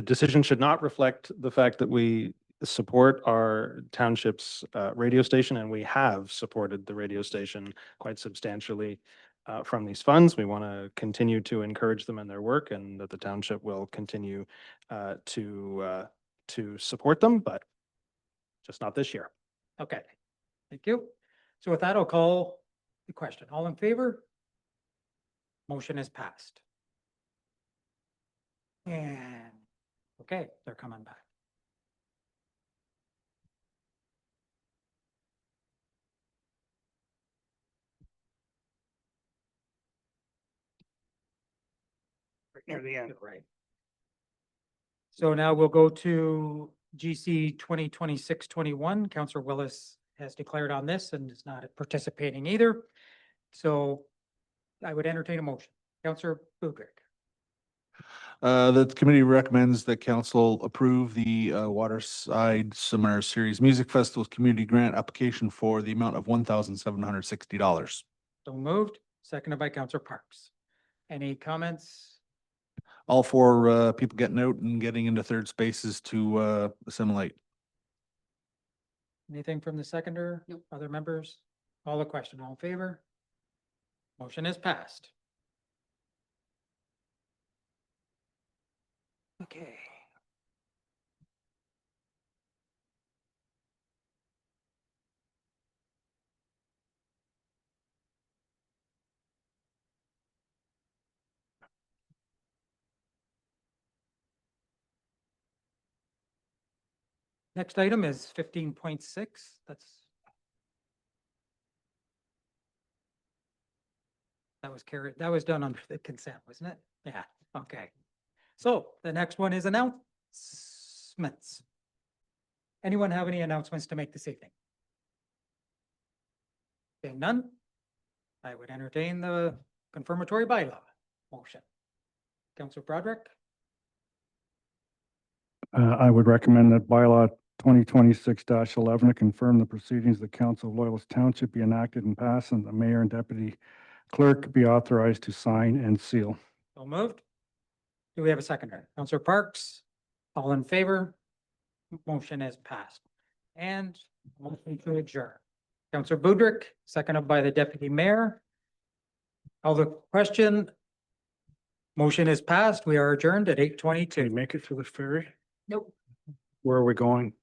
decision should not reflect the fact that we support our township's radio station, and we have supported the radio station quite substantially from these funds. We want to continue to encourage them in their work, and that the township will continue to support them, but just not this year. Okay, thank you. So with that, I'll call the question. All in favor? Motion is passed. And, okay, they're coming back. Near the end. Right. So now we'll go to GC 2026-21. Councillor Willis has declared on this and is not participating either. So I would entertain a motion. Councillor Budrick. The committee recommends that council approve the Waterside Summer Series Music Festival's community grant application for the amount of $1,760. So moved, seconded by Councillor Parks. Any comments? All for people getting out and getting into third spaces to assimilate. Anything from the seconder? Nope. Other members? Call the question. All in favor? Motion is passed. Okay. Next item is 15.6. That was carried, that was done under the consent, wasn't it? Yeah, okay. So the next one is announcements. Anyone have any announcements to make this evening? Being none, I would entertain the confirmatory bylaw motion. Councillor Broderick, I would recommend that bylaw 2026-11 to confirm the proceedings of the Council of Loyalist Township be enacted and passed, and the mayor and deputy clerk be authorized to sign and seal. so moved. Do we have a seconder? Councillor Parks, all in favor? Motion is passed. And motion to adjourn. Councillor Budrick, seconded by the deputy mayor. Call the question. Motion is passed. We are adjourned at 8:22. Can you make it to the ferry? Nope. Where are we going?